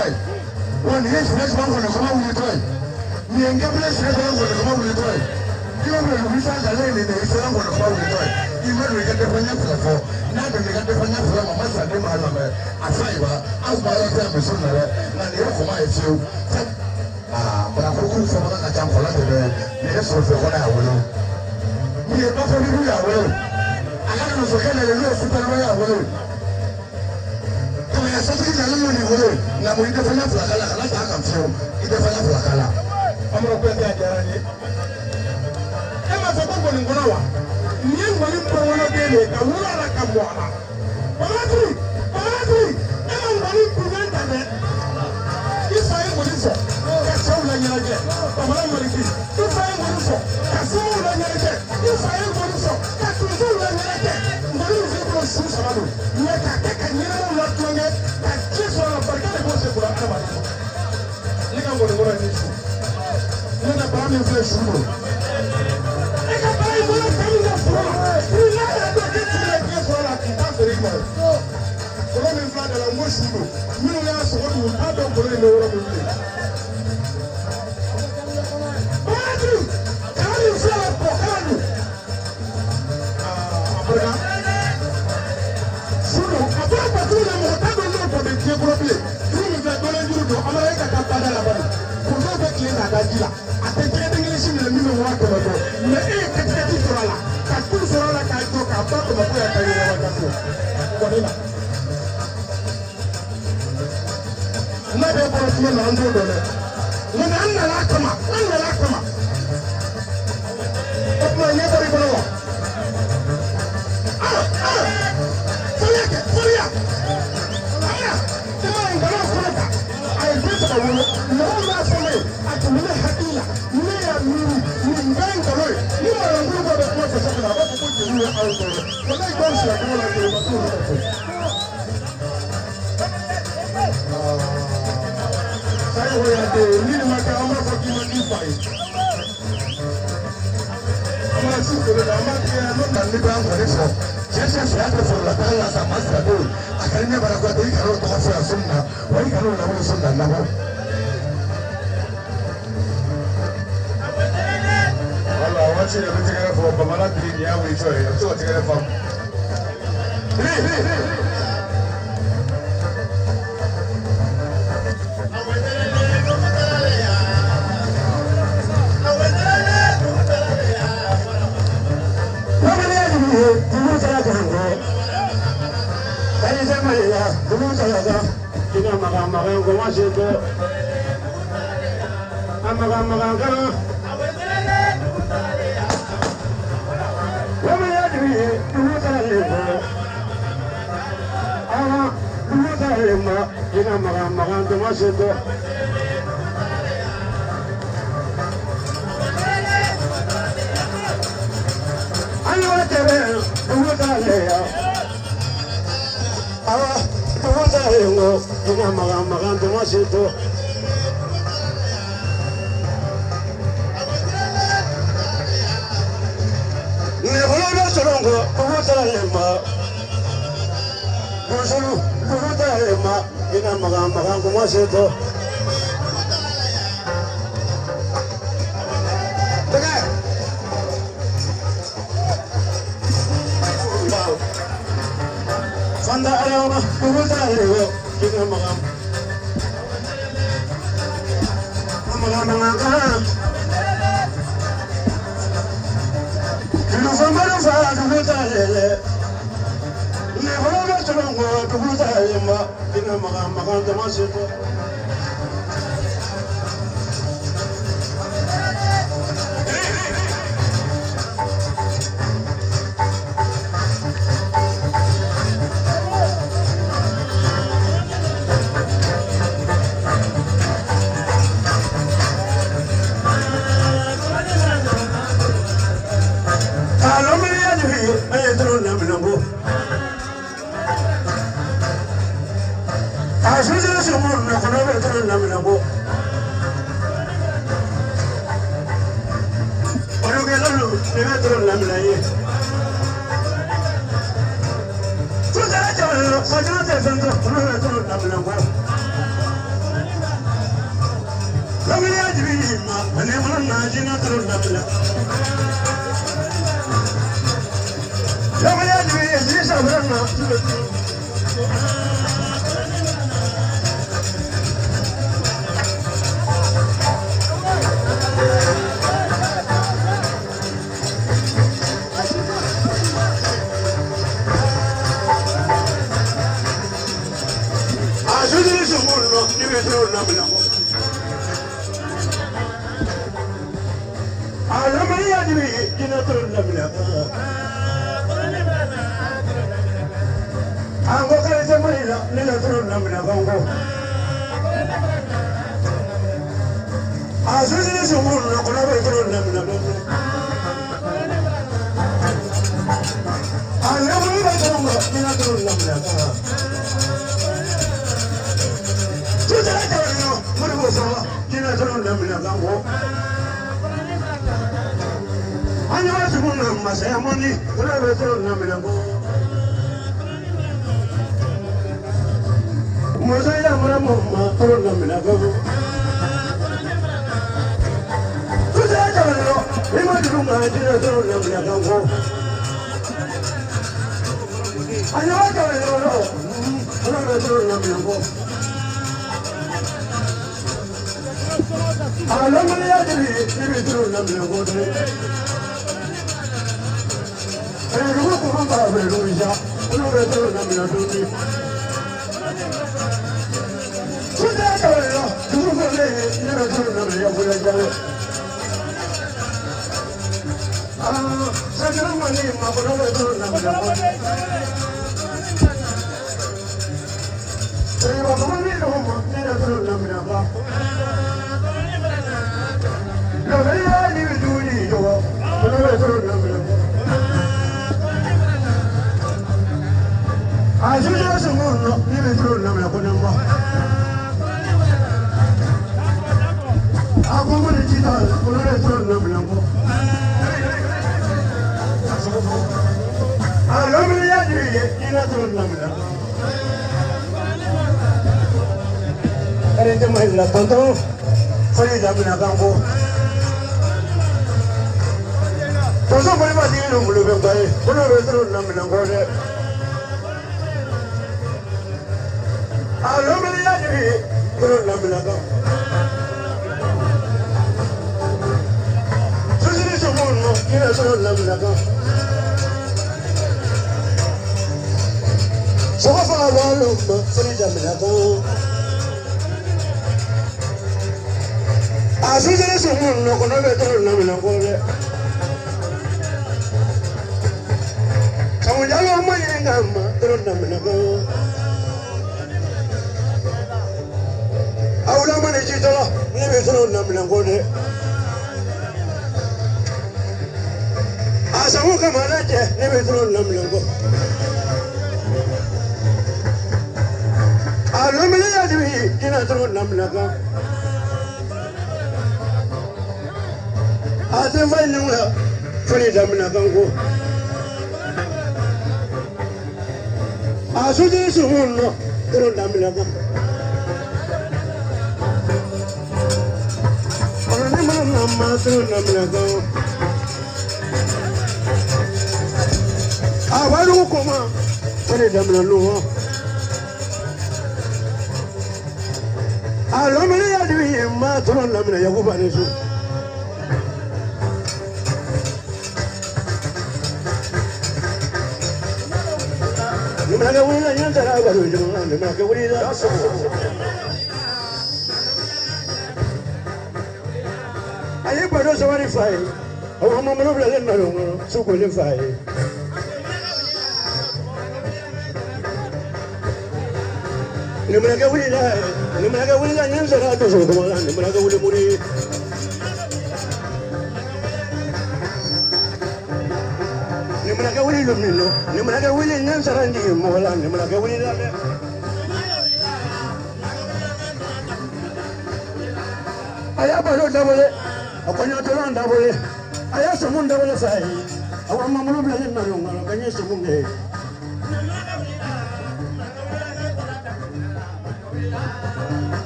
toy. One is next one for the common with toy. Me and Gabriel said one for the common with toy. You know the reason the lady is one for the common with toy. You know we get the financial for. Now the we get the financial for my son, them are as I was, as my time is sooner, and the for my few. But I'm looking for one that I'm for the yes, for what I will. We are not very well. I don't know for any of the super well. Something that you will. Now we definitely have a lot of film. It definitely have a lot. I'm going to put that there. Emma Sabon in Gonawa. You will put one of them. I will not come water. Paladri, Emma will prevent that. If I am with it, that's all I get. If I am with it, that's all I get. If I am with it, that's all I get. What is it for Susan? Let her take a new lot to get. Just one of the girls who are coming. You can go to one of these. Let the bomb in flesh. I can buy one of them in the floor. We like to get to the guest one at the top of the river. Colombian flag and Mushu. You know, that's what we have done for the world. Can you sell a Pocano?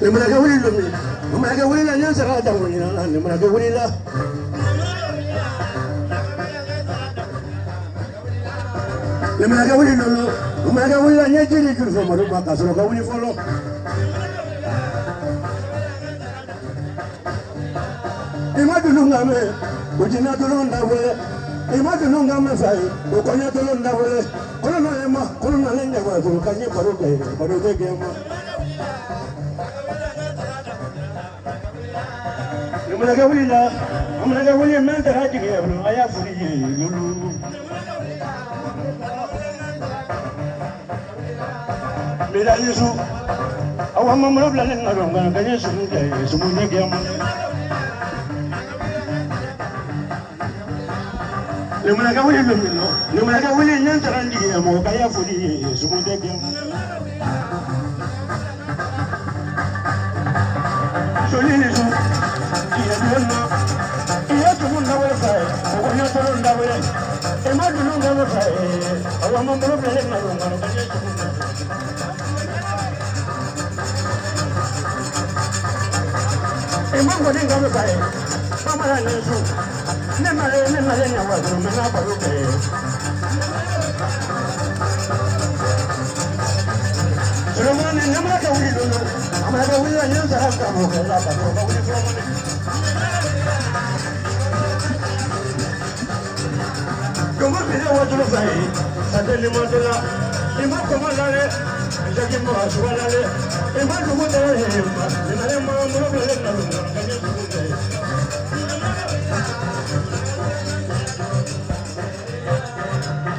Lemuraga wuli lumi. Lemuraga wuli la nyansa rada wuli la. Lemuraga wuli la. Lemuraga wuli lulu. Lemuraga wuli la nyansa jiri kuru fo maru baka soro ka wuli folo. Ima dulu ngame. Ujina dulu ndawe. Ima dulu ngame fai. Ukonya dulu ndawe. Kono no ema. Kono na lenya wa dulu kanye paru ke. Paru ke ema. Lemuraga wuli la. Lemuraga wuli mente haji ke bro. Aya furi lulu. Mira Yesu. Awa mamro blalen ngaronga kanye sumunde sumunye ke ema. Lemuraga wuli lumino. Lemuraga wuli mente randi ke ema kaya furi sumunde ke ema. Solini su. Iya tumun nawe fai, okonya tulun nawe. Ema dulu nawe fai, awa mamro blalen ngaronga kanye sumunde. Ema ngoni ngawe fai, mama la Yesu. Nemale nyawa dulu mena baruke. Solomon nemala wuli dulu, amala wuli la nyanza haka mo kala ba ko wuli Solomon. Como pide otro fai, sateli modela, ema como la le, jaki mo aswala le, ema como te ema, nemale mo mo blalen ngaronga kanye sumunde.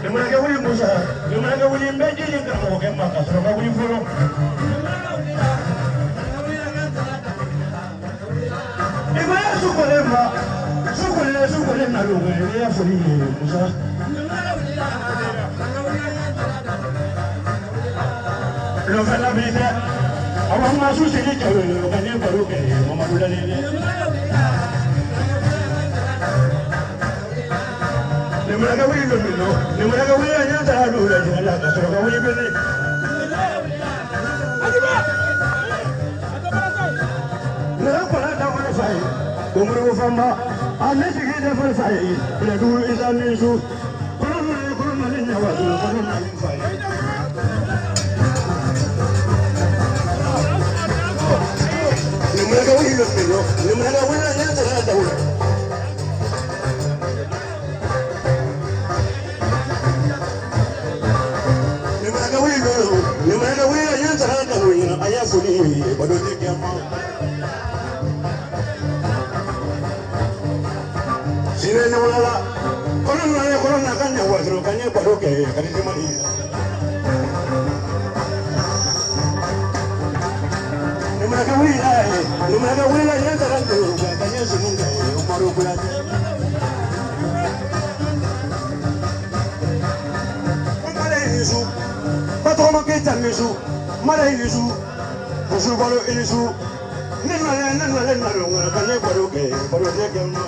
Lemuraga wuli Musa, lemuraga wuli mbeji ngamo ke maka soro wuli folo. Imaya sukole na lungu ya fuli Musa. Lo fela bide, awa masu sili kawe lo kanye baruke mama bulale. Lemuraga wuli lumino, lemuraga wuli anyanta alula jala kasoro ka wuli bene. Lera kola da wala fai, kumuru fama, anesi gide fal fai, le du izani su, kono na nya wa du kono na fai. Lemuraga wuli lumino, lemuraga wuli anyanta da wala. Lemuraga wuli anyanta da wala aya fuli bado de kema. Sine ne wala kono na kanya wadro kanya baroke kanise mali. Lemuraga wuli la nyanta randu kanya sumunga umaru kulati. Mare Yesu patoma ke tamisu mare Yesu kusu balo inisu nenale narunga kanya baroke kema.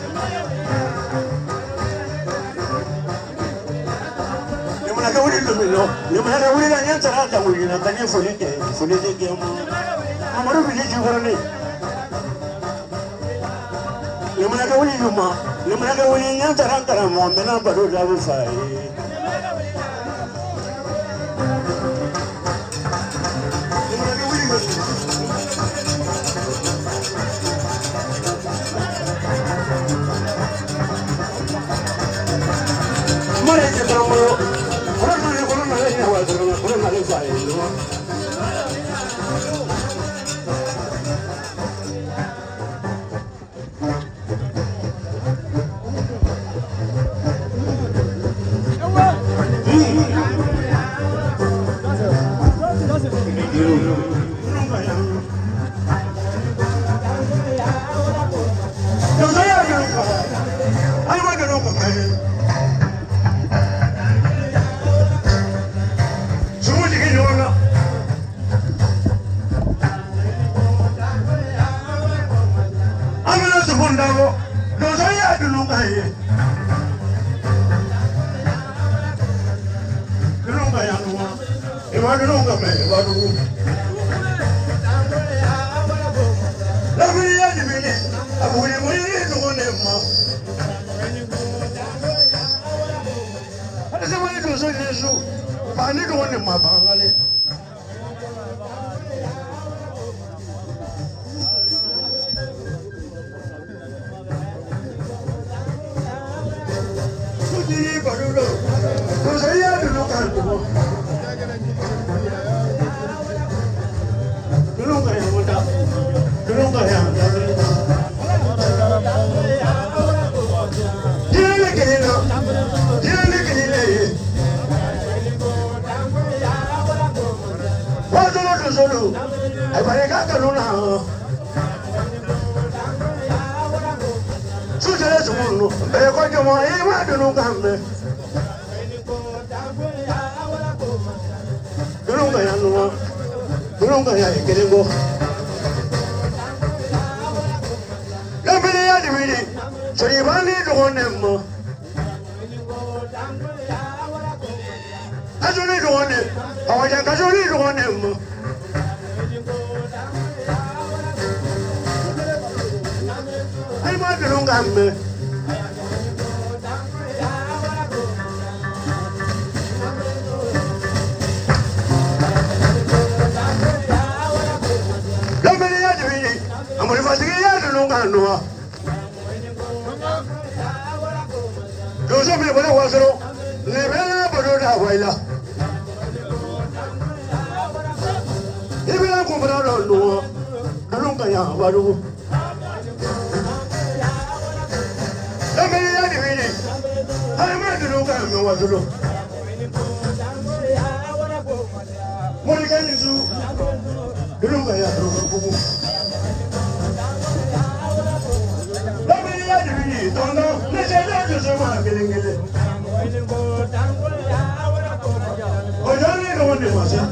Lemuraga wuli lumino, lemuraga wuli la nyanta rada wuli na kanye fuli ke ema. Amaru biji jugorani. Lemuraga wuli yuma, lemuraga wuli nyanta rada mo mena bado da fai. Lemuraga wuli mare ke tramo, kono na le nyawa dulu, kono na le fai. ani do ne ma bangale Sudiri barulo ko saya dulu kan dulu kayak muda dulu kayak Solo, ay parega kanuna. Sujale sumunu, e ko jomo e ma dunu kambe. Dunu kaya nuwa, dunu kaya kelengo. Lambele ya dimini, sori bani dogonemmo. Kajuni dogone, awaja kajuni dogonemmo. Gambe Gambe ya divini amore fatigi ya dunungano Dozo mi bole wasoro le bela bodo da waila Ibela kumbra no dununga ya waru Wadulo. Morikani tu, dulu kaya dulu. Lama ni ada bini, tono, nasihat tu semua geleng-geleng. Oh jangan ni kawan ni masa,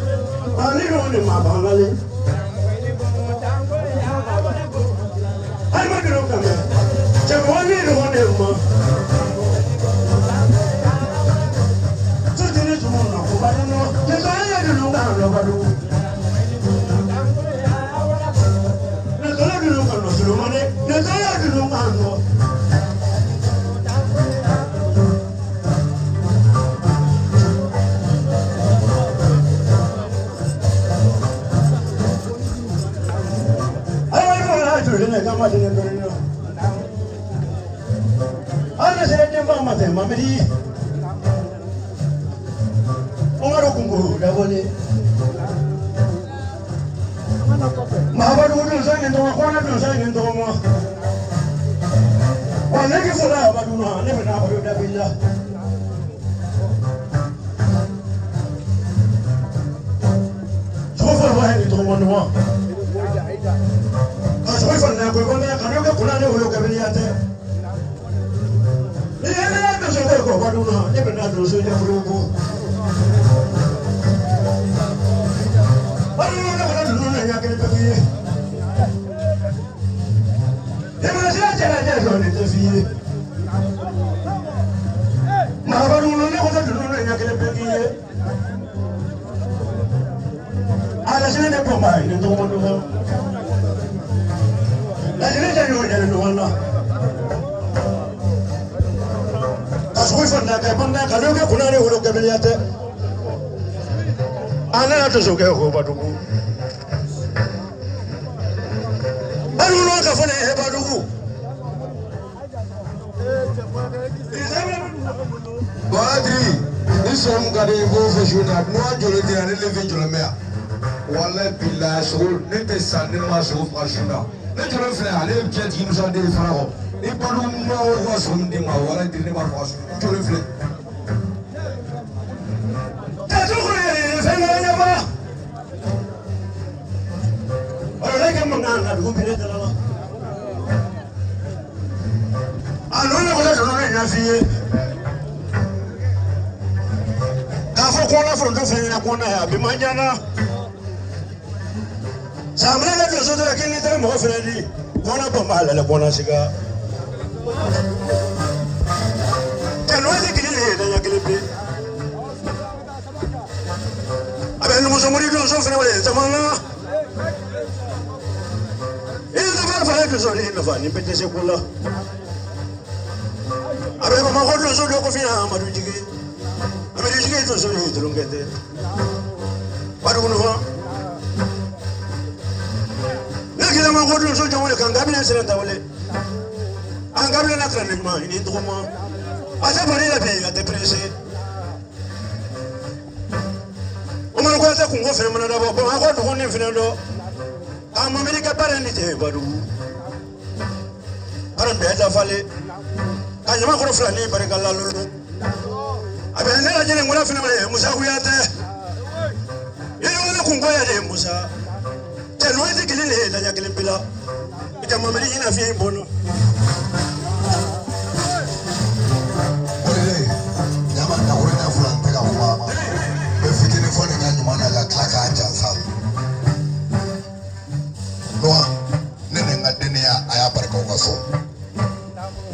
ani kawan ni mabang lagi. Hai mana dulu kami, cakap ni kawan ni mah. Mamadi Ongaro kungu dabole Mahabadu do sangen to kona do sangen to mo Wala ke fura badu no ne bana badu dabilla Sofa wa ni to mo no Ka sofa na ko bana kanu ke kuna ne ho ke biliyate Ko baduna ne bena do so ya furugo Baduna na bana do na ya kele pekiye E ma se ajara ja so ne tefiye Ma baduna ne ko do na ya kele pekiye Ala se ne ko mai ne to mo do La se ne ja no ja no wala Fanda ka banda ka doge kuna ne holo kabiliyate ana to so ke ho badugu anu no ka fane he badugu Badri isom gade go fo juna no jolo dira ne le jolo mea wallahi billahi shugul ne te sanne ma shugul fashuna ne jolo fle ale piati musa de faraho ni balu no wa sumdi ma wala dirne ma fasu jolo fle ta to ko ne fe no nya ba ora ke mo ngana du bi ne dala ba anu ne ko le no nya fiye ka fo ko na fo ndo fe na ko na ya bi manjana samra le do so do ke ni te mo fe di ko na bomba le ko na siga Kanwazi kilile ya kilipi Abenu musomuri do so fene wale tamanga Ile ba fa ke so ni no fa ni pete se kula Abenu ma ko do so do ko fina amadu jige Amadu jige ke to so ni to ngete baru no na kila ma ko so jomole kan gabina sere tawle an gabina na kan ma ini to mo asa bari la be ate presse o man ko ta kungo fere mana da bo ko ko do ni fere do am america parani te baru aran be da fale kan ma ko fulani barika la lulu abe ne la jene ngula fere ma musa kuyate yele wala kungo ya de musa te no ite kilile la yakile bila ita mameli ina fi bono nyama na kurenya fulani teka kwa befikini fone kanyu mana la klaka acha sa no nene ngadene ya aya barka kwa so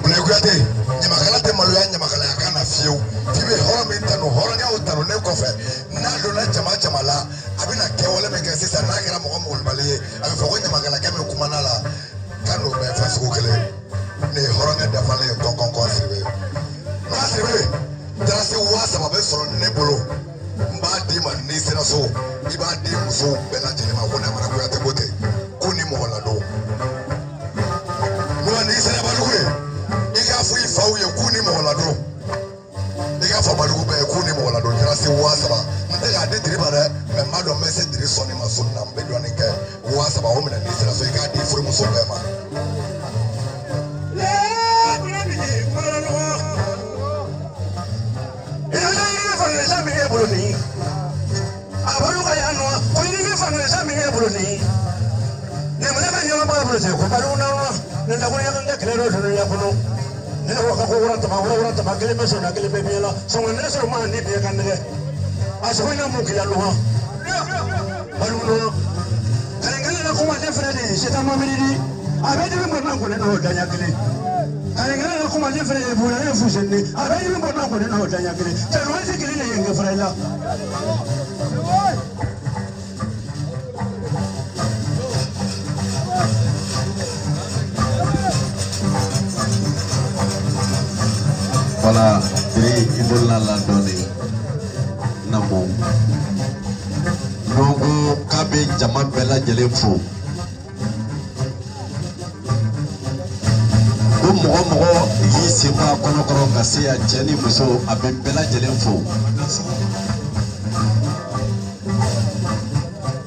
bule kuyate nyama kala te malu ya nyama kala kana fiu tibe hora mentano hora nya utano ne kofe na do na chama la abina ke wala me ke sisa na kira mo mo bale abi fo nyama kala kame kumana la kanu be fa su kele ne hora nya da fale kon sirbe na sirbe dara se wa sama be soro ne bolo mba di ma ni sira so iba di muso be na jele ma wona mara kuyate bote kuni mo la do no ni sira baluwe iga fu ifa uye kuni mo la do iga fa baluwe be kuni mo la do dara se wa sama ndega de diri bare me ma do message diri so ni ma so na mbe do ni ke wa sama o me na ni sira so iga di fu muso be ma Boloni abaru kaya no ko ni mi fa no sa mi e boloni ne mo na nyama ba boloni ko baru na ne da ko ya ngaka kele do ya kono ne ko ka ko wura ta kele me so na kele be la so ne so ma ni be kan ne aso na mo kila no ha baru no kale ngale na ko ma ne frede se ta ma mi di abe de mo na ko ne no da nya kele kale ngale na ko ma ne frede bu na fu se ni abe de mo na ko ne no da nya kele te no se kele ne nge frela wala diri ibola la doni namo nongo kabe jama bela jele fo o mogo yi seba kono koro kasi ya jeni muso abe bela jele fo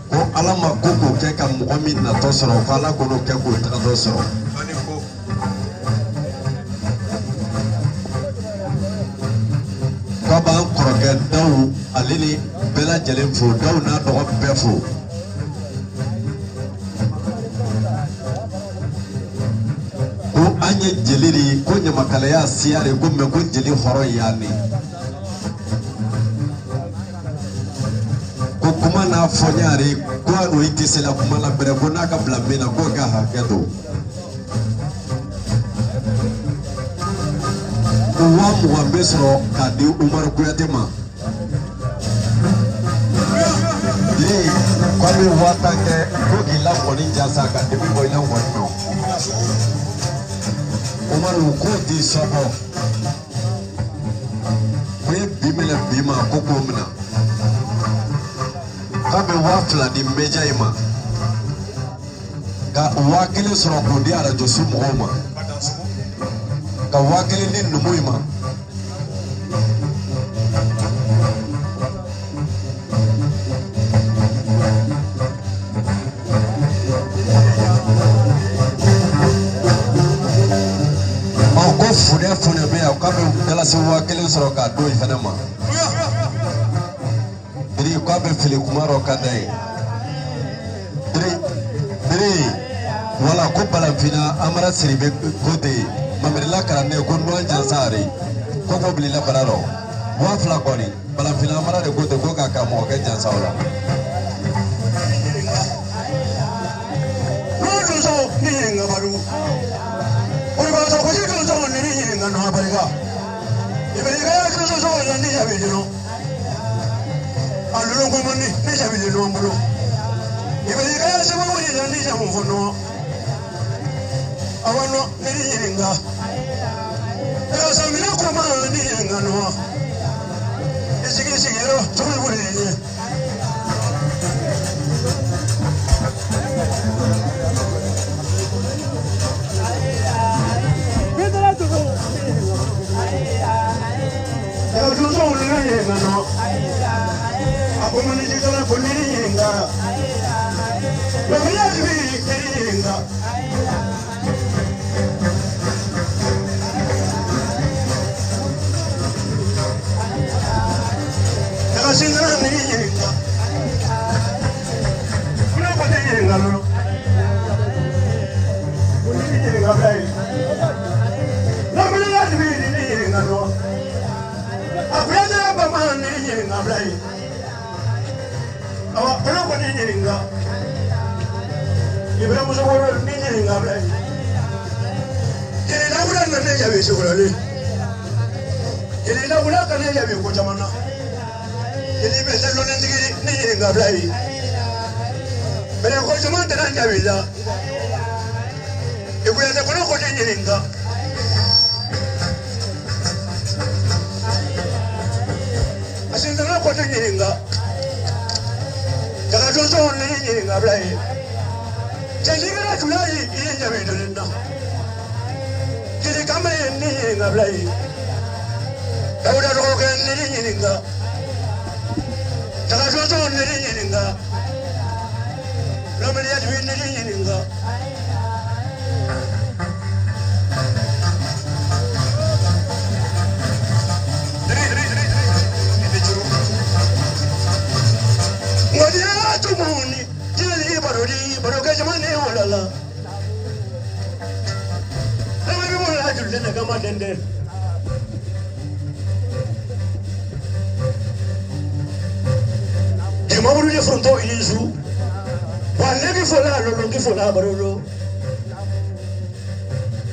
ko ala ma koko ke ka mogo min na to soro ko ala kono ke ko ta to soro Baba koroke daw alini bela jelen fo daw na dogo be fo ko anye jeliri ko nyamakala ya siare ko me ko jeli horo yani ko kuma na fonyare ko o itisela kuma la bere ko na ka blamena ko ga hakedo wa mu besro ka di Umar Kuyate ma ye ko mi wata ke ko gila ko ni jasa ka de bi boy na won no Umar ko di sabo ko bimela bima ko ko mna ka be wafla di meja ima ka wakile soro ko di ara jo sumo ma ka wakile ni numuima ko fune be ya ka be dala se wakile soro ka do ifana ma iri ko be fili kumaro ka dai iri wala ko bala fina amara siribe kote mamerila karane ko no jansare ko ko bilila bararo wa fla ko ni bala fina amara de kote ko ka mo ke jansawla no so ni ngabaru o ba so ko ji ko so ni ngano abariga iberiga ya ko so ya ni ya bidino alulu ko moni ni ya bidino ambulo iberiga ya se mo ya ni ya mo fono awano ni nga ela samina ko ma ni ngano esigi Yo, tumi buri. Yo, tu so ni no. Aku mani jikala kuni nga. Lo ya bi nga. Singana ni nga. Kuna pati nga lo. Kuni nga bai. La mala ni nga lo. Aprende ba man ni nga bai. Awa kuna pati nga. Ibrahim so ko ni nga bai. Kile la wala na ne ya be so ko le. Kile la wala ka ne ya be ko jamana. Jadi besar lo nanti ni enggak berani. Beri aku cuma tenang je bila. Ibu yang tak pernah kau ni enggak. Asyik tenang kau ni enggak. Jangan jauh ni enggak berani. Jadi kalau tu lagi ini jadi dulu. Jadi kami ni enggak berani. Kau dah rokan ni enggak. Jangan jauh ni enggak. Lama dia duit ni enggak. Ini curug. Wajah tu muni, jadi baru ke zaman ni walala. Lama ni mula jual ni kamar dendeng. Baru dia fronto ini su, wala ki fola lo ki fola baru lo.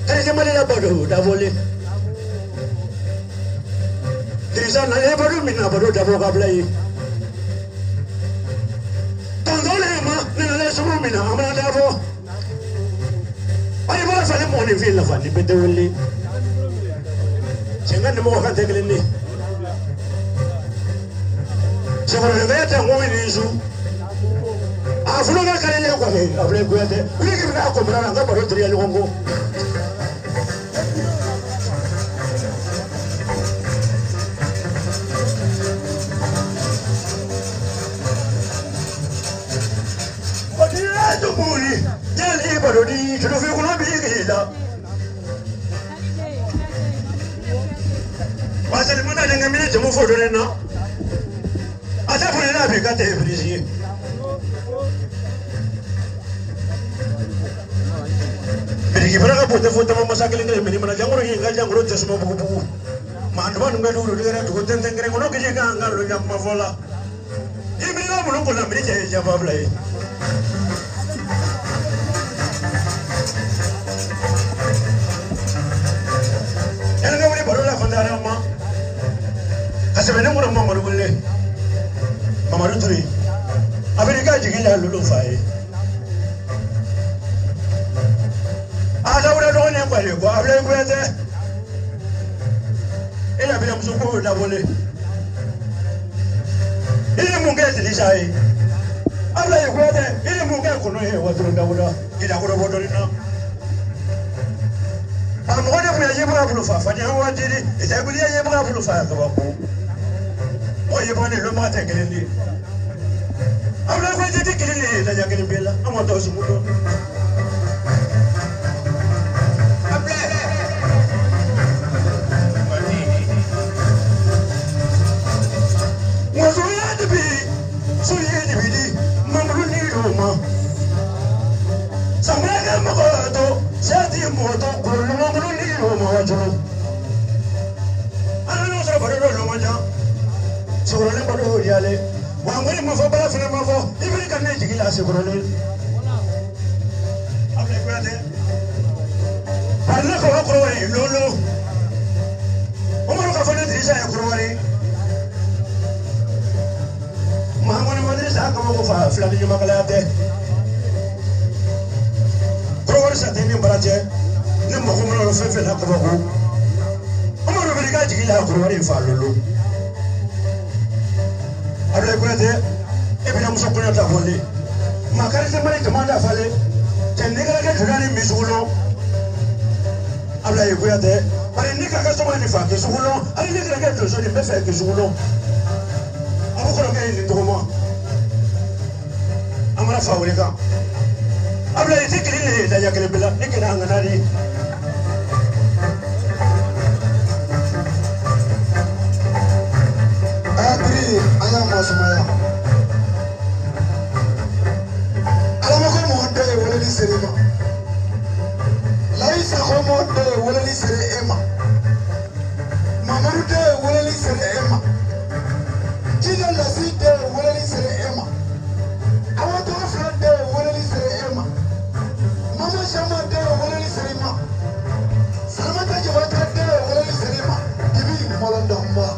Kali zaman ni baru dah boleh. Terisa nanya baru mina baru dah boleh kablai. Tanggal lama nila semua mina amana dah boleh. Ayah baru faham mana feel lah faham betul ni. Jangan nemu akan tegelin ni. Sekarang saya tak mau ini isu. Aku nak kali ni aku ni, apa yang kau ada? Ini kita aku berada angkat baru teriak longgo. Dia tu muli, jadi baru di, sudah fikir nak bigi dah. Pasal mana dengan mina cuma foto ni nak? Asa pun nak fikir tak berisi. Beri berapa foto mama sakit ni, meni mana jangan orang jangan orang semua buku-buku. Mana nunggu dulu dia tu tentang kerana orang kerja kan lu jam mafola. Ini beri apa belum pernah beri jawab lagi. Yang kau beri baru lah kandara mama. Kasih benar orang mama lu boleh. Mama lu teri. Amerika juga lalu fai. Ada orang orang yang balik, gua ada yang berada. Ini bila musuh dah boleh. Ini mungkin jadi saya. Ada yang berada. Ini mungkin kono waktu dah. Kita kono bodoh ni. Kamu ada punya je berapa puluh fa? Fanya awak jadi. Saya beli je berapa puluh fa ke bapu. Oh ye mana lu mata kali ni. Ada kau jadi kali ni, dah jadi kali bela. Amat tahu semua. Abla Kurate, Ebina Musopuna Tavoli, Macarisa Mari Commander Valley, Tenega Jurani Misulo, Abla Kurate, but in Nika Casomani Fakisulo, I didn't get to Sony Befek Zulo. I'm going to get into Roma. I'm going to follow it up. Abla is taking the Yakalibilla, Nikin Anganari. Aya masumaya alama ko mo de wala ni serema laisa ko mo de wala ni serema mamaru de wala ni serema jina la si de wala ni serema awato fra de wala ni serema mama shama de wala ni serema salamata jawata de wala ni serema dibi molanda mba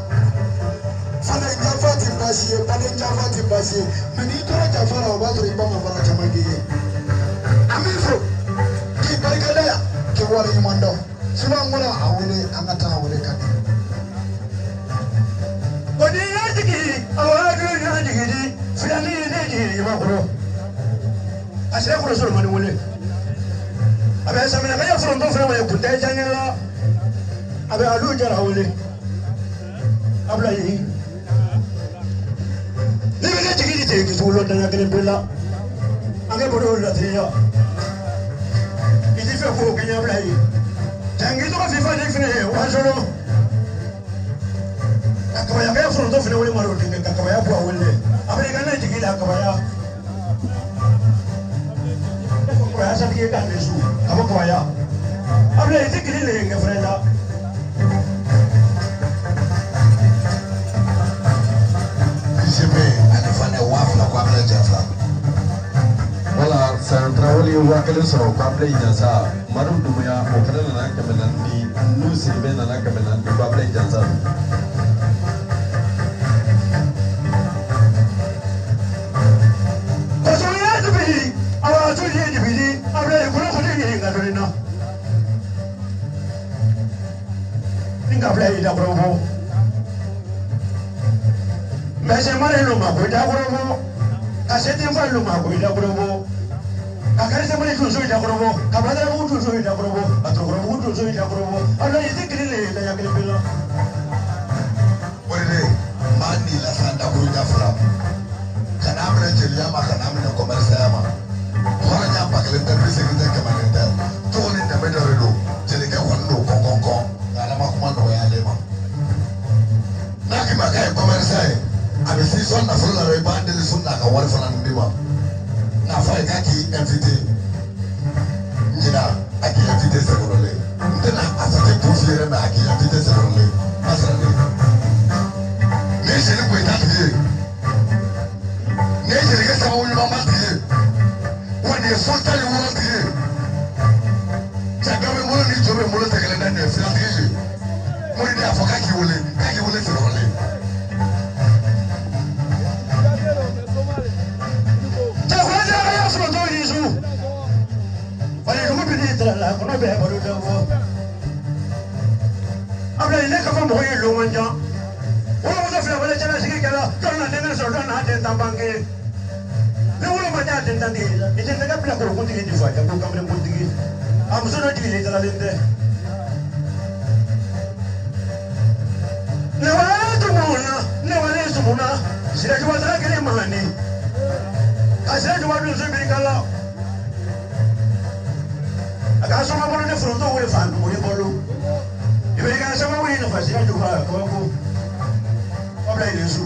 Fana Jafati Basie, Fana Jafati Basie, Manitra Jafara, Water Ibama Chamagi. Amiso, keep Bagalea, Kiwari Mando, Simamura, Awele, Angata, Awele Kati. But the Yadiki, our Yadiki, Filani, Yamako. I said, what is your money? I bet some of the from Dofra, put that Janela. I bet I look at Awele. Abla. Living it is all of the Yakalibilla. I'm going to go to the It is a book in your play. Thank you for the what's wrong? Akawaya from the Fino Maruti, Kakawaya, American Akawaya. Whereas I get that issue, Kamakawaya. I'm going to take it in a friend. Wala Santrawali wakil soro kwable jansa maru dumaya okana na kamelandi nu sirbe na kamelandi kwable jansa Kosoya tubi awa tuji tubi abule kuna kuni ngadorina Ninga play da promo Mese mare luma ko da promo Kasete mfa luma ko da promo Akarese mare tuzo da promo kabada mu tuzo da promo atokoro mu tuzo da promo ala yizikrile da yakelebela Wele mani la sanda ko da fara kana mre jeliya ma kana mre commerce ya ma hora nya pa kele ta bise kita kamane ta to ni da me do redo jeli ka kwando kon ala ma kuma no ya le ma na ki ma kai commerce abisi sonna fulla re bande sunna ka war fana ndiwa na fa ka ki invité nyina aki invité se borole ndena asate poufiere ma aki invité se borole asante ne jeli ko ta tiye ne jeli ka sabu ni mama tiye wani sultan ni wala tiye chagawe mulo ni jobe mulo tegele ndani ya fila tiye muri da afoka ki wole se borole la kono be baro da wo abla ile ka fam hoye lo wanja wo mo da fla wala jana sigi kala don na dena so don na den tambange le wo ma da den tandi ite ne ka bla ko ko tigi di fa ja ko kamre ko tigi am so no tigi le tala lende ne wala to mona sira jo wala kele mahani asira jo wala so bi kala Akaso ma bolo ne fronto wo fa no ye bolo ibe ka sama wo ne fa sira ju ba ko ko obla ile su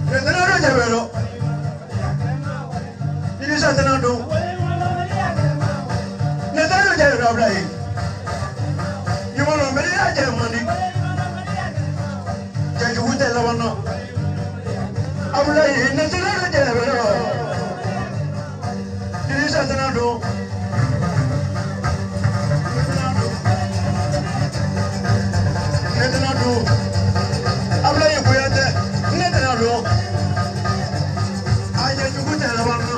ne na ro jabelo ni sa tana do ne ta ro jabelo obla ile you want to marry a Germany ja ju te la wono obla ile ne ta ro jabelo Senado habla y cuídate Senado ayer yo escuché la banda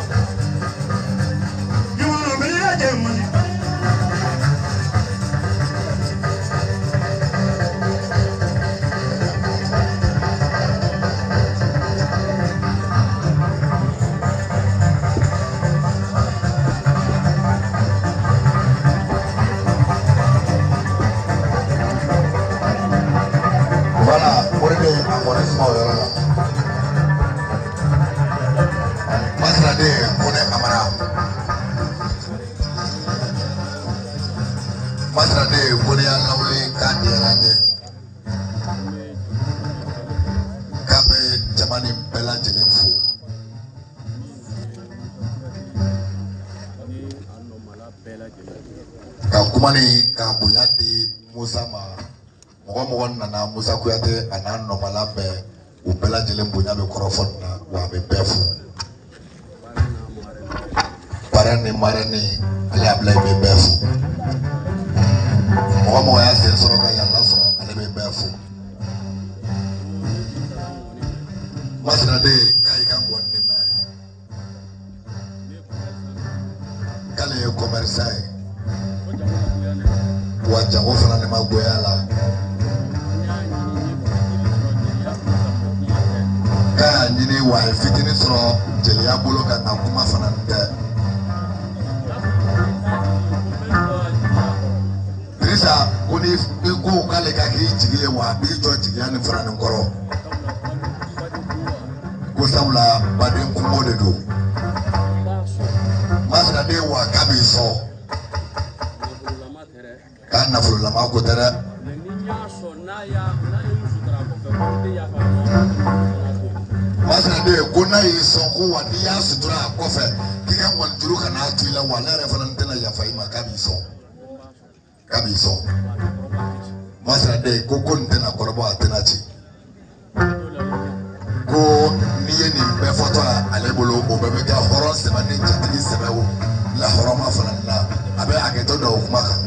Umani kabunya di Musa ma mɔgɔ nana Musa Kuyate a n'a nɔmala bɛɛ u bɛɛ lajɛlen bonya bɛ kɔrɔfɔ nin na wa a bɛ bɛɛ fo parrain ni marraine ale Ablaye bɛ bɛɛ fo mɔgɔ y'a sen sɔrɔ ka yàlla sɔrɔ ale bɛ bɛɛ fo Masinaden k'a y'i ka ngɔni de mɛn k'ale ye commerçant ye wa jago fana ne ma goya la k'a ɲini wa a ye fitinin sɔrɔ jeliya bolo ka na kuma fana tɛ Dirisa ko ni ko k'ale ka k'i jigi ye wa a b'i jɔ jigiya ni fana nin kɔrɔ ko sabula baden kungo de don Masinaden wa k'a b'i sɔn k'a nafololama ko tɛ dɛ Masinaden ko n'a y'i sɔn ko wa n'i y'a sutura a kɔfɛ k'i ka ŋɔni juru ka n'a to i la wa ne yɛrɛ fana tɛna yafa i ma k'a b'i sɔn Masinaden ko nin tɛna kɔrɔbɔ a tɛna ci ko n'i ye nin bɛɛ fɔtɔ ale bolo o bɛɛ bɛ kɛ hɔrɔn sɛbɛ ni jatigi sɛbɛ la hɔrɔnma fana na a bɛ hakɛtɔ da o kuma kan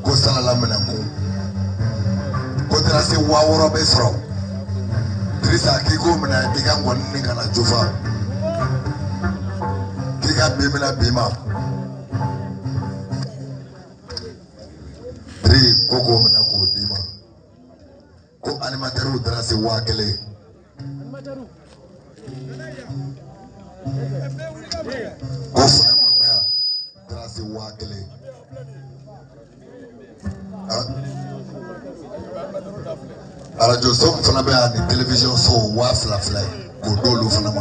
ko salala minɛnkun ko taara se 6000 bɛ sɔrɔ Dirisa k'i k'o minɛ i ka ŋɔni ni ka na jofa k'i ka bin minɛ bi ma Diri ko k'o minɛ k'o d'i ma ko animatɛriw taara se 1000 ko funɛ minnu bɛ yan taara se 1000 Radio so fana bɛ yan ni télévision so 2000 k'o d'olu fana ma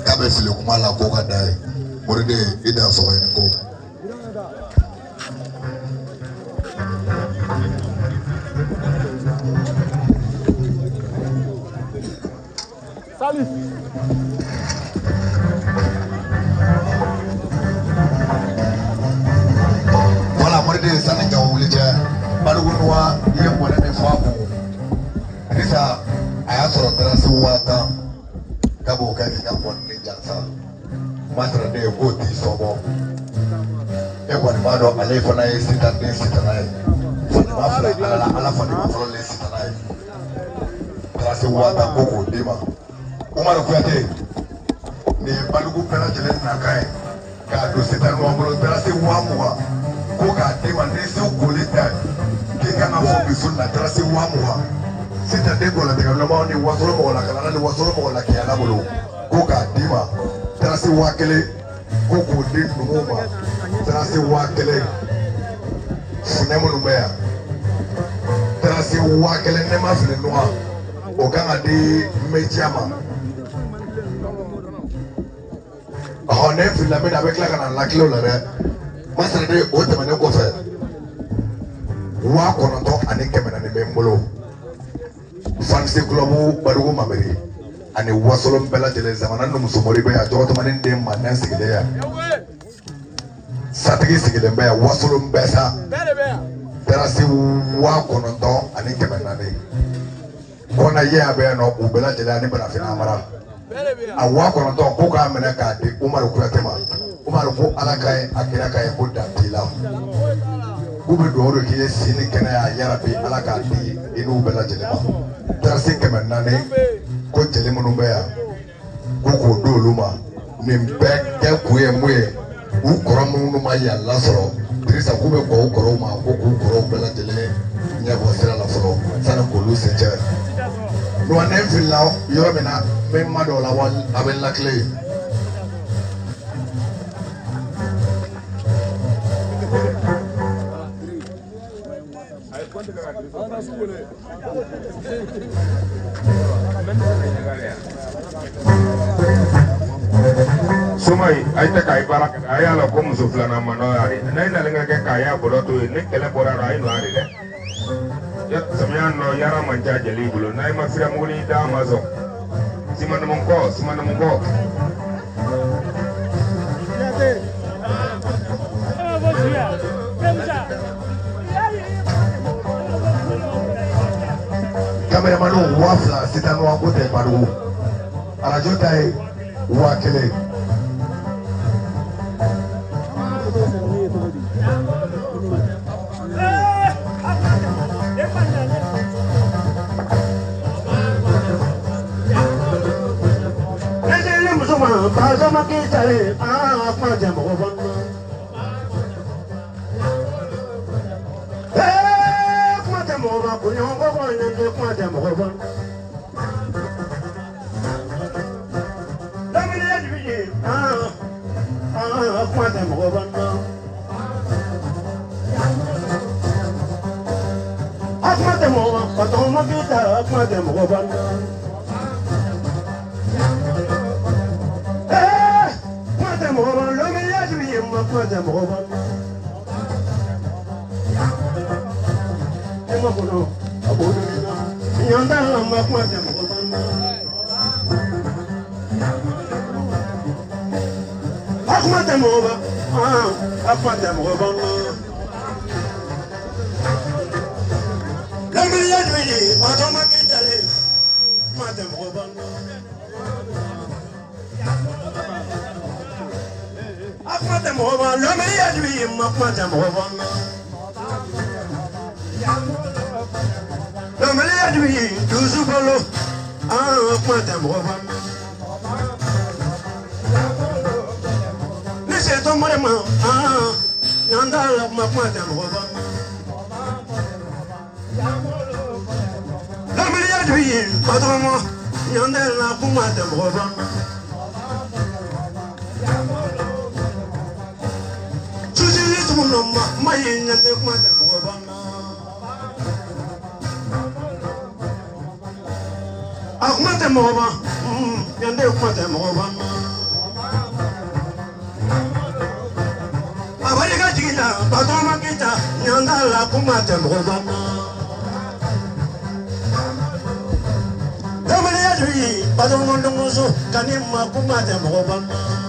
k'a bɛ fili kuma la k'o ka da ye Moriden i da sɔgɔ yen ko Salut. Voilà, Moriden sani ka wuli cɛ Balugunuwa i ye mɔnɛ min fɔ a kun Dirisa a y'a sɔrɔ terasi 10,000 k'a b'o kɛ k'i ka mɔni ni jansa Masinaden k'o t'i sɔbɔ e kɔni b'a dɔn ale fana ye sitaden sitana ye fadima fila ala fadima fɔlɔ le sitana ye terasi 10,000 ko k'o d'i ma Umaru Kuyate nin ye Balugu bɛɛ lajɛlen nakan ye k'a don sitaniw bolo terasi 20,000 ko k'a d'i ma ni se koli tɛ k'i kan ka fɔ bisu na terasi 20,000 sitaden gɔlɔtigɛlamaw ni wasolo mɔgɔ la kalana ni wasolo mɔgɔ la kiyala bolo ko k'a d'i ma terasi 1000 ko k'o di numuw ma terasi 1000 funɛ minnu bɛ yan terasi 1000 ne ma fili nuwa o kan ka di media ma ne filila min na a bɛ tila ka na lakilew la dɛ Masinaden o tɛmɛnen kɔfɛ 9,400 bɛ n bolo fansi club Balugu Mameri ani wasolon bɛɛ lajɛlen zamana ni musomori bɛ yan tɔgɔtɔmani den Manɛ sigilen yan satigi sigilen bɛ yan wasolon bɛɛ sa terasi 9,400 kɔnɔ ye a bɛ yan nɔ u bɛɛ lajɛlen ani Banafina Amara a 9,000 ko k'a minɛ k'a di Umaru Kuyate ma Umaru ko ala ka ye a kira ka ye ko dan t'i la k'u bɛ dugawu de k'i ye sini kɛnɛya yarabi ala k'a di i n'u bɛɛ lajɛlen ma terasi 400 ko jeli minnu bɛ yan ko k'o di olu ma nin bɛɛ kɛ kun ye mun ye u kɔrɔ minnu ma yàlla sɔrɔ Dirisa k'u bɛ kɔ u kɔrɔw ma ko k'u kɔrɔw bɛɛ lajɛlen ɲɛbɔ sira la fɔlɔ sani k'olu se cɛ n'o ne filila yɔrɔ min na n bɛ ma dɔw la wa a bɛ lakile ye Sumai, aita kai barak, ayah lo kum suflana mano hari. Nai nalenga ke kaya bodo tu ini kele bora rai no hari deh. Ya sembilan no yara manja jeli bulu. Nai mafira muli da mazo. Simana mongko. cameraman wafla sitan wa kote paru arajo tai wa kele Pasama kitale apa jam oban kuma jam oban kunyo gogo nende kuma jam oban damini adwi kuma jam oban kuma jam oban patoma kita kuma jam oban Moban, lo me ya vi en ma cuenta moban. Ema bono, abono na. Nyanda la ma cuenta moban. Akmata moban, akmata moban. Lo me ya vi, patoma kitale. Akmata moban. Akmata moban, lo me ya vi en ma cuenta moban. Lo me ya vi, tu subalo, akmata moban. Ne se to more ma, nanda la ma cuenta moban. Lo me ya vi, patoma, nanda la cuenta moban. Ma yenya de kuma de mobana akuma de moba yende kuma de mobana abari ga jigila batoma kita nyanda la kuma de mobana damale ya jui batoma ndongozo kanima kuma de mobana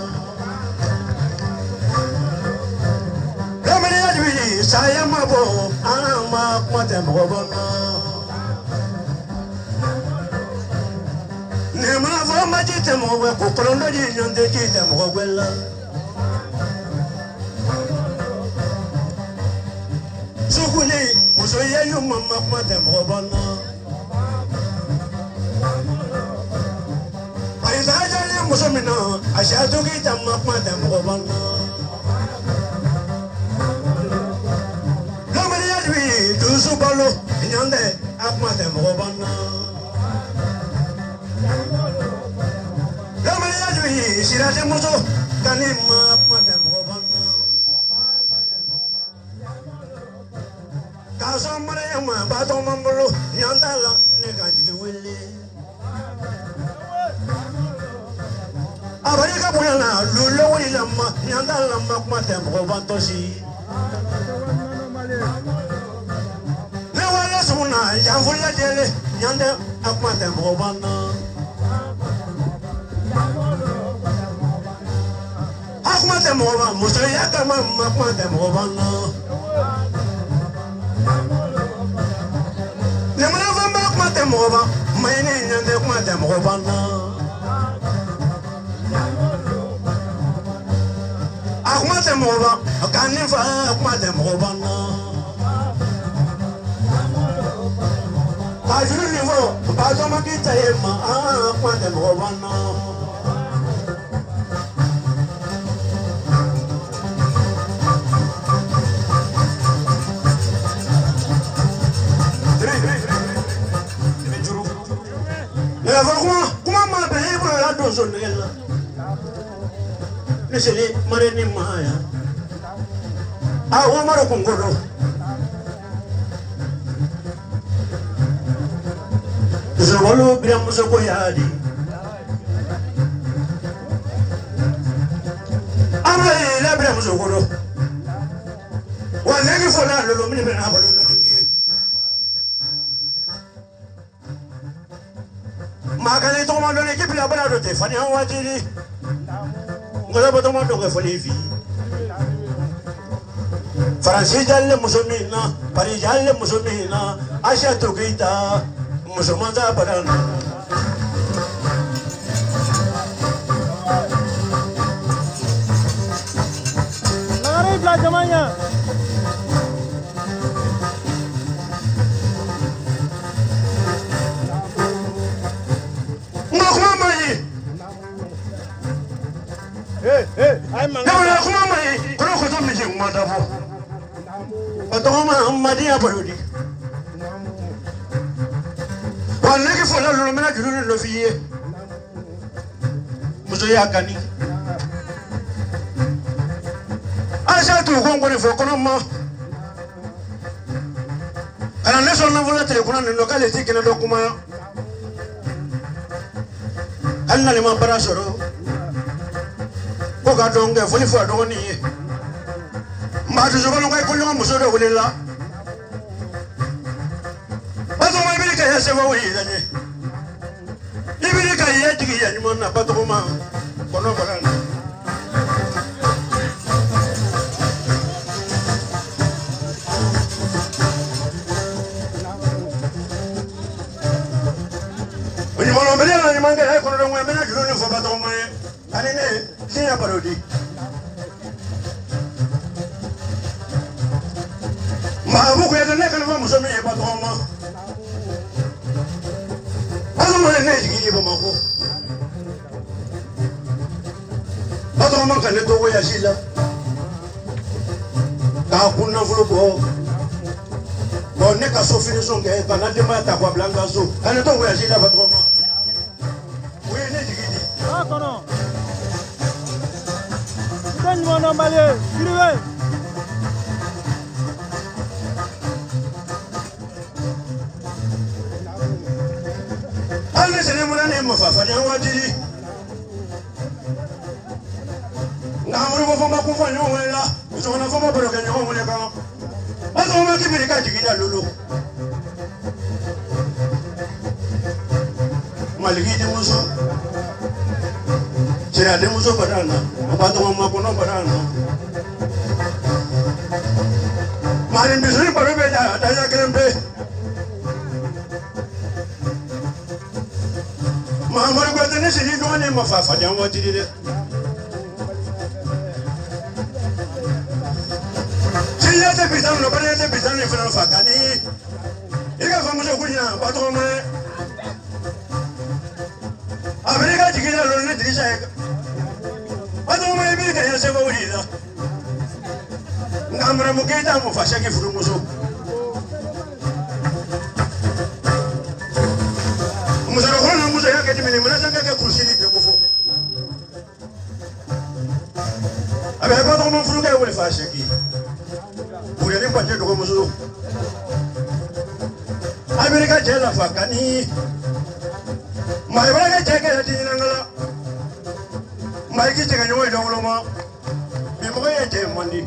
saya mabo ama kwate mbobono ne mana fo majite mbowe ko kolondo di nyonde jite mbogwela sukuni muso yeyu mama kwate mbobono aiza jale muso mino ashatu kita mama kwate mbobono Tusu balo, nyande, akmate mobana. Lamani ajui, siraje muso, kanima akmate mobana. Kaso mare yama, bato mamolo, nyandala, nega jiwili. Abari kabuyana, lulo wilama, nyandala akmate mobantoshi. Suna janfulla dele nyande akmate mobana akmate moba muso yakama akmate mobana nemana vamba akmate moba mayne nyande akmate mobana akmate moba kanifa akmate mobana Ajuru nivo, bazo makita yema, kwante mobana. Leva kuma ma be bro la dozo nela. Nesele mareni maya. Awo maro kongoro. Zolo biram muso yadi amre la biram muso ko wala ni fola lolo mini bena balo magale to mo le ke bila bala do te fani an wajiri ngola boto mo do ko foni fi Francis jalle muso mina Paris jalle muso mina Aisha to kita musulman ta badan Lari belah jamanya. Ay mangala kuma mai kono ko tan mijin ma dafo Otoma Madia Barudi Wala ki fola lo mena juru lo fiye Muso ya kani Asa tu ko ngone fo kono ma Ala neso na vola tele kuna ndo kale tikina do kuma Anna le ma para soro Koga donge foni fo do ni Ma tu jogo ngai ko nyoma muso do wulila Bato ma bi ka yase wa wi dani Ibiri ka ye tigi ya nyuma na bato ma kono barana Oni mo lo mbele na ni manga ya kono do ngwe mena juro ni fo bato ma ani ne sinya parodi Ma buku ya dane kan fa muso me ba to ma Azu mo ne jigi ba ma ko Ba to ma kan to ya shila Ka kunna fulo ko Bo ne ka so fini so ke ka na de ma ta kwa blanca so kan to ya shila ba to ma We ne jigi di Ah kono. Dan mo no male. Kiriwe. Alle se ne mura ne mo fa fa ne wa diri Na mo ko fa ma ko fa nyo wela so na fa ma bro ke nyo mo le ka Azo ma ki bi ka jigi da lulu Maligi de muso Sira de muso badana ba to ma ko no badana Mari bisuri pa be da ya krembe Mamar gwada ne shi do ne mafafa dan wati de Shi ya ta bitan no bane ta bitan ne fara fa kani Iga fa mu kunya ba to mu Amerika jigina lo ne dirisa ya Ba to mu bi ka ya se ba wuri da Ngamra mu ke ta mu fa shake furu muso Musaro kono muso ya ke dimini mena sanga ke kursini ke kofo Abe ba to mu furu ke wole fa shake Buri ne ba je do muso Amerika jela fa kani Mai ba ke je ke dinna ngala Mai ki je ke nyoy do ma Bi mo ye je mandi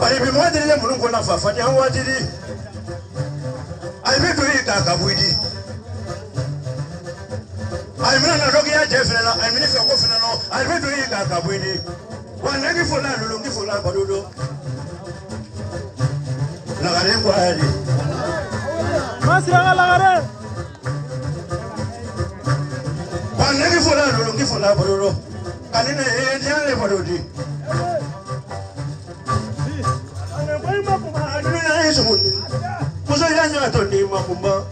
Bari bi mo de le mun ko na fa fa di an wa di Ai bi to yi ka buidi Ai mina na dogi ya je fela ai mini fe ko fela no ai bi to yi ka buidi Wa na ki fola lulu ki fola badodo La gare ko ari Masira la gare. Wa na ki fola lulu ki fola badodo Kanine e dia le badodi Ana bai ma kuma adu ya yesu mun Muso ya nya to ni ma kumba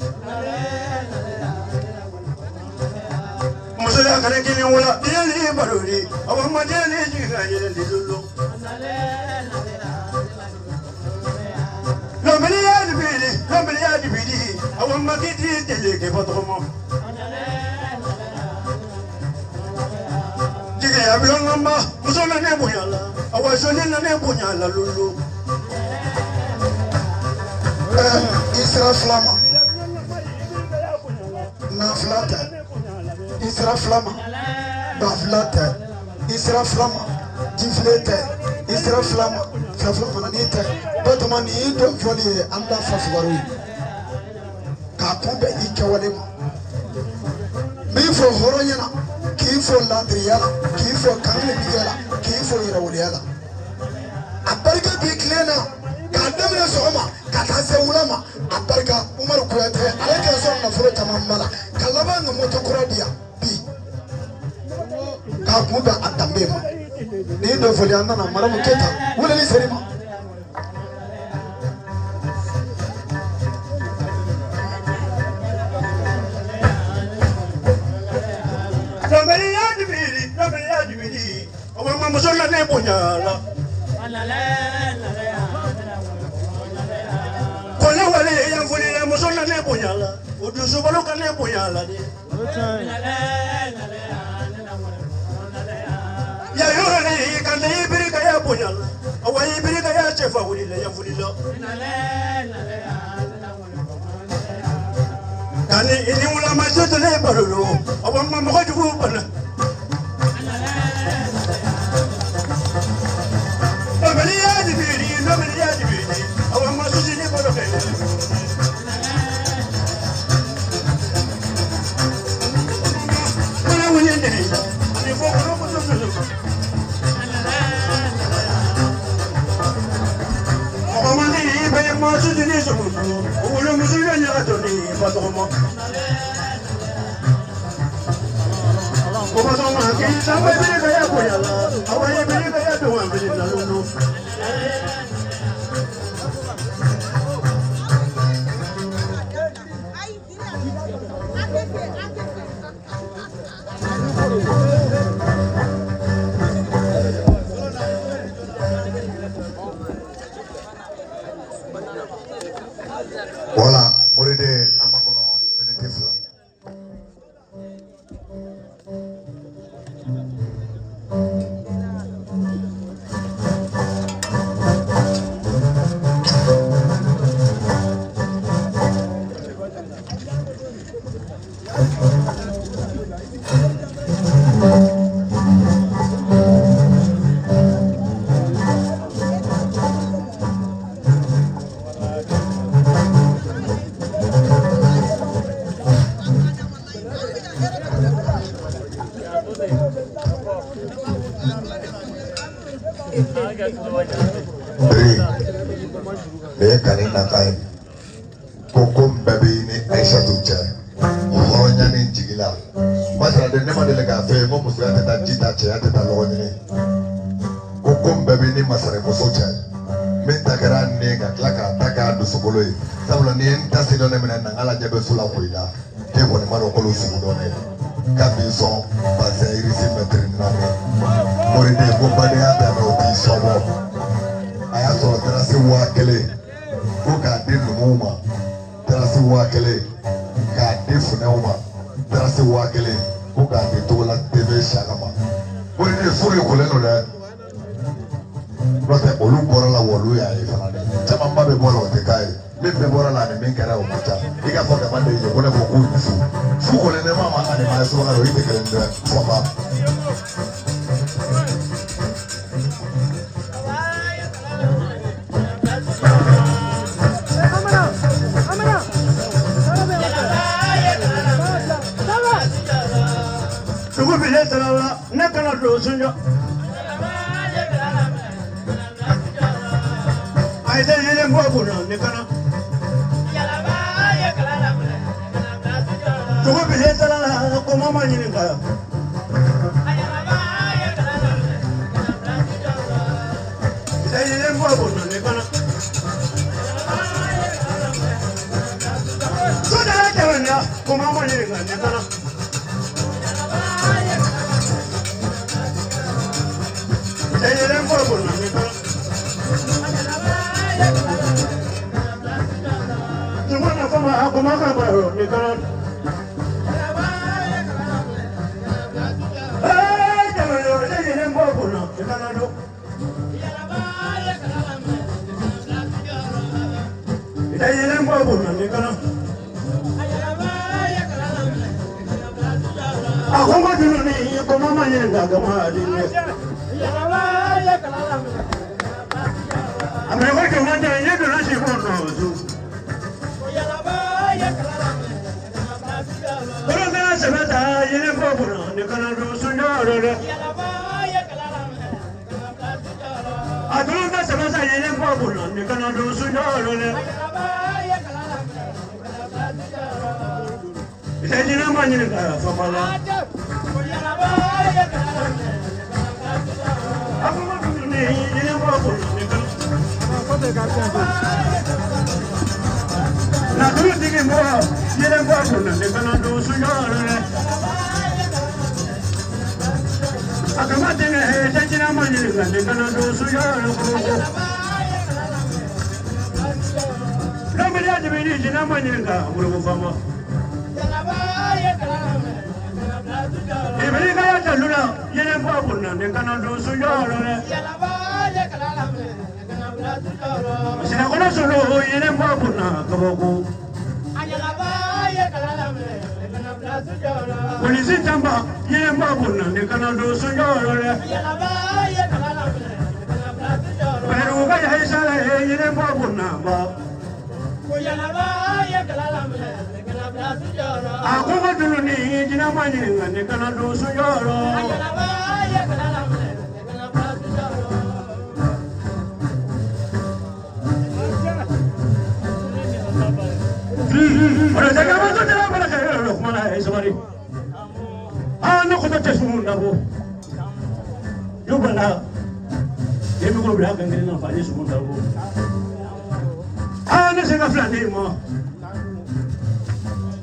Muso ya kare kini wala dia ni badodi awan ma dia ni ji ga ye ni lulu Lo meli ya di bidi awan ma ki di tele ke fotomo Jige ya bi ngamba muso na ne bunyala awa joli na ne bunyala lulu Isra flama na flata Isra flama ba flata Isra flama diflete Isra flama na nite batoma ni do joli anda fafuwaru ka pombe ikewale ma mi fo horoyana ki fo ladriyala ki fo kanle bigala ki fo yirawuliyala abarika bi klena ka damina soma ka ta se wulama abarika Umar Kuyate alaka nafolo caman mara ka laban ka moto kura di yan bi k'a kun bɛn a danbe ma n'i dɔ fɔli an nana Maramu Keyita weleli seri ma. Dɔnbaliya jibiri o bɛ ma muso la ne bonya la. Kɔnɛ wale yan foli la muso la ne bonya la o dusubalo ka ne bonya la de. Ya yɔrɔ ni ka ne ibiri ka ya bonya la awa ibiri ka ya cɛ fa wuli la yan foli la. Kani ini wula ma se tɛ ne balo lo awa ma mɔgɔ jugu bana. Dɔnbaliya jibiri awa ma susi ni balo kɛ. Mana wuli ni ani fɔ kɔnɔ muso muso. Mɔgɔ ma ni bɛ ma susi ni sɔgɔ o wolo muso yɛ ɲaga tɔ ni ba tɔgɔ ma. O ba tɔgɔ ma k'i sanfɛ biri ka ya bonya la awa ye biri ka ya dɔn wa biri la lolo. Voilà, Moride Amakono Benetifla. Le kanina kai kokom baby ni Aisha tuche horonya ni jigila masra de nema de lega fe mo musu ya teta jita che ya teta lo ni kokom baby ni masra musu che minta gara ne ga klaka taka du sugolo yi sabula ni enta sido ne mena ngala jabe sula koida te ko ni maro ko lu sugudo ne kabison base irisi metri na mori de ko bade ata no ti sobo aya so terasi wa kele ko ka de numuma terasi wa kele ka de funauma terasi wa kele ko ka de tola tv shagama mori de fure ko le no le rote olu bora la wolu ya e fana de chama mbabe bora o te kai mi be bora la ni min kara o mucha iga fo ka bande ye ko ne ko ku fu ko le ne mama ani ma so na ro ite kere ndo fo ba ne kana do sunjo ai de yele mbobu no ne kana to ko bile tala ko mama ni nga de yele mbobu no ne kana to da ke na ko mama ni nga ne kana Tajina Manina Famala. Na dulu tinggi more, dia buat pun dia kena dosa jalan. Agama tinggi, tajina Manina dia kena dosa jalan. Nama dia jadi tajina Manina, bulu fama. Iberi kaya jalula, dia buat pun dia kena dosa jalan. Sina kono solo yene mbabu na kabogo polisi tamba yene mbabu na ne kana do sojoro le pero ga ya isala yene mbabu na ba ako dulu ni jina mani ne kana do sojoro Orang saya kawan tu jangan pada saya loh mana esok anak kita tersungguh nabu, jumpa dia mungkin beragam dengan apa dia sungguh nabu. Anak saya kafilan ni mo,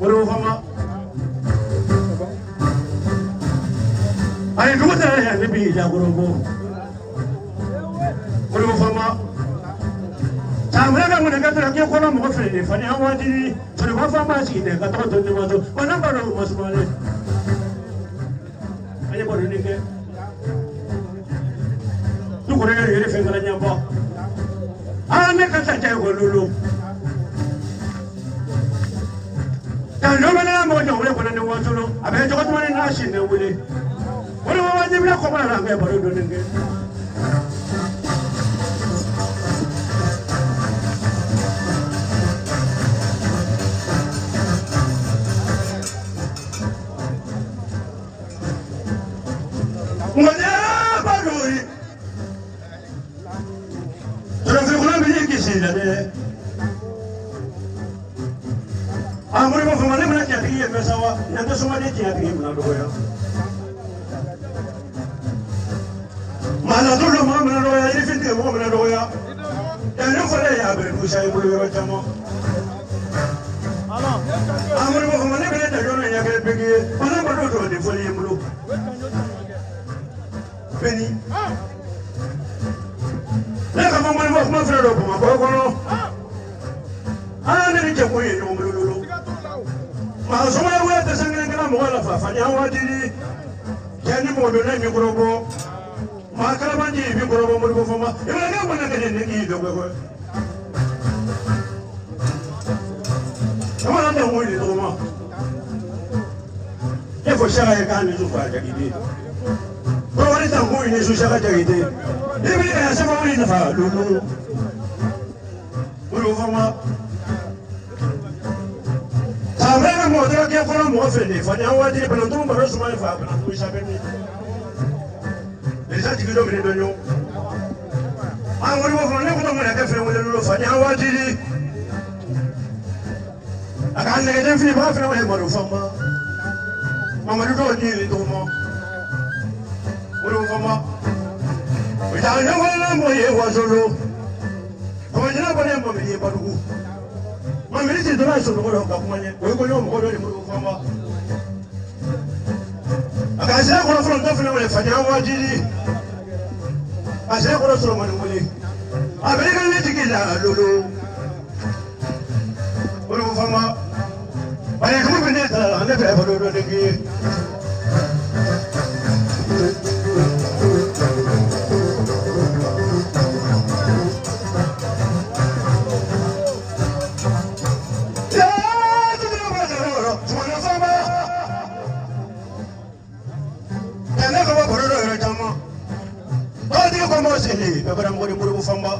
baru faham. Ayat dua teraya ni bija baru faham. Sampai kan mereka tu lagi kalau mau free, fani awak jadi sudah apa masih ni kata tu ni macam mana baru masuk balik. Aja baru ni ke, tu korang ni fengkala nyampa. Ane kata cakap dulu. Dan dulu mana mau jauh boleh ni waktu tu, abang cakap mana nasi ni boleh. Boleh wajib nak kau mana nak baru dulu ni ke. Mana baru ni? Terus kita beli kisah ni. Amor mau kemana mana jadi ya bersama. Nanti semua dia jadi mana doya. Mana dulu mana doya ini fitnya mana doya. Dan yang mana ya berusaha bulu macam mana. Amor mau kemana mana jadi orang yang pergi. Mana baru tu di folio bulu. Penny. Nak kamu mana fero pun apa kono? Ane ni jago ye no mululu. Ma so ma wa ta sangre ngana mo la fa fanya wa diri. Yani mo do na mi gorobo. Ma kala banji mi gorobo mo do fama. E ma ga mana ka ne ni do ko. Ama na mo ni do ma. E fo shara e ka ni zo fa jagidi. Bawani tangu ini susah kerja gitu. Ini saya sama ini nafas dulu. Bulu fama. Sampai kan mau terus dia kalau mau fini, fanya awal jadi penonton baru semua nafas penonton bisa beri. Bisa 3 menit dulu. Anggur mau fana kita mau nak film dulu fanya awal jadi. Akan nak jadi film apa film baru fama. Mama dulu ni itu mau. Bulu fama. Jangan mana mau ye wazulu. Kau jangan boleh mau ye baru. Mami ni tu masuk kalau kau mana. Kau kau mau kau ni bulu fama. Akan kalau front of ni fanya wajib. Akan kalau suruh mana boleh. Abang kan ni tinggal dulu. Bulu fama. Banyak kamu benar tak? Anda berapa dulu lagi? Beberapa kali buru famba.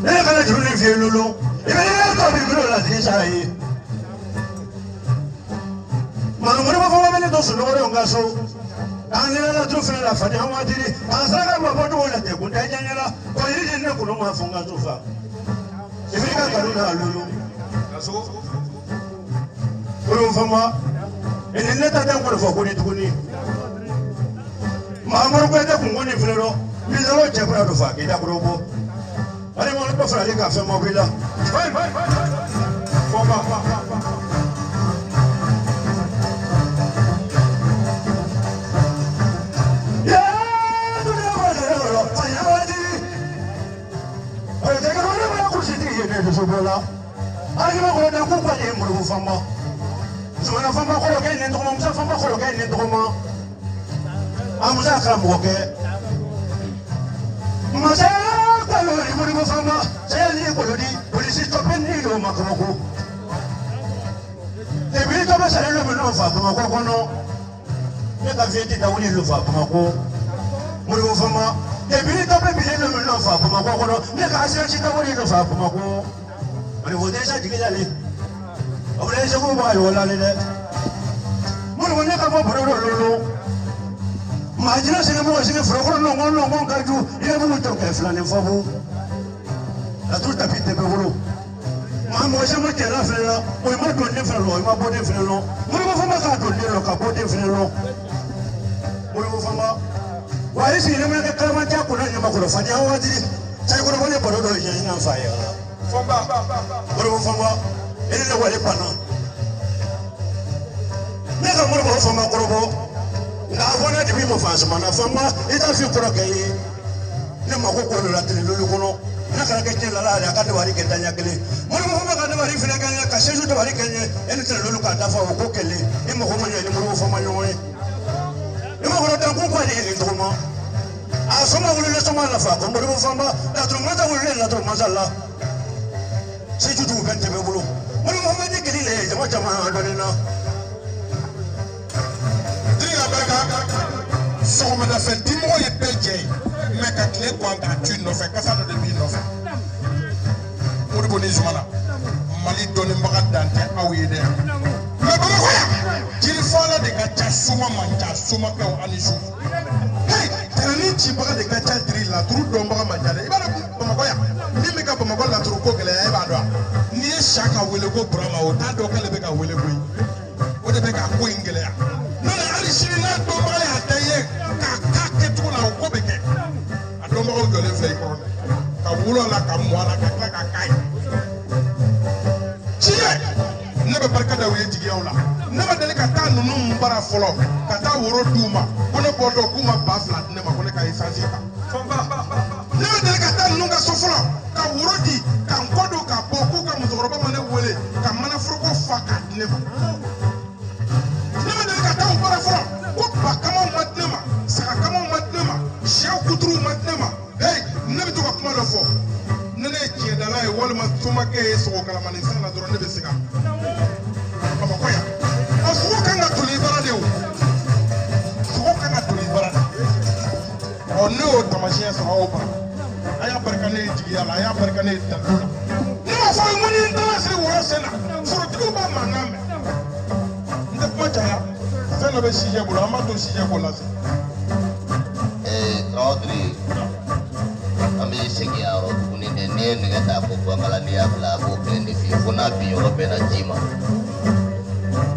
Ni kalau jurun ni film dulu. Ini kau beri lah di sana. Mana mana famba mana tu sudah orang gasu. Kami ni tu film lah. Fanya awak jadi. Asal kan apa tu orang tu. Kunci jangan lah. Kau ini jenis kuno mah fanga tu fah. Ini kan kalau dah dulu. Gasu. Olu fama ini ne ta den ko fo ko ni tuguni Maamuru ko te kun ko ni filero mi zalo che bra do fa ke da ko bo ale mo ko fra le ka fe mo bila vai fama ya du ne ko le ro fa ya wadi ale de ko ne ko si ti ne do so bola ale mo ko da ko ko ni mu fama Zumana fama ko ke ni ndoko musa fama ko ke ni ndoko mo amusa kala mo ke masa ka lo ni mo fama se ni ko di polisi to pen ni lo makamo ko e bi to ba sare lo mo fa ko no ne ka vieti da woni lo fa ko mo fama e bi to be bi lo mo fa ko no ne ka asira ci da woni lo fa ko ani wo de sa digale Obale se ko ba yo la le de. Mo no ne ka mo boro lo. Ma jina se mo se fro ko no ngo ka ju ile mo to ke fla ne fo bu. La tout tapis te be wolo. Ma mo se mo te la fla la, o ma do ne fla lo, ma bo de fla lo. Mo no fo ma ka do ne lo ka bo de fla lo. Mo no fo ma. Wa isi ne me ka ma ta ko na ne ma ko fa ja wa di. Sai ko no ne boro do je na fa ya. Fo ba. Mo no fo ma. Ele le wale pana ne ka mo ko fama korobo na wona de bi mo fa sama na fama ita fi koro kai ne ma ko ko la tele lo kono na ka ke la la ka de wari ke tanya kele mo mo fama ka de wari fi ka ka seju de wari ke ele tele lo ka da fa ko kele e mo ko mo ne mo fama nyoe e mo ko ta ko ko ni ni to mo a fama wulu le sama la fa ko mo fama la to ma ta wulu la to ma sala seju du kan te be bulu Mori Muhammad Kelile jama adonina Dira baka so ma da fe dimo ye peje me ka kle kwanga tu no fe ka sa no de bi no fe Mori boni zumana Mali doni mbaga dante awi de me ko ko ya jil fala de ka cha suma manja suma ka o anisu hey tani ci baga de ka cha dri la turu do mbaga manja de ibara ko ma ko ya ni me ka ko ma ko la turu ko kele ya ibado ni shaka wele ko brama o ta do kale be ka wele ko o de be ka ko ingele ya no na ali shiri na do ma ya taye ka ke to la ko be ke a do ma o jole fe ko ka wulo la ka mo la ka kai chiye ne be barka da wiye jigi yawla ne ma dele ka ta nunu mbara folo ka ta woro duma ko ne bodo kuma ba flat ne ma ko ne ka isansi ka ne ma dele ka ta nunu ka so folo ka woro di ka nkodo ka boku ka muzoroba mane wele ka mana furko faka ne ma dele ka ta mbara folo ko ba kama matnema saka kama matnema shau kuturu matnema hey ne be to ka kuma lo fo ne ne tie dala e wol ma tuma ke so kala man insana doro ne be siga kama koya afu kanga tuli barade o fu kanga tuli barade o ne o tamashiya so o ba aya barkane jigi yalla aya barkane tadula ne ma fa moni ndala se wo sena furo tigo ba maname nde ko jaya fela be sije bulu amato sije ko lase Rodri ami segi aro kuni ne ne ngata ko bangala dia bla ko kendi fi funa bi yo be na jima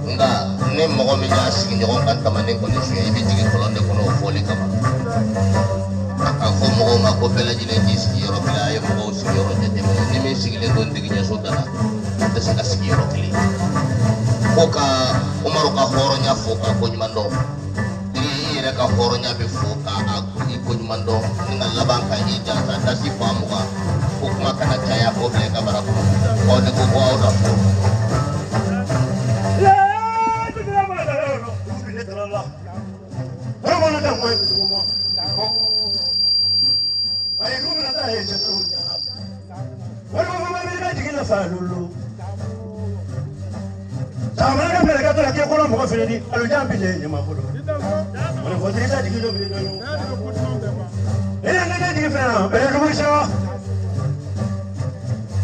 nga ne mo mi ja sigi nyon kan tamane ko ne fi bi jigi ko londe ko no foli kama aka ko mo ma ko bela jine ji sigi yo bla yo mo sigi yo de ni me sigi le don digi nyaso dana ta sigi sigi yo kili ko ka umaru ka horo nya fo ka ko nyimando ire ka horo nya be fo ka ko nyimando nga laban ka hija ta si pamuka ko kuma kana caya ko ble ka bara ko de ko ko auda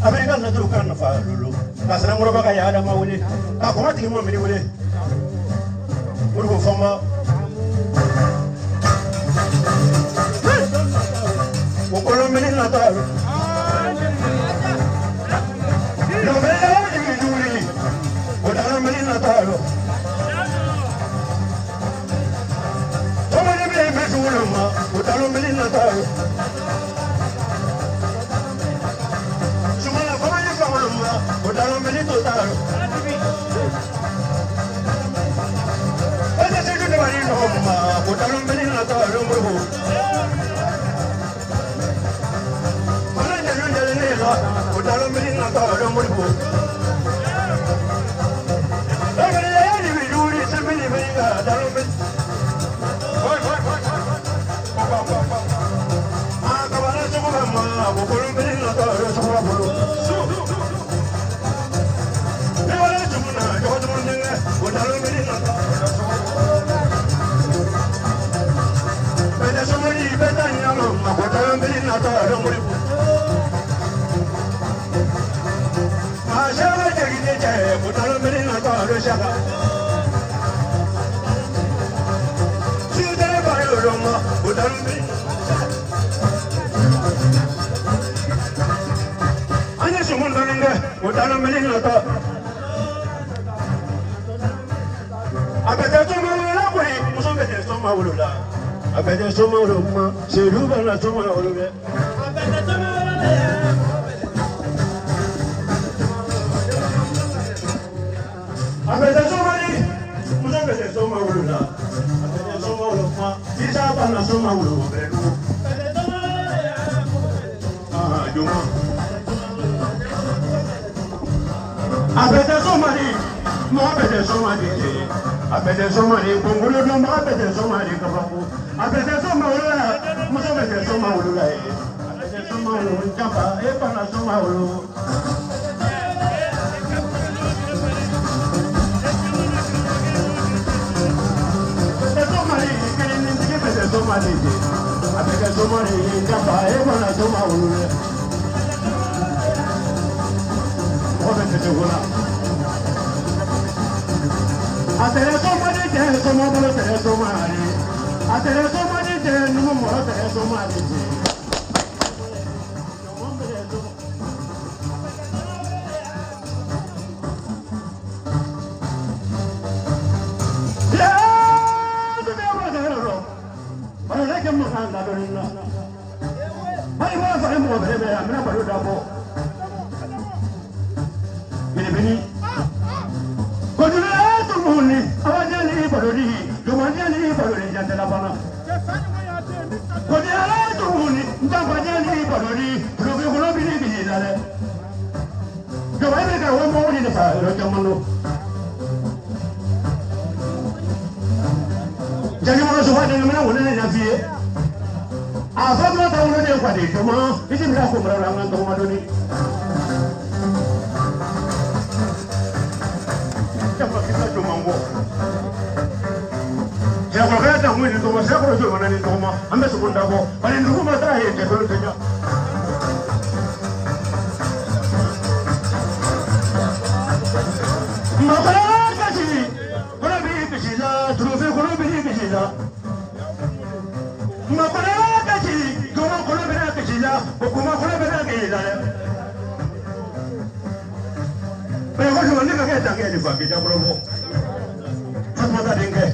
Amerika na tu kan fa lulu kasana ngoro baka ya ada mawule ka ko mati mo mi wule urgo fama ko ko mi na ta no me ya di duli ko da mi na ta melina tayo. Sumala kama ni kama mwa, utalo melito tayo. Ese sitio de marino mwa, utalo melina tayo mrubu. Mana nyalu nyalu ni la, utalo melina tayo mrubu. Agora ya ni viduri semeni venga, utalo melina. Utalo melina ta. Abete soma wala ko ni muso bete soma wala. Abete soma wala ma seru bana soma wala be. Abete soma wala. Abete soma ni muso bete soma wala. Abete soma wala ma isa bana soma wala be. Abete soma wala. Ah, juma. Abete somari, mo abete somari je. Abete somari, kongolo do mo abete somari kabaku. Abete somari, mo abete somari la e. Abete somari jamba e pana somari. Abete somari, kini ni abete somari je. Abete somari jamba e pana somari. Atere somari je, somabolo tere somari. Atere somari je, numo moro tere somari je. Ya, tu dia apa dah? Baru lagi makan dah dorina. Baik baik baik mau berapa? Mana baru dapo? Bini. Kodula tu muni, awajali barodi, jomajali barodi jantela bana. Kodula tu muni, ndapajali barodi, robe kono bini bini dale. Jomai ka wo mo ni sa ro jamano. Jani mo so wade na wona na fie. Afa ma ta wono de kwade, joma, iti mira ko mara ngan to ma doni. Ya ko ga ta mu ni to ma sa ko jo ni to ma ambe su kunda ko bani ndu ma ta he te ko tenya ma ba ka ji ko bi ki ji la tru fe ko bi ki ji la ma ba ka ji ko bi ki ji la ko kuma ko bi ki ji la pe ko jo ni ka ke ta ke ni fa ki ja bro mo fatma ta dinge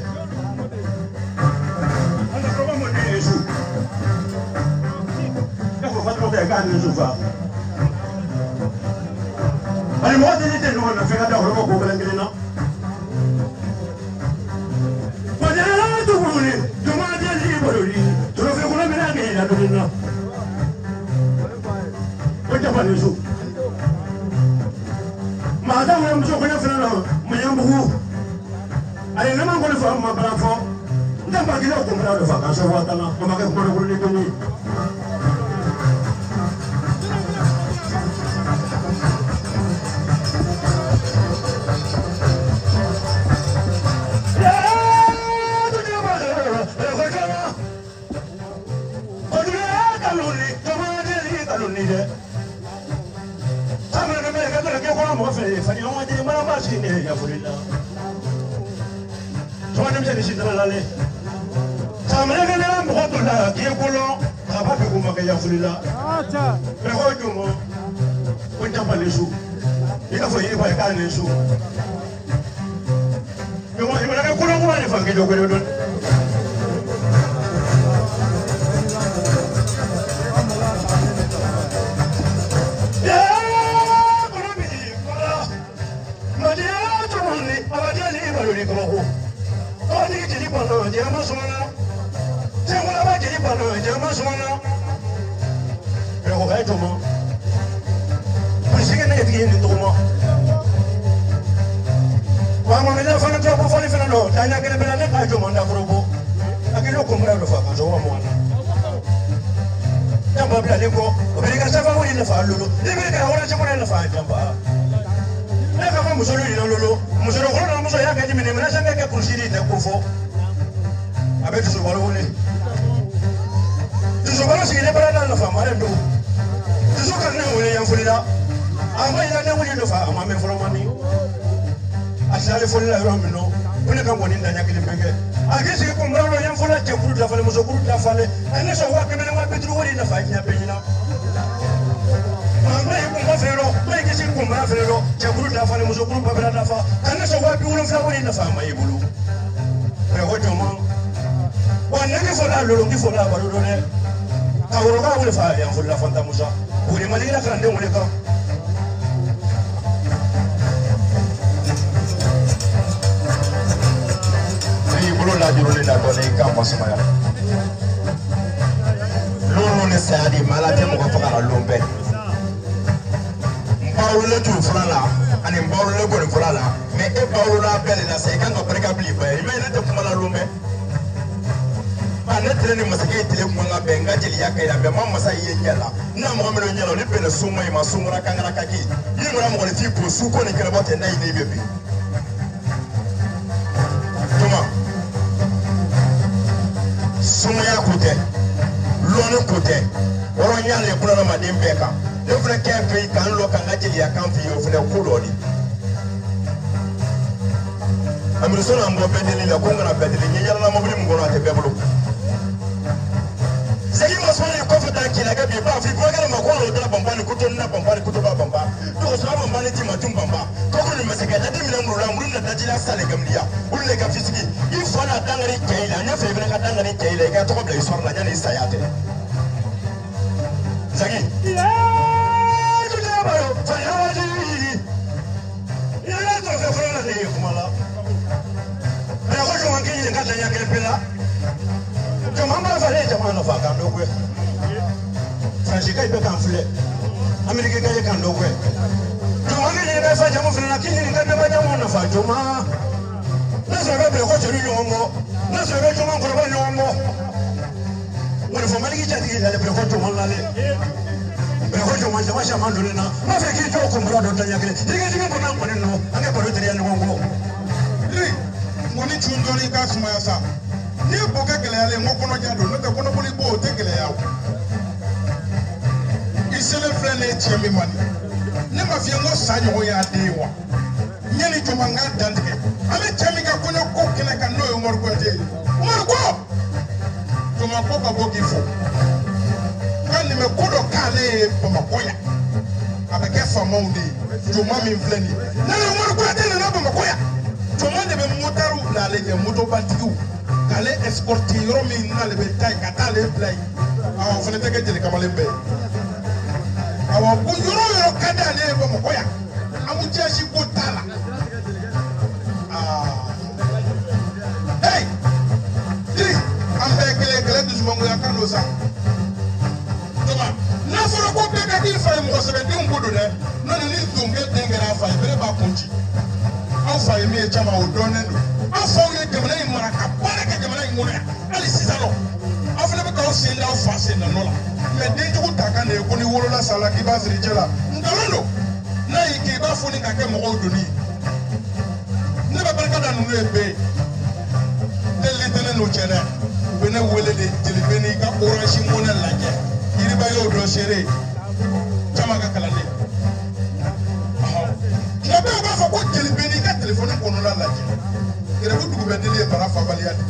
Gani sufa. Ali mo tini tini mo na fika da ko ko belengiri na. Padala tu buni, juma dia li bolori. Tro fe ko na mena ke na dina. Ko ta bani su. Ma da mo so ko na fina na, mo yambu. Ali na ma ko fa ma bra fo. Nda ba gila ko mra do fa ka so wa ta na, ko ma ke ko ko ni ko ni. Oh, ni jeli bana, jama sumana. Jama ba jeli bana, jama sumana. Pero ho to mo. Polisi ke ne ti ni to mo. Wa mo me la fa na to ko fa ni fa no, tanya ke ne bela ne ka jo mo nda frobo. Akilo kumbra lo fa ka zo wa mo na. Jamba bila leko, obirika safa woni na fa lolo. Ibe ka wona chemo na fa jamba. Na ka fa musolo ni lolo. Musolo ko na muso ya ka jimi ni na sanga ka kushiri ta kufo. Abe tu so walo woni. Tu so walo sigile bara na fa mare ndo. Tu so ka na woni ya fulila. Ama ila na woni lo fa ama me folo mani. Asale fulila ro mi no. Woni ka woni ndanya kile pege. Agisi ko mbaro yan fola te kuru da fale muso kuru da fale. Ane so wa ke me na petru woni na fa nya pe nyina. Mai kumba fero, mai kisi kumba fero, chakuru da fale muso kuru babela da fa. Ane so wa bi woni fa woni na fa mai bulu. Pe hoto mo. Wa ne ke fola lolo ki fola ba lolo ne. Ka woro ka woni fa yan fola fanta musa. Woni malira kan de woni ka. La journée la donné quand on se marie. L'on ne sait pas malade pour faire la lombe. Paul tu fera là, ani Paul le bon fera là, mais et Paul la belle là c'est quand on prend plus pas. Il m'a dit pour la lombe. Pas net ni masake tele ko nga benga jeli ya kaya be mamma sa yengela. Na mo me nyelo ni pele suma ma sumura kangara kaki. Ni mo na mo fi ko su ko ni kala bote na ide bebe. Tuma Sumaya kote, lone kote, oronya le kuna na madembe ka. Le vrai kempe kan lo kan ajili ya kampi yo fune kuloni. Amiru sona mbo bedeli la konga na bedeli nyela na mobili mgono ate bebulu. Segi maswali ko fata kila gabi ba fi ko gele makolo dala bambani kuto na bambani kuto ba bamba. To so bambani ti matum bamba. Ko ko ni masaka da dimina murula muruna da jila sale gamliya. Ulle ka fisiki. Il faut la dangari keila, nya fe bena ka dangari keila ka to ko bla isor la nyani sayate. Sagi. Tu da ba yo, fa ya waji. Ya la to fe fona de kumala. Ya ko jo mangi ni ka tanya ke pela. Jo mamba fa le jama no fa ka ndo kwe. Franci ka ibe kan fule. Amerika ka ye kan ndo kwe. Jo mangi ni ka fa jama fule na kini ni ka be ba jama no fa joma. Nasa bebe ko chiri nyongo, nasa bebe choma nkoroba nyongo. Wani fomali ki chati ki dale preko choma lale. Preko choma chama chama ndole na. Mafe ki choko kumbura do tanya kile. Dige dige mbona mbona no, ange paro tere nyongo. Li, ngoni chundoni ka suma ya sa. Ni boka kele ale ngokono jado, no te kono boli bo te kele yawo. Isele frene chemi mani. Ne mafia ngo sanyo ho ya dewa. Nyeli choma nga dandike. Ale chemi ka kono ko kene ka no Umar ko je. Umar ko. Choma ko ka bogi fo. Kan ni me kodo kale poma koya. Abeke famo ndi. Choma mi mfleni. Na Umar ko ate na poma koya. Choma de be motaru la le moto bantiku. Kale exporter yoro mi na le be tay kata le play. Awa fene teke jeli kamale be. Awa ko yoro kada le poma koya. Amu jeshi ko tala. Hey! Dis, ambe kele du zumangu ya kando sa. Toma, na foro ko peka di fa mo se be di ngudo ne. No ni dunge dengera fa bere ba kunji. Au fa mi e chama o donendo. Au fa ye jamana yi maraka, para ke jamana yi ngona. Ali sizalo. Au fa be ka o se la o fa se na nola. Me denju ko taka ne ko ni woro la sala ki ba siri jela. Ndalondo. Na yi ke ba fo ni ka ke mo o doni. Ne ba barka da nunu ebe tele no chene bene wele de tele bene ka orange mona laje iri ba yo do sere chama ka kala le na ba fa ko tele bene ka telephone ko no laje ire bu dugu be tele bara fa bali ade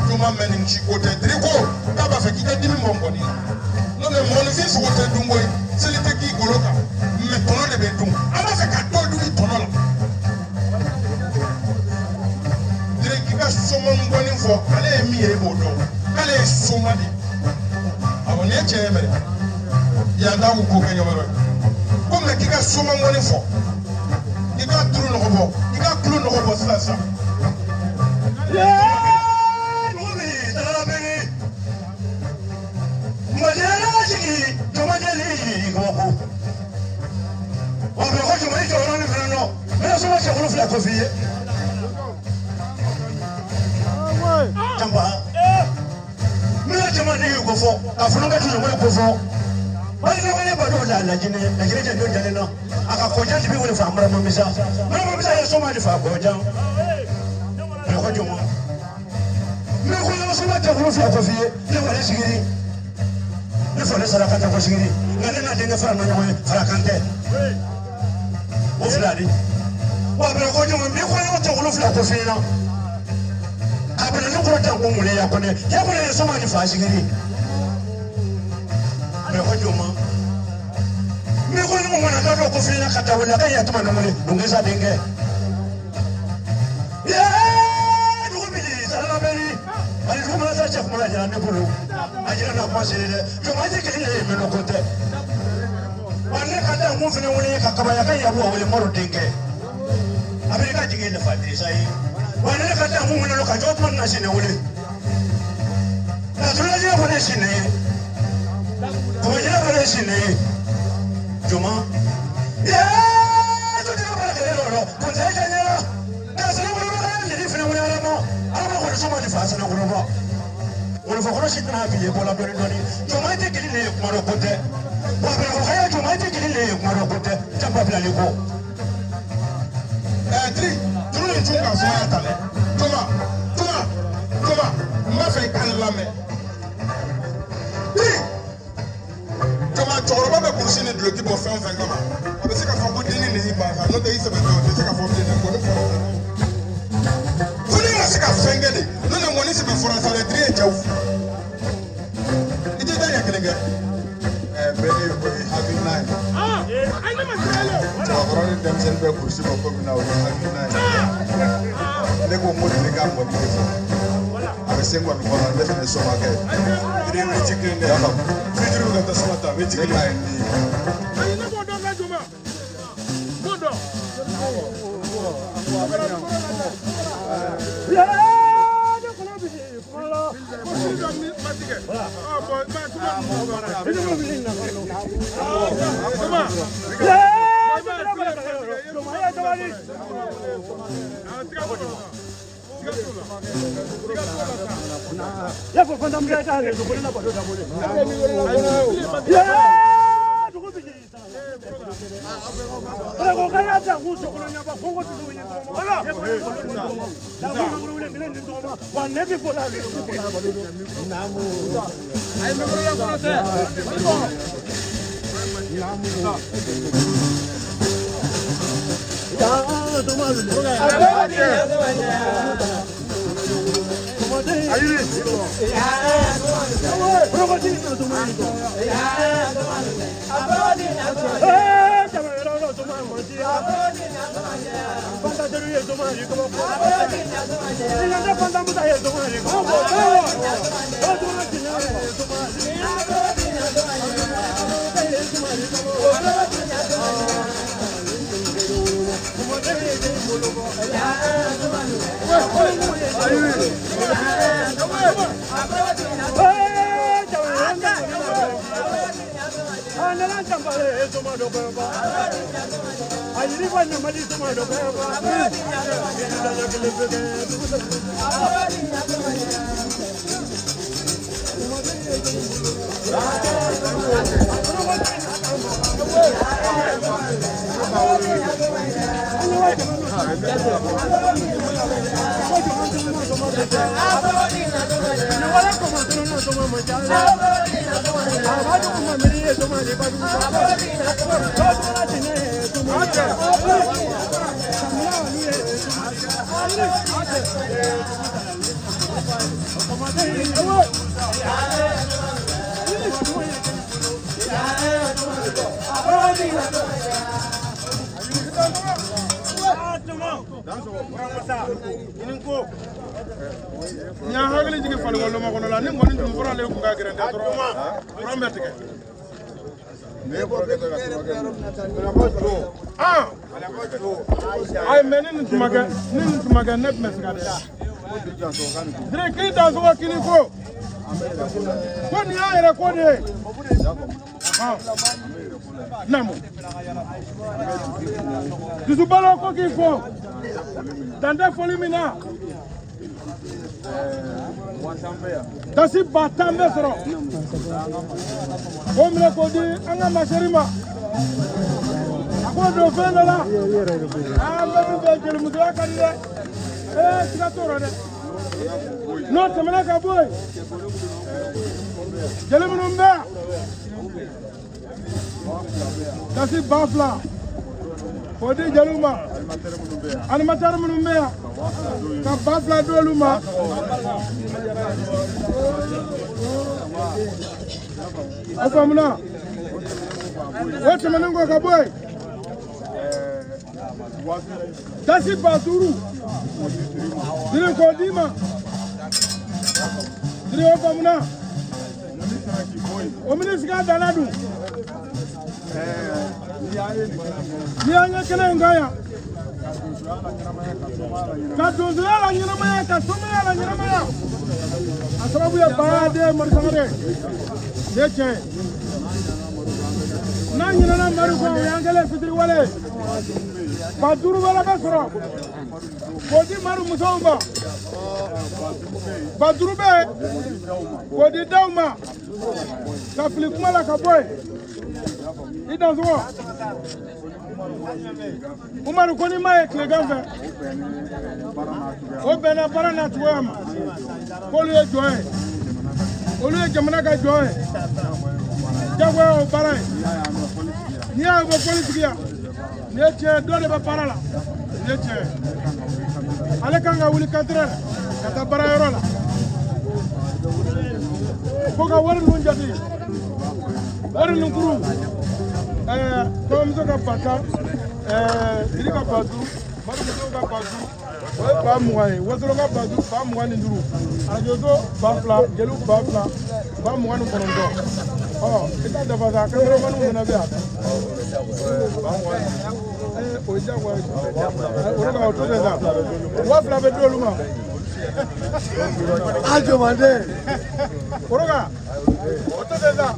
tuma menin chi ko te triko ta ba fa ki ka dimi mo ngoni no le mo ni fi so ko te dungoy sele te ki goloka me tono de be dum ama fa ka to du tono la somo ngoni fo ale mi e bodo ale soma di awon e che mere ya da ko ke nyomero ko me kika soma ngoni fo ika turu no ko bo ika klu no ko bo sasa Jamba. Mira chama ni gofo. Afunga tu ngwe gofo. Bali na wale bado la jine. Na jine ndio jale no. Akakoja tibi wale fa mara mamisa. Mara mamisa ya soma ni fa koja. Ko joma. Me ko na soma ta ko fi ko fi. Ne wale sigiri. Ne fole sala kata ko sigiri. Ngane na denga fa na nyoy fa kante. O fladi. Wa be ko joma me ko na ta ko fi ko fi na. Abena no ko ta ko mule ya ko ne. Ya ko ne soma ni fa sigiri. Me ko joma. Me ko no mo na ta ko fi na kata wala ka ya tuma no mule. Ngeza denge. Chef manager ne bolo ajira na kwa sele yo maje ke ile me no kote wanne kada mu fene wole ka kaba ya kai ya bo wole moro denke amerika jige le fadri sai wanne kada mu mun lo ka jot man na sine wole na tula je fone sine ko je fone sine juma ya to je ba ke lo ko je je ne na sene wole ba ni fene wole ala mo ko so ma di fa sene wole ba on va voir si tu as vu pour la bonne donnée. Tu m'as dit qu'il est pour le côté. Tu m'as dit qu'il est pour le côté. Tu n'as pas vu les go. Tri, tu ne joues pas sur la table. Thomas, m'a fait calme la main. Thomas, tu auras pas pour signer de l'équipe pour faire un 20 ans. On sait qu'à faire beaucoup de dîner, il va pas. Notre pays, c'est pas de c'est qu'à faire des dîner. C'est qu'à faire des dîner. Nous, nous, on est sur le forum, ça va être très tôt. Dasi batambe soro. Omle kodi anga masharima. Ako do fena la. Amba be jeli mudra kanile. Tiga toro de. No temela ka boy. Jeli munumbe. Dasi bafla. Kodi jeluma. Animateur munumbe. Ka bafla doluma. Afamuna. What manango ka boy? Dasi baturu. Dire kodima. Dire afamuna. Ominisika danadu. Nianya kena ngaya. Kaduzala nyinamaya kasumaya nyinamaya. Asababu ya baade marisangare. Deche. Na nyinana maruko yangale fitri wale. Baduru wala basro. Kodi maru musomba. Baduru be. Kodi dauma. Kafli kumala kaboy. Ida zo. Umaru koni maye klegambe. Obena barana tuwama. Kolu ye joye. Olu ye jamana ka joye. Jago o barai. Ni a go politique ya. Ne tie do de ba parala. Ne tie. Ale kanga wuli kadre. Kata bara yoro la. Ko ga war lu njati. War lu kuru. Comme ça ka pata. Diri ka patu. Maru ka patu. Ba muwai, wazolo ka badu, ba muwani nduru. Ajozo bafla, gelu bafla, ba muwani konondo. Oh, kita dapat tak kalau manu mana biar. Ba muwani. Oja wa. Orang kau tu dah. Wafla betul luma. Ajo mande. Orang kah? Oto dah.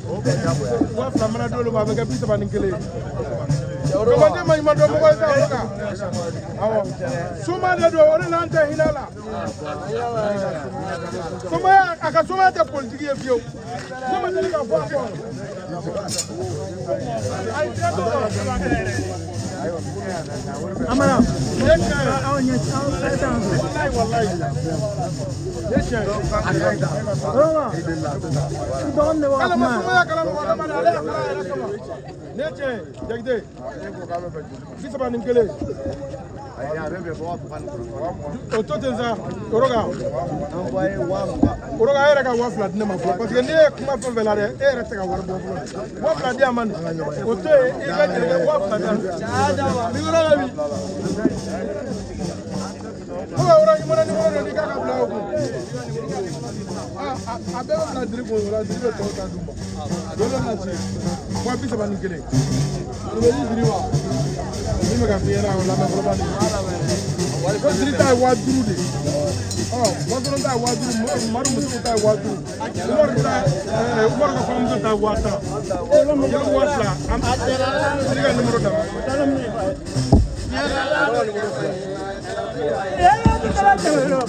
Wafla mana dulu luma, mereka bisa banding keli. Komande mai mando mo ko ta roka awo suma de do ore lante hilala suma aka suma te politique e fio suma de ka fo ai treto amara awanya wallahi Neche, jagde. Bisa banding kele. Ototenza, oroga. Oroga era ka wafla dine ma fo parce que ne kuma fo velare era te ka war bo fo. Wafla dia man. Oto e ga de wafla dia. Ni ora la bi. Ora ni mona ni mona ni ka ka bla ko. Abe wala diri ko wala diri to ta dumba. Dole na ci. Kwa bisa banding kele. Ni diri wa. Ni me ka fiera wala ma fo banding. Ko diri ta wa duru de. Oh, wato ta wa duru maru musu ta wa duru. Umar ka famu ta wa ta. Ya wa ta. Am diri ka numero da. Ya ya ti kala chalo.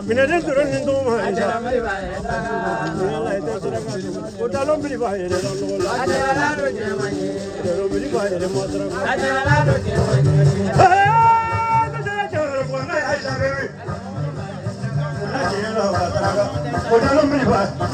Mine Yere duran hindu mahanja. Udalom beli bahaya dalam lola. Udalom beli bahaya dalam motor. Udalom beli bahaya.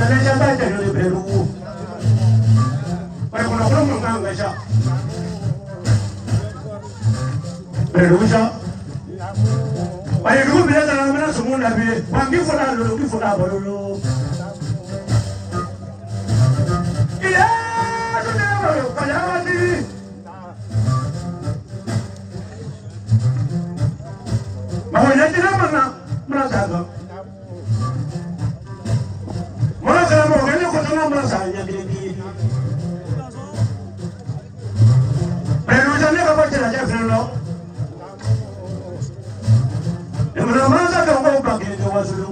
Sana jamba ta yo beru. Para con la broma nganga ya. Beru ya. Para que me da la mano sumo la vie. Wangi fora lo ki fora bolo. Iya, sudah bolo. Kaya mati. Mau nanti mana? Mana sahaja. Mana sahaja mau kena kau tengah mana sahaja di. Perusahaan ni apa cerita je friend lo? Yang mana sahaja kau bagi dia wasulu.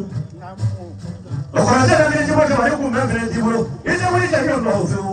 Kalau sahaja lagi cuma cuma aku nak friend di bulu. Ini boleh jadi orang lalu.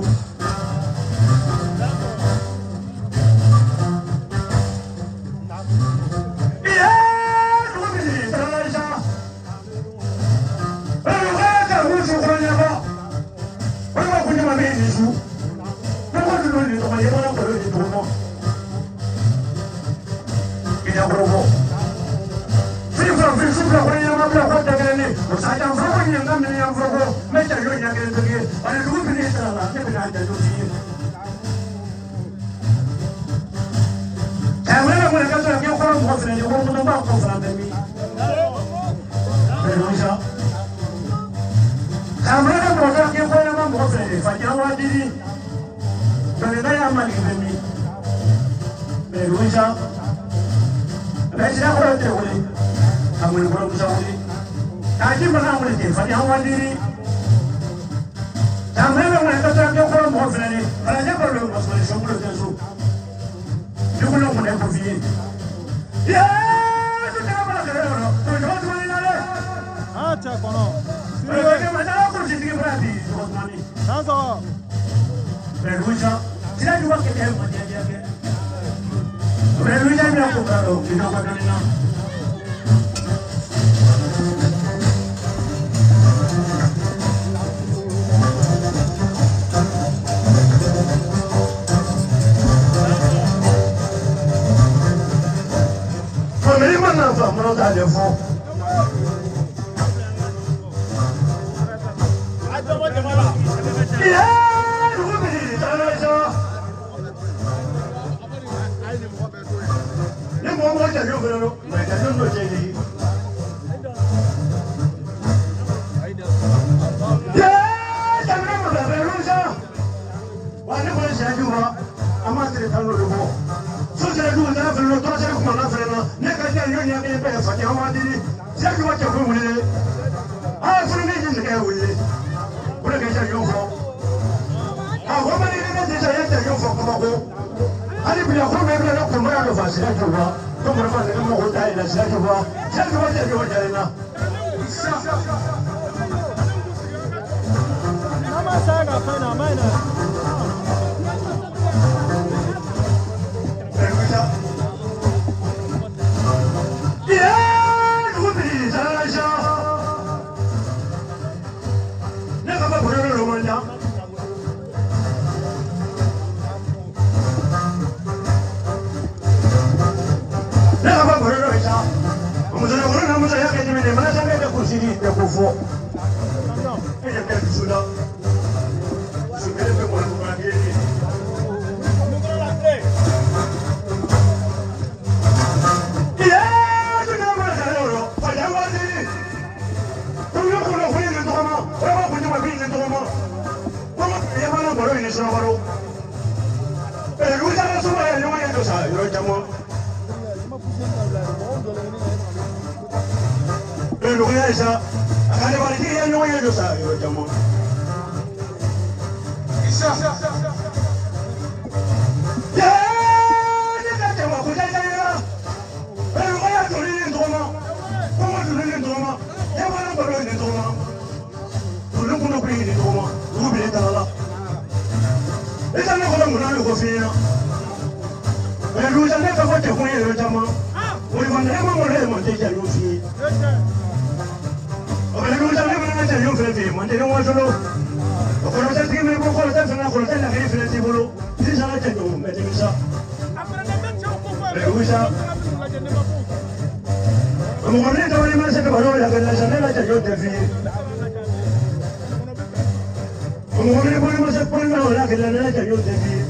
Omwami bwe mose ponna ola kila na cha yote bi.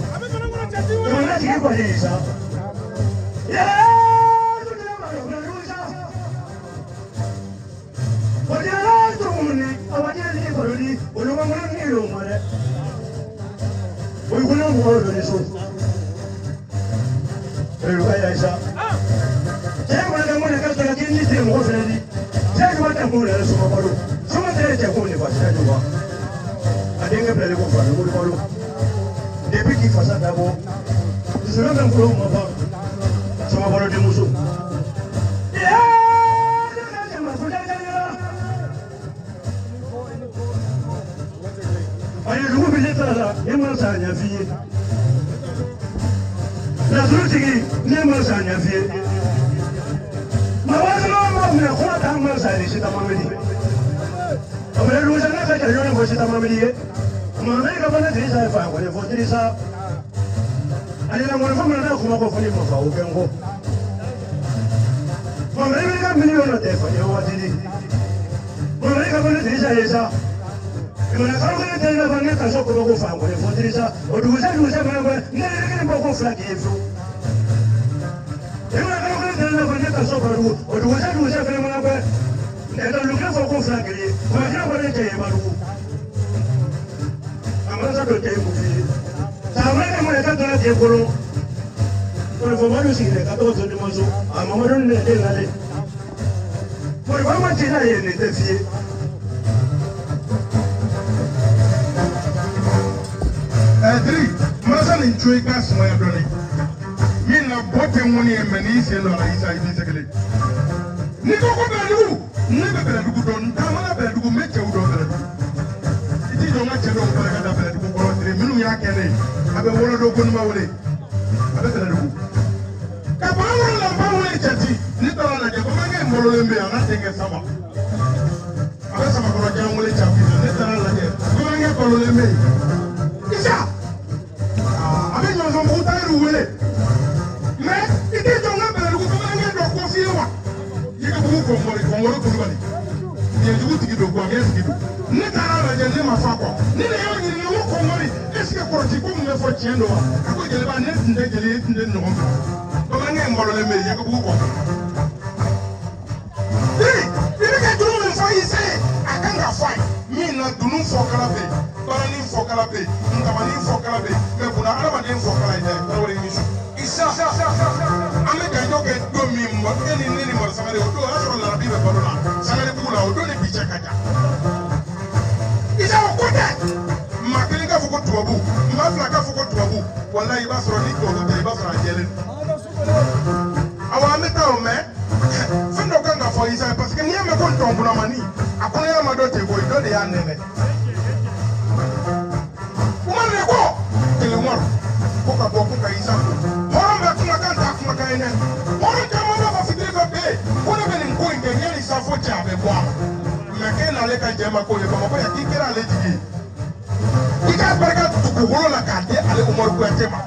Kama chiki kwa hisa. Ya! Odiala tumuni, awajeli korodi, olumangana ni lomare. Oyukuna mworo ni so. Elukaya isa. Sema na mwana kasta lakini si mwofeli. Sema hata mwana na soma bado. Soma tele cha kuni kwa sasa kwa. Adenge pele kwa kwa ngulu bado. Depuis qu'il fasse ça d'abord. Je ne même pas moi pas. Soma bado de muso. Ayo lugu bileta yema sanya fiye. La zulutigi yema sanya fiye. Mawazo mama mna kwa kama sali sita mameli. Amele lugu sana kaja yoni kwa sita mameli. Mama ika bana dirisa fa kwa le dirisa. Ali na mwana mama na kuma kwa funi mafa ukengo. Mama ika milioni tefa ya wazili. Mama ika bana dirisa yesa. Kuna kama tena bana kaso kwa kwa fa kwa le dirisa. Oduza duza bana nene kwa kwa flaki yefu. Kuna kama tena bana kaso kwa oduza duza bana kwa ndio lugha kwa kwa flaki ye. Kwa hiyo bana tena baru. Amasa dote kufi. Samana mwana katola tekolo. Kwa formalo sile katoto ni mozo. Amamaro ne ngale. Kwa mama tina ye ne tefie. Adri, masa ni chui gas moya doni. Mina bote mwoni emeni isi eno ala isa ibi sekele. Niko kwa belugu, nebe belugu don, tamana belugu meche udo belugu. Iti jonga chedo mpare kata belugu kwa tiri, minu ya kene, abe wolo do kunu mawule, abe belugu. Kapa wolo lamba wole chati, nito la nage, kwa mange mbolo lembe anatenge sama. Abe sama kwa jang wole chati, nito la nage, kwa mange mbolo lembe. Isa! Abe nyonzo mbuta iru wele. Me, iti jonga belugu kwa mange do kofi ewa. Yeke buku kongoro kulubali. Ye jugu tigido kwa ngezi gido. Ne tara la je ne mafako. Ni le yo ni wo kongori. Eske koroti ko mu fo chiendo wa. Ako jele ba ne tinde no ngombe. Ko mange ngolo le me yeke buku ko. Ni ke dunu me fo ise akanga fo. Mi na dunu fo kala be. Bara ni fo kala be. Ngama ni fo kala be. Me kuna araba ni fo kala ide. Ko wori mi su. Isa. Ame ka joke do mi mo eni mo samare odo asoro la bibe balona. Samare bugula odo ni biche kaja. Isa okote. Makini ka fuko tuabu. Mafla ka fuko tuabu. Wallahi basoro ni ko do basoro ajelen. Awa meta o me. Findo kanga fo isa parce que niame kon tombu na mani. Akona ya madote ko ido de ya nene. Umane ko. Tele moro. Koka boko ka isa ko. Horombe kuma kanta kuma kaine. Horo kama na fa fitiri be. Kona be ni ko ngeni ni safo cha be bwa. Mekena le ka jema ko le ko ya kikera le jigi. Ika baraka tukugolo la kade ale umor ko tema.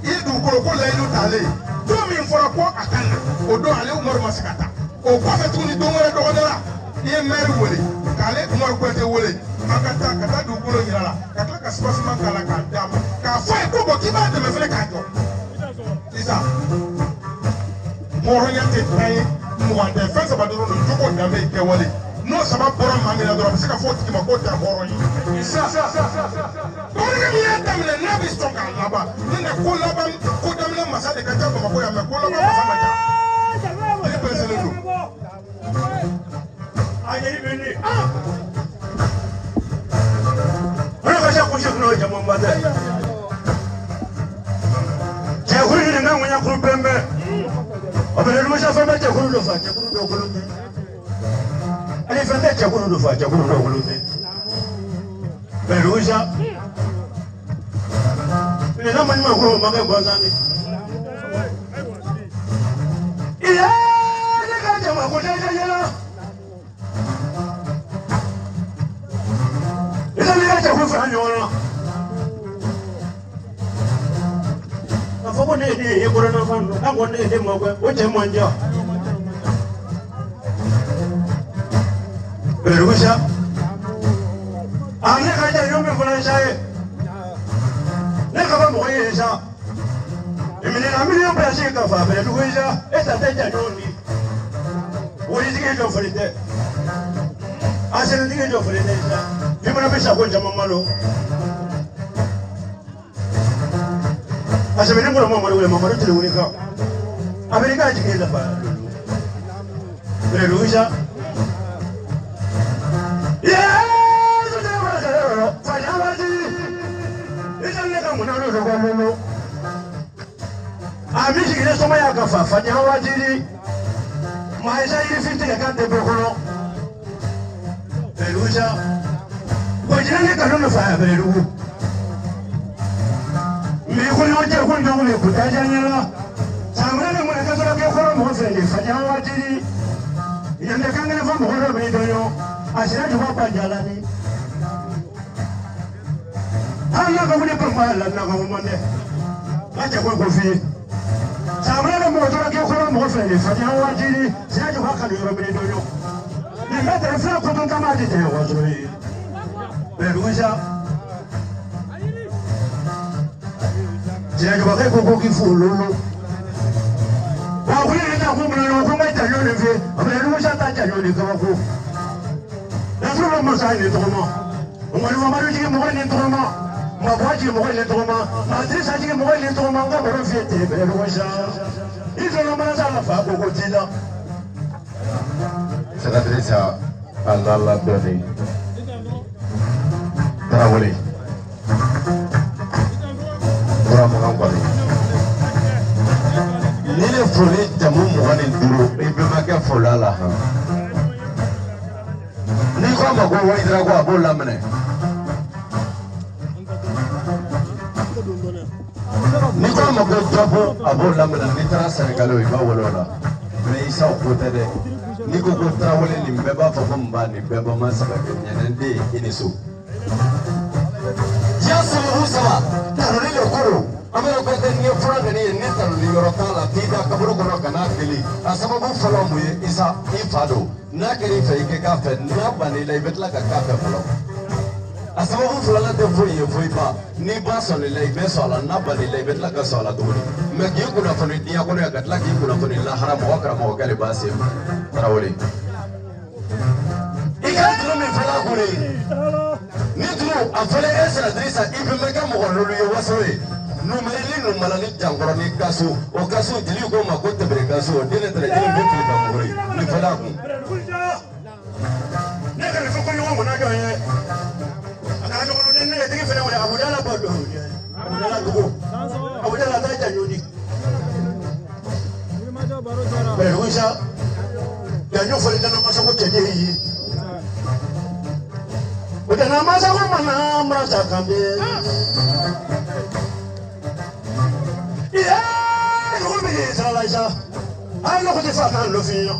Idu ko ko le ilu tale. Do mi fora ko akana. Odo ale umor masikata. O ko fe tuni do ngore do dara. Ye meri wole. Kale umor ko te wole. Akata kata du ko nyala. Kata ka spasi man kala ka dama. Ka fa ko bo ki ba de me fele ka jo. Isa. Mo honya te tai mo ande fensa ba do no joko da me ke wole. No sama bora mamira do bisika foti ki makota horo yi. Isa. Bora mi ata mle na bi stroka laba. Nina ko laba ko damle masade ka jaba makoya me ko laba masama ja. Ni pensele do. Ayi beni. Ana ka sha ko shi no jama mbada. Je huri ni ngwa nya ku pembe. Obele lu sha fa ba je huri do fa je huri do golo. Ali fende chakuru do fa chakuru do gulude beruja ni na mani makuru maka gwazani iya ne ka jama ko jajala ila ne ka chakuru fa nyoro na foko ne ye ko na fa na ko ne de mo ko o je mo njo Beruja, ane kaja yo min fana ye ne ka fɔ mɔgɔ ye sa minɛna miliyɔn pilasi ka fa bɛrɛ dugu ye sa e ta tɛ ja ɲɔgɔn di wolitigi jɔ fɔli tɛ a sɛnɛtigi jɔ fɔli tɛ sa i mana bɛ sago caman malo a sɛbɛnni kɔnɔ mamadu wele mamadu tile wuli kan amerika jigin lafa bɛrɛ dugu sa a mi sigilen somaya ka fa fanya waatiri maa isa yiri fi tigɛ kan tɛ bɔ kɔnɔ bɛrɛdugu sa bɔjina ne kanu nafa ya bɛrɛdugu mɛ ko ɲɔgɔn cɛ ko ɲɔgɔn ye ko taa jan ɲɛna samuna ne mun ka sɔrɔ kɛ kɔrɔ mɔgɔ fɛ de fanya waatiri yan tɛ kan kɛnɛ fɔ mɔgɔ dɔ bɛ dɔn yɔ a sira jɔba ba jala ni hali n'a ka wuli papa la n'a ka man dɛ n'a cɛ ko fi samuna ne mɔgɔ sɔrɔ kɛ kɔrɔ mɔgɔ fɛ de fanya waatiri sira jɔba ka yɔrɔ bɛ dɔn yɔ nin bɛɛ tɛ fɛn ko tɔn kama de tɛ wa sɔrɔ ye bɛrɛdugu sa sira jɔba kɛ ko k'i fo lolo wa wuli ne ta ko mun na ko n ka janjo de fɛ bɛrɛdugu sa ta janjo de kabako nafolo masa ye tɔgɔ ma mɔgɔ mamadu jigi mɔgɔ ni tɔgɔ ma ma bɔ jigi mɔgɔ ni tɔgɔ ma ma dirisa jigi mɔgɔ ni tɔgɔ ma n ka baro fiyɛ ten bɛrɛdugu sa i sɔrɔ mana sa la fa ko t'i la. Senatrice Alala Doni Tarawele Buramukan Kwari ni ne foli jamu 25 i bɛɛ ma kɛ fola la han n'i ko a ma ko Wayidara ko a b'o laminɛ n'i ko a ma ko Jɔpo a b'o laminɛ n'i taara Sɛnɛgali i b'a wele o la mais Isa o ko tɛ dɛ n'i ko ko Tarawele nin bɛɛ b'a fɔ ko n ba nin bɛɛ ba ma saba kɛ ɲɛnɛnden i ni so diɲɛ sababu saba tanuni le koro an bɛ ko tɛ n'i ye fura kɔni ye ni tanuni yɔrɔ t'a la k'i da kaburu kɔnɔ ka n'a fili a sababu fɔlɔ mun ye Isa i fa don n'a kɛra i fɛ i kɛ k'a fɛ n'a banna i la i bɛ tila ka k'a fɛ fɔlɔ a sababu filanan tɛ foyi ye foyi ba n'i ba sɔnna i la i bɛ sɔn a la n'a banna i la i bɛ tila ka sɔn a la tuguni mɛ k'i kunnafoni diɲɛ kɔnɔ yan ka tila k'i kunnafoni lahara mɔgɔ karamɔgɔkɛ de b'a sen Tarawele i ka tulu min fɔla a kun ye ni tulu a fɔlen e Senatrice i bɛ mɛn kɛ mɔgɔ lolu ye waso ye numɛrɛli numala ni jankɔrɔ ni gaso o gaso jeliw ko ma ko tɛbɛrɛ gaso o den tɛrɛ jeli bɛ tile ka mɔgɔ ye nin fɔla a kun. ne ka nin fɔ ko ɲɔgɔn kɔnɔ jɔn ye a kana ɲɔgɔn ni ne ye tigi fɛnɛ wele Abudala ba don Abudala dugu Abudala ta janjo di bɛrɛdugu sa janjo fɔli tɛ na masa ko cɛ ne ye o tɛ na masa ko mana masa kan bɛ dugu bɛ yen sirala sa hali ne ko tɛ fa kan lɔfin yɔ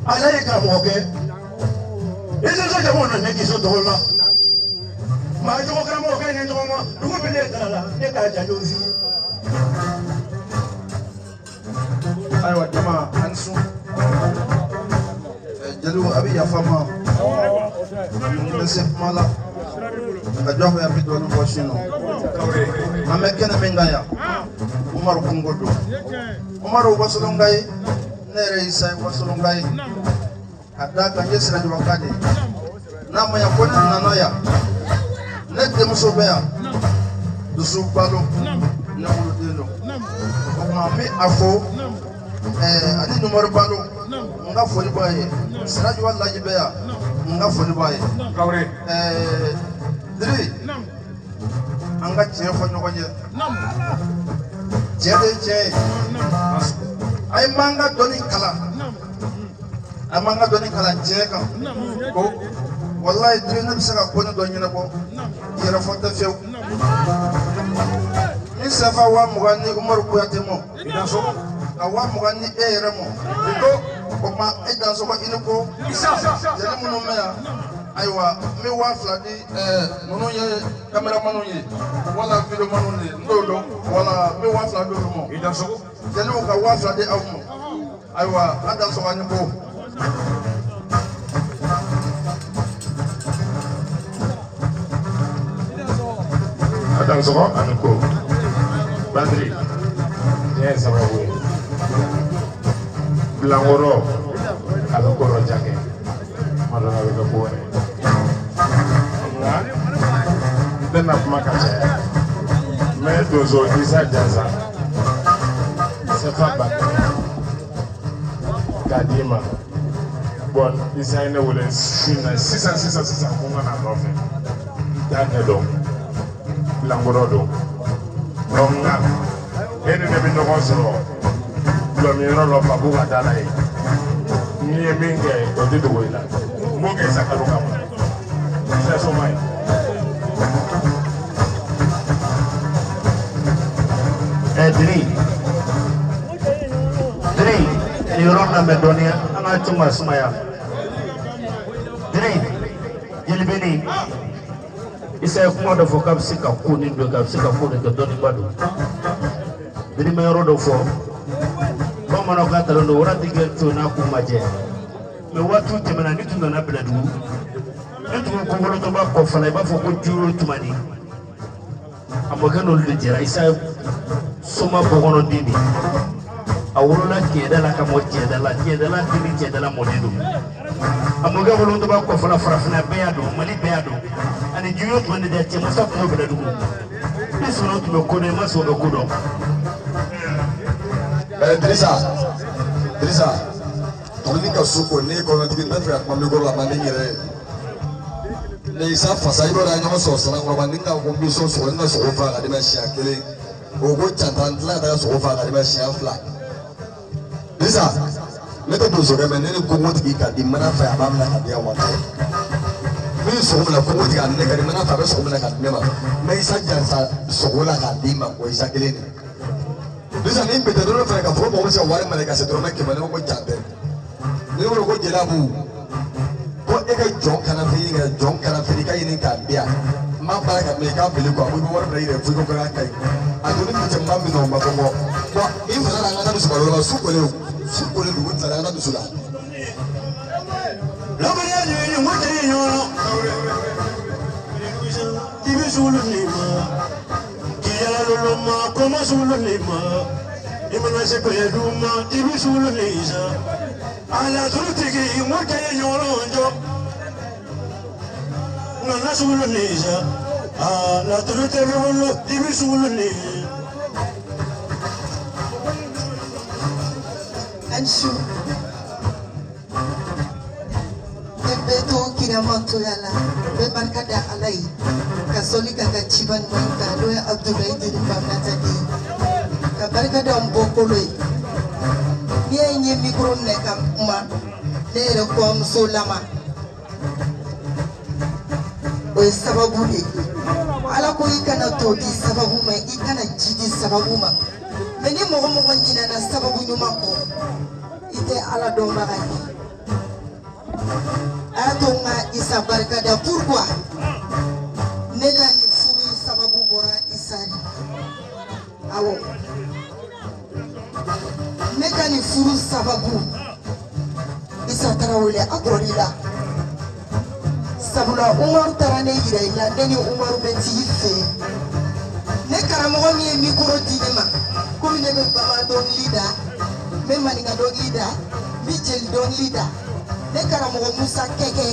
ala ye karamɔgɔ kɛ i tɛ so jamu na ne k'i so tɔgɔ la maa jogo karamɔgɔ kɛ ne tɔgɔ ma dugu bɛ ne tara la ne k'a janjo fi ayiwa jama an sun jeliw a bɛ yafa ma n bɛ se kuma la ka jɔ fɛ yan bɛ dɔɔnin fɔ sini an bɛ kɛnɛ min kan yan Umaru Kungo don Umaru Wasolonga ye ne yɛrɛ Isa ye Wasolonga ye ka d'a kan n ye Sirajɔba de ye n'a ma ɲɛ ko ne nana yan ne denmuso bɛ yan dusu balo ne woloden don o tuma n bɛ a fɔ ani Umaru Balo n ka foli b'a ye Sirajɔba Laji bɛ yan n ka foli b'a ye Diri an ka tiɲɛ fɔ ɲɔgɔn ye tiɲɛ de ye tiɲɛ ye a ye m'an ka dɔnni kalan a m'an ka dɔnni kalan tiɲɛ kan ko walayi Diri ne bɛ se ka ko ne dɔ ɲɛnabɔ yɛrɛ fɔ tɛ fiyewu ni sɛfa 20 ni Umaru Kuyate mɔ ka 20 ni e yɛrɛ mɔ o tuma e Dansɔgɔ i ni ko jeli minnu bɛ yan ayiwa n bɛ 2000 di ninnu ye kameramaniw ye wala videomaniw ye n t'o dɔn wala n bɛ 2000 di olu ma jeliw ka 2000 di aw ma ayiwa a Dansɔgɔ ni ko dan sɔgɔ ani ko Badri diɲɛ ye sababu ye bilankɔrɔ a bɛ kɔrɔ jakɛ kuma dɔ la a bɛ kɛ ko wɛrɛ nka n tɛna kuma ka caya n bɛ donso Isa Jansa Sefa Bakari k'a d'i ma bon Isa ye ne wele su in na sisan ko n kana nɔfɛ t'a ɲɛ dɔn bilankɔrɔ don donc nka e ni ne bɛ ɲɔgɔn sɔrɔ gulɔmiyɔrɔ la Babu ka da la ye n'i ye min kɛ o tɛ dogo i la n b'o kɛ Sakalu kama c'est so man Diri yɔrɔ min bɛ dɔɔnin an ka to ka sumaya Diri jelibeni Isa ye kuma dɔ fɔ k'a bɛ se ka ko nin don k'a bɛ se ka ko nin kɛ dɔɔninba don Diri bɛ yɔrɔ dɔ fɔ bamananw ka talon don wagati kɛ to n'a kun ma jɛ mais waatiw tɛmɛna ni tun nana Bɛlɛdugu ne tun ko wolotɔba kɔ fana i b'a fɔ ko Juro Tumani a mɔkɛ n'olu de jɛra Isa ye soma bɔkɔnɔden de a wolola Tiɲɛda la ka mɔ Tiɲɛda la den ni Tiɲɛda mɔden don a mɔkɛ wolotɔba kɔ fana farafinna bɛɛ y'a dɔn Mali bɛɛ y'a dɔn ani Juro Tumani de cɛ masa tun bɛ Bɛlɛdugu ni sɔnna tun bɛ ko dɔn i ma sɔn bɛ ko dɔn Dirisa tuguni ka so ko ne kɔnɔtigi n bɛ fɛ ka kuma mikoro la man ne yɛrɛ ne Isa fasa i b'a dɔn an ɲɔgɔn sɔrɔ Sanankɔrɔba ni ka ko n bɛ sɔgɔ ni ka sogo faga ka di ma siɲɛ kelen o ko cantan n tila ka taa sogo faga ka di ma siɲɛ fila Dirisa ne tɛ donso kɛ mɛ ne ni kɔngɔtigi ka di mana fɛ a b'a minɛ ka di yan waati ne ye sogo minɛ kɔngɔtigi a ne ka di mana fɛ a bɛ sogo minɛ ka di ne ma mɛ Isa Jansa sogo la k'a di ma o ye Isa kelen de Dirisa ni bɛtɛ dɔrɔn fɛ ka fɔ ko mɔgɔ bɛ se ka wari minɛ ka se dɔrɔmɛ 100 ne ko jan tɛ ne ko ko Jelabu ko e ka jɔn kana feere ka jɔn kana feere ka ɲini k'a di yan n b'a baara ka mɛ i k'a beli quoi ko i bɛ wari minɛ i yɛrɛ fo i ko k'a ka ɲi a donni kun cɛ n b'a minɛ o ma fɔ bon i fana la an ka taa dusu balo la su kolen dugu tilala an ka taa dusu la. lɔbaliya de ye ɲɔgɔn tɛ ɲɔgɔn i bɛ sugulu nin ma k'i yala lolo ma kɔma sugulu nin ma i mana se kɔɲɛ du ma i bɛ sugulu nin sa a laturu tigi i ŋo tɛ ɲɔgɔn jɔ nka na sugulu nin sa a laturu tɛ bɛ wolo i bɛ sugulu nin. Anshu Beto Kiramantoyala Bebarka da Alai Kasolika Chiban Manka Loya Abdullah Dini Pamnatadi Kabarka da Mbokole Nye mikro neka ma Nere kwa msolama Oye sababu de Ala ko ikana todi sababu ma ikana jidi sababu ma Meni mogo njina na sababu nyuma ko ite ala do magani atonga Isa barkada pourquoi nega ni furu sababu bora isari awo nega ni furu sababu Isa tarawele atorila sabula Umar tarane ira ila neni Umar beti fe ne karamogo mi mikro dinema komi ne be baba don leader me maninga don leader Michel don leader ne karamogo Musa Keke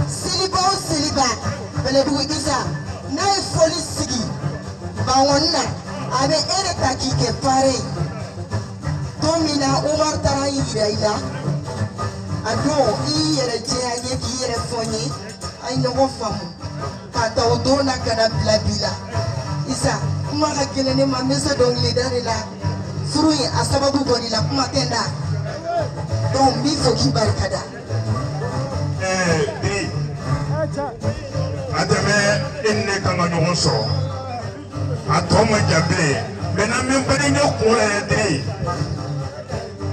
siliba Bɛlɛdugu Isa n'a ye foli sigi bawonna a bɛ ere ta k'i kɛ pare don min na Umar taara yira i la a don i yɛrɛ jɛya n ye k'i yɛrɛ fɔ n ye a ye ɲɔgɔn faamu k'a ta o don na ka na bila bi la Isa kuma ka gɛlɛn ne ma n bɛ se dɔnkilida de la furu in a sababu bɔr'i la kuma tɛ n da donc n b'i fɔ k'i barikada. Bi a tɛmɛ e ni ne kan ka ɲɔgɔn sɔrɔ a tɔ ma ja bilen mɛ n'an bɛ badenkɛ kun la yɛrɛ Diri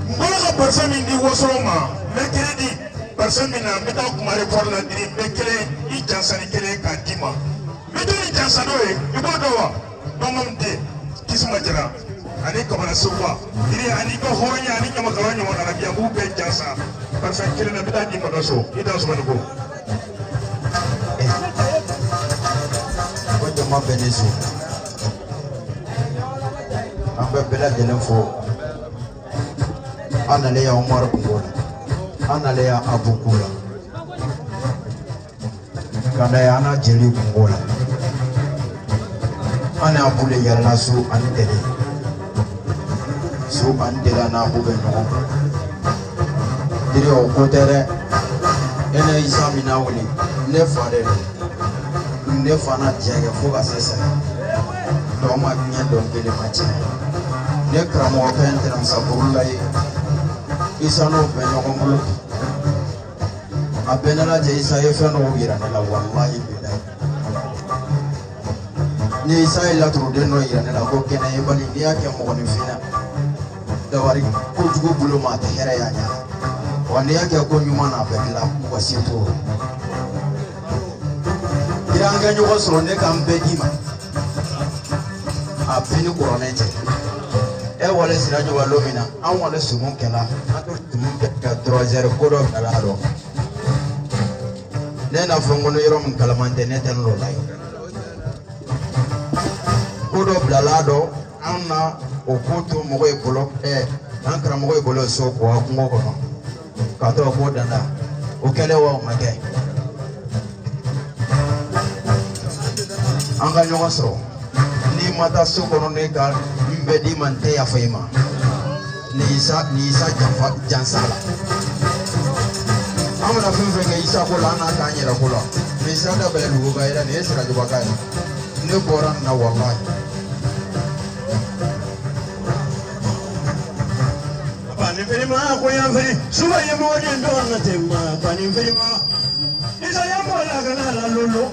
n bɔra ka parcelle min di Wɔsɔrɔ ma n bɛ kelen di parcelle min na n bɛ taa Kumare port la Diri n bɛ kelen i Jansa ni kelen k'a d'i ma n bɛ taa ni Jansa dɔ ye i b'o dɔn wa Bamamu den Kisuma Jara ani Kamara Seguba Diri ani ka hɔrɔnya ani ɲamakala ɲɔgɔn na bi an b'u bɛɛ Jansa parcelle kelen na n bɛ taa d'i ma dɔ so i da sɔrɔ nin ko. jama bɛɛ ni so an bɛ bɛɛ lajɛlen fo an nalen y'an Umaru kungo la an nalen y'an Abu kungo la ka da y'an na jeli kungo la an ni Abu le yɛlɛla so ani tɛnɛ so ani tɛnɛ n'a Abu bɛ ɲɔgɔn kan diri o ko tɛ dɛ e ne Isa min na wuli ne fa de don ne fa na diɲɛ kɛ fo ka se saya dɔw ma ɲɛ dɔnkili ma tiɲɛ ne karamɔgɔkɛ in tɛnɛmusa burula ye Isa n'o bɛ ɲɔgɔn bolo a bɛɛ ne lajɛ Isa ye fɛn dɔw yira ne la walahi bilahi ni Isa ye laturuden dɔ yira ne la ko kɛnɛ ye bali n'i y'a kɛ mɔgɔninfin na dabari kojugu bolo ma a tɛ hɛrɛ y'a ɲɛ wa n'i y'a kɛ ko ɲuman na a bɛ dilan mɔgɔ si t'o rɔ i y'an kɛ ɲɔgɔn sɔrɔ ne k'an bɛɛ d'i ma a bɛɛ ni kuranɛ cɛ e wale sirajɔ wa don min na an wale sumun kɛla an to tumun kɛ ka 3 heures ko dɔ bila la dɔn ne n'a fɔ n ko yɔrɔ min kalaman tɛ ne tɛ n lɔ la ye ko dɔ bila la dɔn an na o ko to mɔgɔ ye bolo an karamɔgɔ ye bolo so kɔ a kungo kɔnɔ ka to ko danda o kɛlen wa o ma kɛ an ka ɲɔgɔn sɔrɔ n'i ma taa so kɔnɔ ne ka n bɛ d'i ma n tɛ yafa i ma ni Isa jansa la an bɛna fɛn fɛn kɛ Isa ko la an n'a k'an yɛrɛ ko la ni Isa da bɛlɛ dugu ka yɛrɛ nin ye sirajɔbaka ye ne bɔra nin na walahi Pani firma ko yan firi suba ye mo den do na tema pani firma isa ya mo la kana la lolo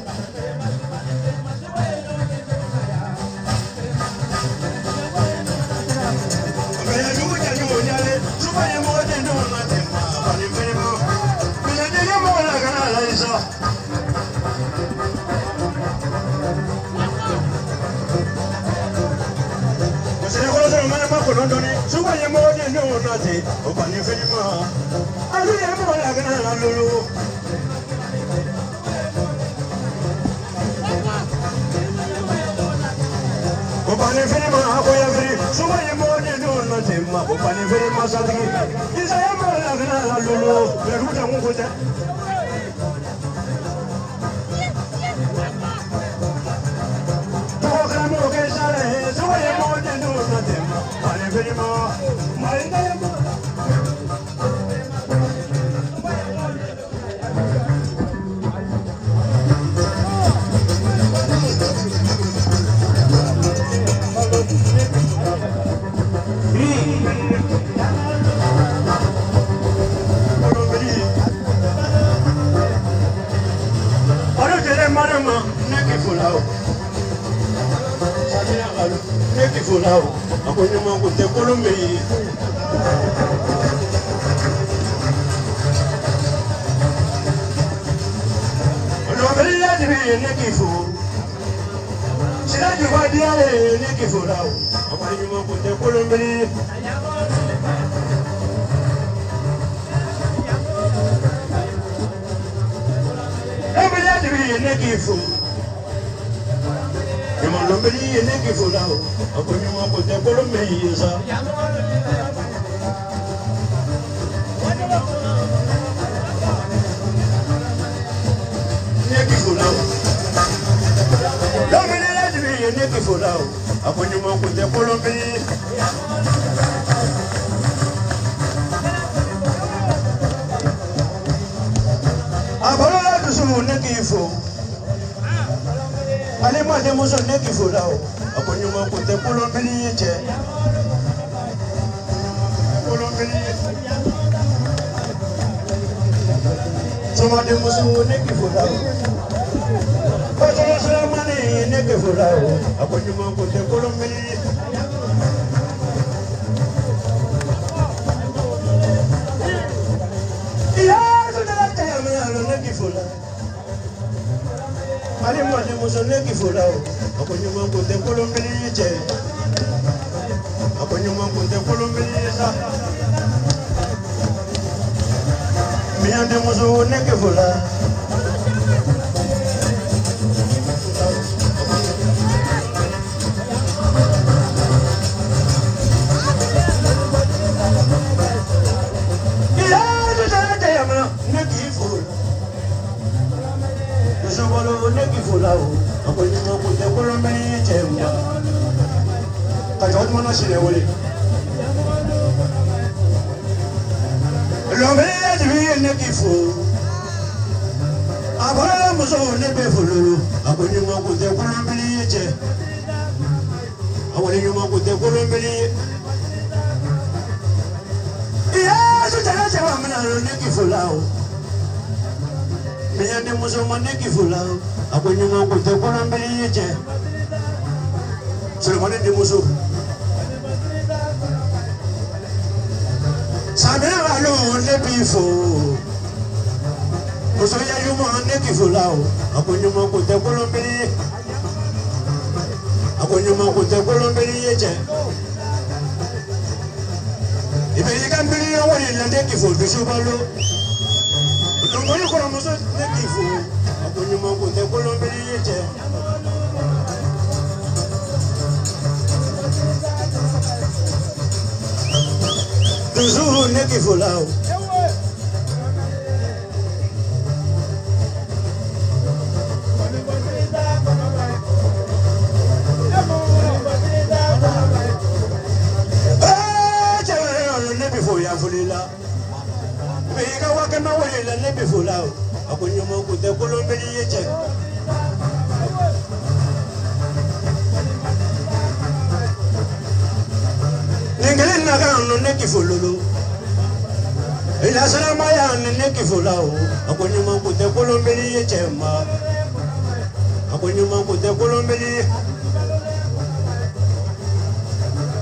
ya jugu ja jugu nyale suba ye mo den do na tema pani firma ya de ye mo la kana la isa suba ye mo de no na te o pani firma alu ye mo la kana la lolo o pani firma ko ya firi suba ye mo de no na te ma o pani firma sa ti isa ye mo la kana la lolo le ruta mo ko te to ka mo ke sare suba ye mo de no na te ma pani firma abalo ne kifulao akoni mo te kolombe chemba ka jodi mana shire wole lo me di ne kifu abalo muso ne be fululu akoni mo te kolombe che awole mo te kolombe iya so tana che wa mana ne kifulao Miyane muso mane kifula akwenye mwangu te kola mbele yeche sele mane de muso sabe alo ne bifo muso ya yumo ne kifula akwenye mwangu te kola mbele akwenye mwangu te kola mbele yeche ibeli kambili ya wali lande kifo dusubalo Ngoni kono muso ne kifu akoni mango te kolombeli yeche toujours ne kifu lao ne bifo ya fulila Mega wakema wale la nebe fulao akonyomo kute kolombeli yeche Ningele nagano neki fululu Ila salama ya neki fulao akonyomo kute kolombeli yeche ma akonyomo kute kolombeli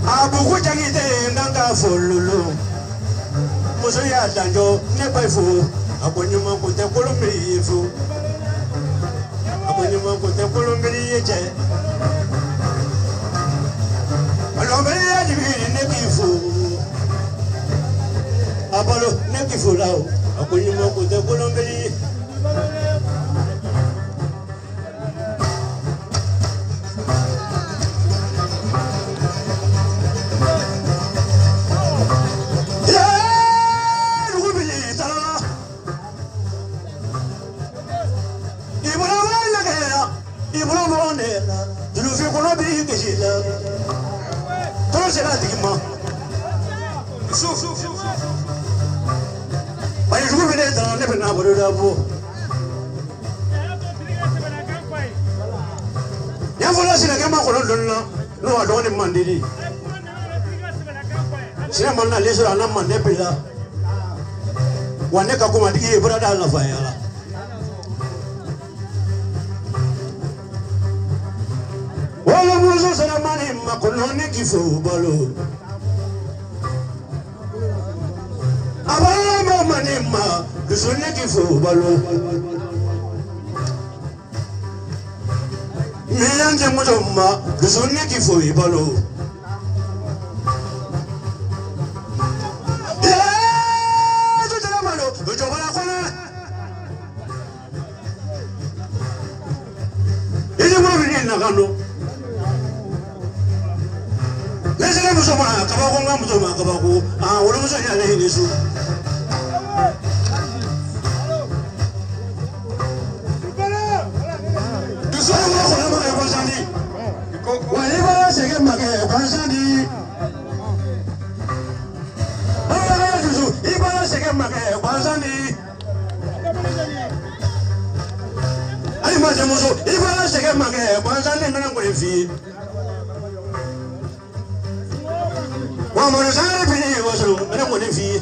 Abu kujagite nanga fululu Muso ya danjo ne pa ifo akonyuma ko te kolombeli ifo akonyuma ko te kolombeli yeche alombeli ya dibiri ne kifo abalo ne kifo lao akonyuma ko te kolombeli Yafola sila kama kono donna no adoni mandiri sila manna leso ana mande pila wane ka kuma digi brada la fayala wala muzo sana mani makono ne kifo balo abala mo mani ma duso ne kifo balo Miyanje mujomma dusuni kifo ibalo tutela malo ujobala kona Ili mwabini nakano Lesele mujomma kabako nga mujomma kabako Wolo mujomma ya lehi nisu Waliba sege make kwansandi Waliba juzu ibala sege make kwansandi Ai maje muso ibala sege make kwansandi nana ngore fi Wa mo sare fini waso nana ngore fi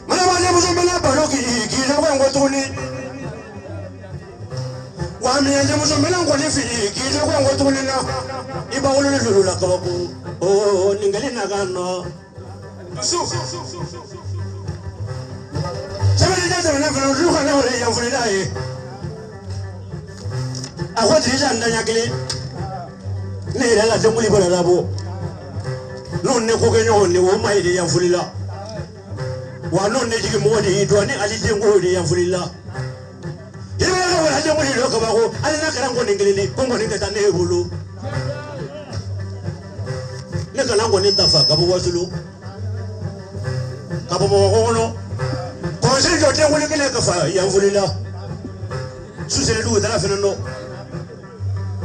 Mana maje muso bela baloki ki ko ngotuni Wami anje muso melango ni fili kije kwa ngoto nina iba ulule lula kabako oh ningali nagano Sabele jaza na fana ruha na wale ya fulila e Akwati hiza ndanya kile Ne la jamuli bala rabo Non ne ko genyo ne wo maide ya fulila Wa non ne jigi modi do ne ali jengo de ya fulila Ibe wala jamuli lo kabako alina karango ningilili kongo ningata ne bulu Ne kalango ni tafa kabo wasulu Kabo mo hono Conseil do te wuli kele ka fa ya vulila su se du dara fena no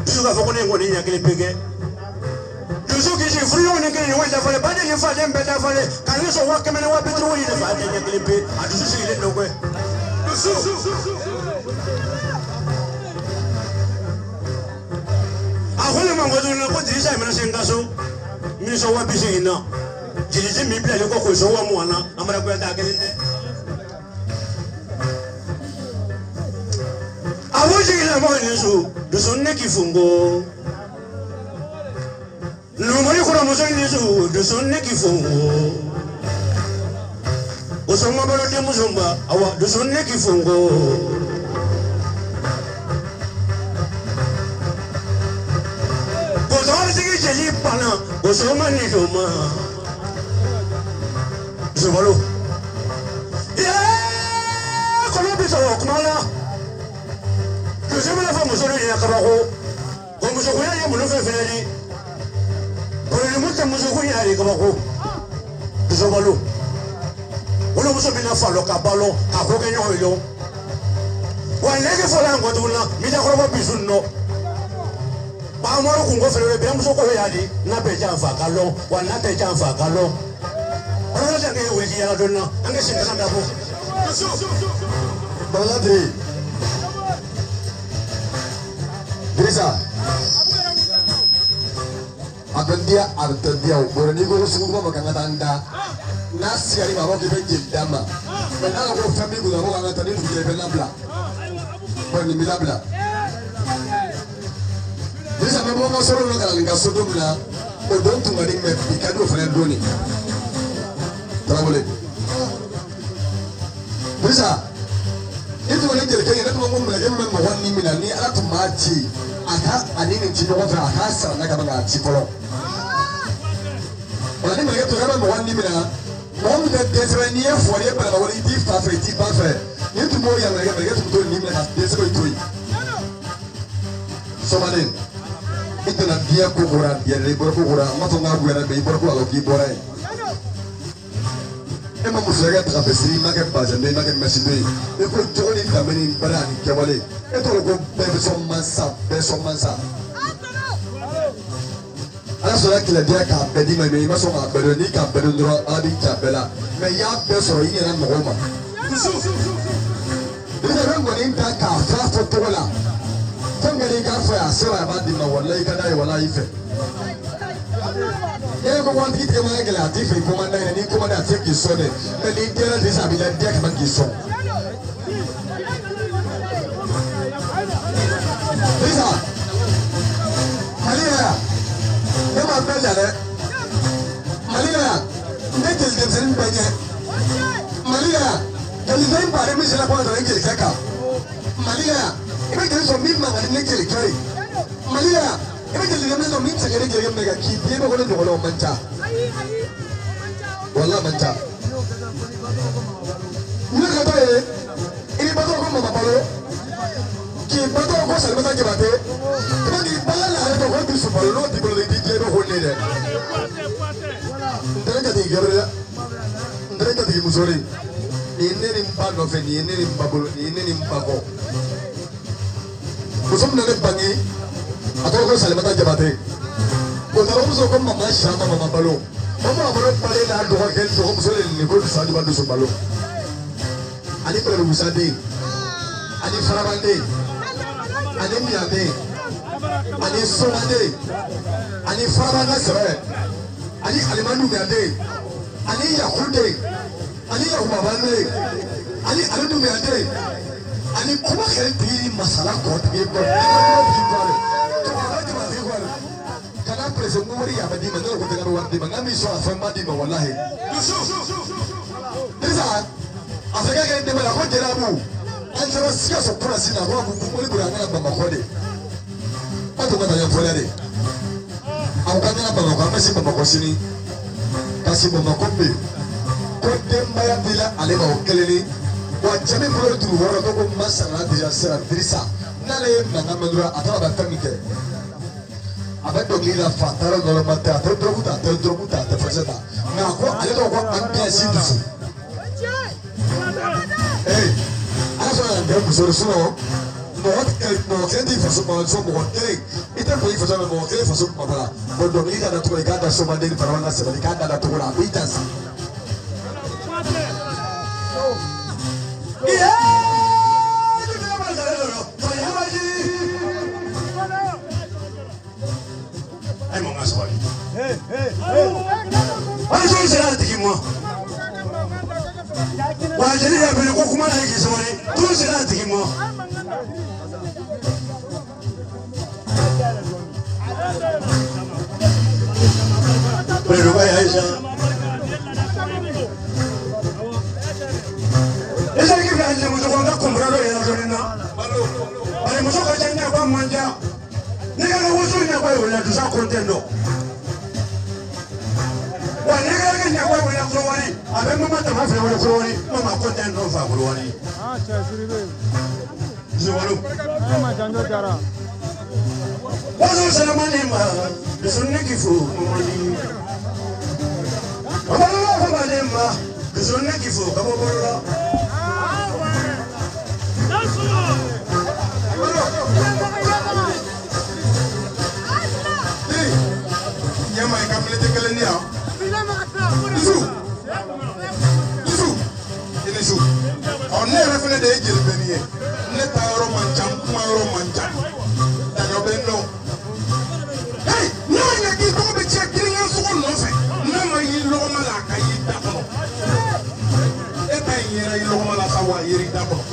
su ka fa ko ne ngoni nya kele pege su ki ji furu ne kele ne wanda fa ba de ne fa de mbe da fa le kan ne so wa kemene wa petro wi ne fa de nya kele pe adu su ile no kwe su ahole mangozo na ko dirisa imena sengaso mi so wa bisi ina dirisi mi bla le ko so wa mu ana amara ko ta kele awoji ila mo ni so do so ne ki fungo lumori ko mo so ni so do so ne ki fungo o so mo balo de muzumba awa do so ne ki fungo jeli pana osoma ni doma zobalo kono biso kumala kuzema la famu solo ya kabako ko muso ko ya mu no fe fenali ko ni muta muso ko ya ri kabako zobalo wala muso bina falo kabalo ka ko kenyo yo wa lege fola ngoduna mi da ko ba bisunno amoro kungo fere be amso ko yadi na be janfa kalo wa na te janfa kalo ona jange weji ya donna ange singa na bo baladri Grisa abendia artendia borani ko sugu ko makanga tanda nasi ari babo ke benje dama bana ko famille ko ko ngata ni tuje be nabla bani milabla Bisa memang mau solo nak kalau nggak sudah bila, odong tu mari me pikadu friend doni. Tak boleh. Bisa. Itu orang jadi kaya nak ngomong lagi memang mohon ni mina ni alat mati. Aka ani ni cino orang aka sana nak abang aci kolong. Orang ni mereka tu kan mohon ni mina. Mohon dia desra ni ya fuari pada awal itu pafe. Ni tu mau yang mereka tu betul ni mina desra itu. Somalin. Itu nak dia kuburan, dia dari berkuburan, macam ngaku yang dari berkuburan lagi borai. Emang musuhnya tak bersih, makan bajan, dia makan mesin dia. Itu jauh ni kami ni berani kewali. Itu logo besom mansa. Anak sudah kira dia kape di mana, macam apa berani kape dulu ada kape lah. Maya besok ini orang mahoma. Dia orang boleh tak kafe foto lah. Tenggali kafe asal apa di mana walai kadai walai ife. Ia ko wanti kita mana kela ife komanda ini komanda cek kisone. Beli dia lah desa bila dia keman kison. Desa. Malia. Dia mana jalan? Malia. Dia jadi sering banyak. Malia. Jadi sering pada misalnya kau orang jadi kakak. Malia. Ibe jadi zombie mana ni jadi kiri. Malia, ibe jadi mana zombie segera jadi mereka kiri. Dia bukan orang manca. Wallah manca. Ini kata ini betul kau mama baru. Kiri betul kau selalu macam apa? Ibe di bala lah ada kau di super lo di bawah di dia bukan ni deh. Ndera jadi kerja, ndera jadi musori. Ini nimpa novel, ini nimpa bulu, ini nimpa kau. Musuh nene bangi, atau kau salimata jabate. Kalau musuh kau mama syama mama balu, mama amro pale dah dua kali so musuh ni kau disadi balu so balu. Ani perlu musadi, ani farabande, ani miade, ani somade, ani farabanda sere, ani alimanu miade, ani yahude, ani yahumabande, ani aludu miade. Ani kuma kere di masalah kau tu ibu, karena presiden umur ya badi mana orang dengan orang di mana miso asam badi mawallahi. Desa, asal kau di mana kau jerabu, antara siapa sopra sini aku boleh berangkat apa makode. Apa tu yang boleh ni? Aku kan apa makode masih makode sini, kasih makode. Kau dembayar bila alih mau kelili. Wajib berdoa tu orang tu pun masalah dia serah dirisa. Nale mana menurut atau apa temike. Apa tu lila fatara dalam mata terbuka terfasada. Ngaku ada tu aku ambil situ. ya muso sɔrɔ mɔgɔ kelen t'i faso ma sɔn mɔgɔ kelen i tɛ bɔ i faso la mɔgɔ kelen faso kuma bala bon donc i dana cogo i k'a da somaden ni farama ka sɛbɛnni k'a dana cogo la a b'i ta si. Wajiri sera tigi mo. Wajiri ya bele ko kuma na yiki sori. Tu sera tigi mo. Pero vaya esa. Esa que viene de mucho cuando comprado ya no na. Vale, mucho que tenga para manja. Ni que no uso ni para ir tu sa contento. Wa ni que ni para ir tu wani. A ver mamá te va a hacer un wani. Mamá contento no fa wani. Ah, chasiribe. Zuwalu. Mama janjo jara. Wazo salamani ma. Bisunni kifu moni. Amalo famale ma. Bisunni kifu kaboboro. Yama i ka milite kelen ni yan. Isu. Inisu. Ne yɛrɛ fɛnɛ de ye jeli bɛnni ye. Ne ta yɔrɔ man ca, kuma yɔrɔ man ca. Daɲɔ bɛ n dɔn. Hey, n'a ɲɛ k'i tɔgɔ bɛ tiɲɛ girinya sogo nɔfɛ, n'a ma y'i lɔgɔma la a ka y'i da kɔnɔ. E ta in yɛrɛ y'i lɔgɔma la sa wa a yɛrɛ i da kɔnɔ.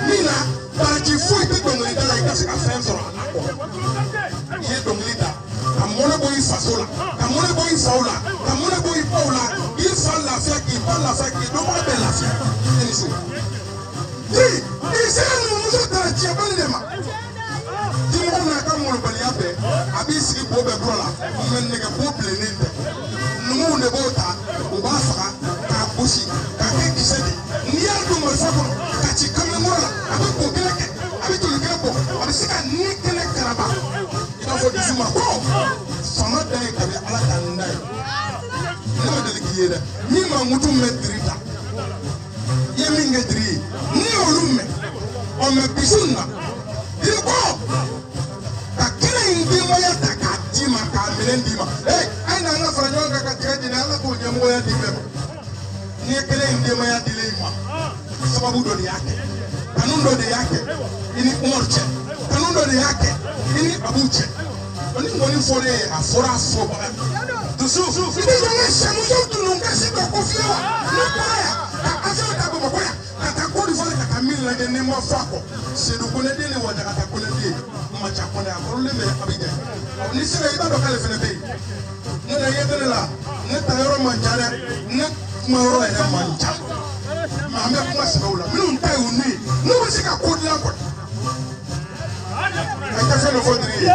Min na, baraji foyi tɛ dɔnkilida la i ka se ka fɛn sɔrɔ a la kɔ. I ye dɔnkili da. Ka mɔnɛ bɔ i faso la, ka mɔnɛ bɔ i faw la, ka mɔnɛ bɔ i baw la, i fa lafiya k'i ba lafiya k'i dɔnbaga bɛɛ lafiya. Inisu. I sera numuso tara cɛbali de ma. Dimɔgɔ n'a ka mɔnɔbaliya bɛɛ, a b'i sigi bo bɛɛ kɔrɔ la, mɛ nɛgɛ bo bilennen tɛ. Numuw de b'o ta, u b'a faga, k'a gosi, k'a kɛ kisɛ de. N'i y'a don marifa kɔnɔ, ka ci kamalenkɔrɔ la, a bɛ bo kɛnɛ kɛ, a bɛ joli kɛnɛ bɔ, a bɛ se ka ni kɛnɛ karaba. I b'a fɔ dusu ma ko fama da ye kabi ala ka n da ye. Ne ma deli k'i ye dɛ. Min ma mutu mɛn diri ta. I ye min kɛ diri ye. N'i y'olu mɛn, ɔ mɛ bisu na. I ko ka kɛnɛ in denbaya ta k'a d'i ma k'a minɛn d'i ma. Ee a ye n'an ka fara ɲɔgɔn kan ka tigɛ jeni an ka k'o ɲɛmɔgɔya di bɛɛ ma. N'i ye kɛnɛ in denbaya dilen ma, sababu dɔ de y'a kɛ. Kanu dɔ de y'a kɛ. I ni Umaru cɛ. Kanu dɔ de y'a kɛ. I ni Abu cɛ. Ni mɔni fɔra ye a fɔra a fɔbaga. Dusu i bɛ yɛlɛ sɛmuso tunu ka se ka ko fiyɛ wa? Ne bɔra yan ka afɛn ta Bamakɔ yan ka taa Côte d'Ivoire ka taa min lajɛ ni ma fa kɔ. Seydou Konate ni Wajagata Konate Macha Konate a kɔrɔlen bɛ Abidjan. Ni sera i b'a dɔn k'ale fɛnɛ bɛ yen. Ne na ye ne la ne ta yɔrɔ man ca dɛ ne kuma yɔrɔ yɛrɛ man ca. Mɛ an bɛ kuma sɛbɛw la minnu ta ye olu ye n'u bɛ se ka ko dilan kɔni. A tɛ fɛn dɔ fɔ diri ye.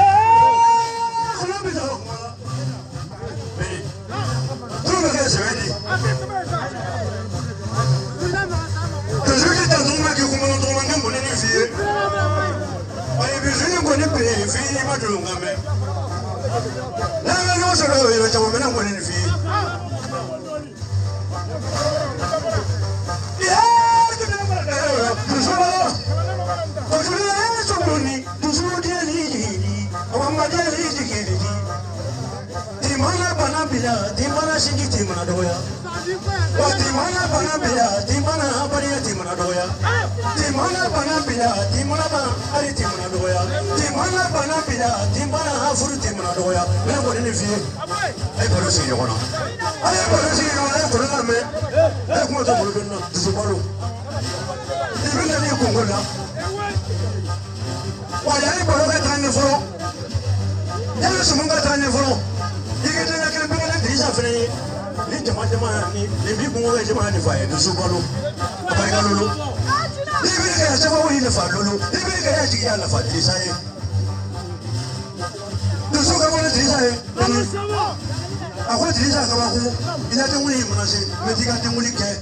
Timana shingi timana doya. Timana bana bila, timana abariya timana doya. Timana bana bila, timana ba ari timana doya. Timana bana bila, timana afuru timana doya. Mena ko ni fi. Ai baro si yona. Ai baro si yona ko na me. Ai ko to bolo na tsubalo. Ibina ni ko ngola. Wa ya ni baro ka tani foro. Ya ni sumunga tani foro. Ikete na kile bengele ndisa fene ni jama ni bi kungo jama ni fa ye dusu balo abarika lolo ni bi ka saba woni le fa lolo ni bi ka ya jigi ya la fa ndisa ye dusu ka woni ndisa ye akwa ndisa ka ba ko ina te woni mana se me diga te woni ke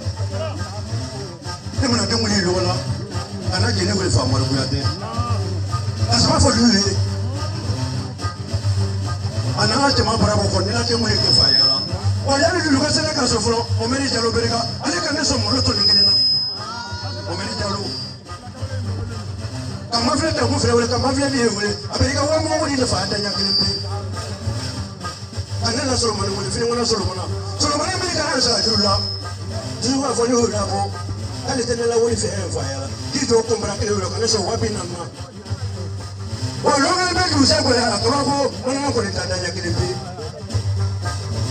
ni mana te woni lola ana je ne ko fa mo ko ya te asama fo lulu ana jama bara ko ni na te woni ke fa ya wa ya ni luka sene ka so fro o meri jalo bereka ale ka ne so mo loto ni ngena o meri jalo kama vile ta kufre wala kama vile ni wala amerika wa mo woni da fa da nyakile pe anela Solomon wala fini wala Solomon amerika na sa jula jiwa fo yo da ko ale tenela woni fe en fa ya kito ko mbara kele wala kana so wapi na ma o lo ga be ju sa ko ya ko wona ko ni ta da nyakile pe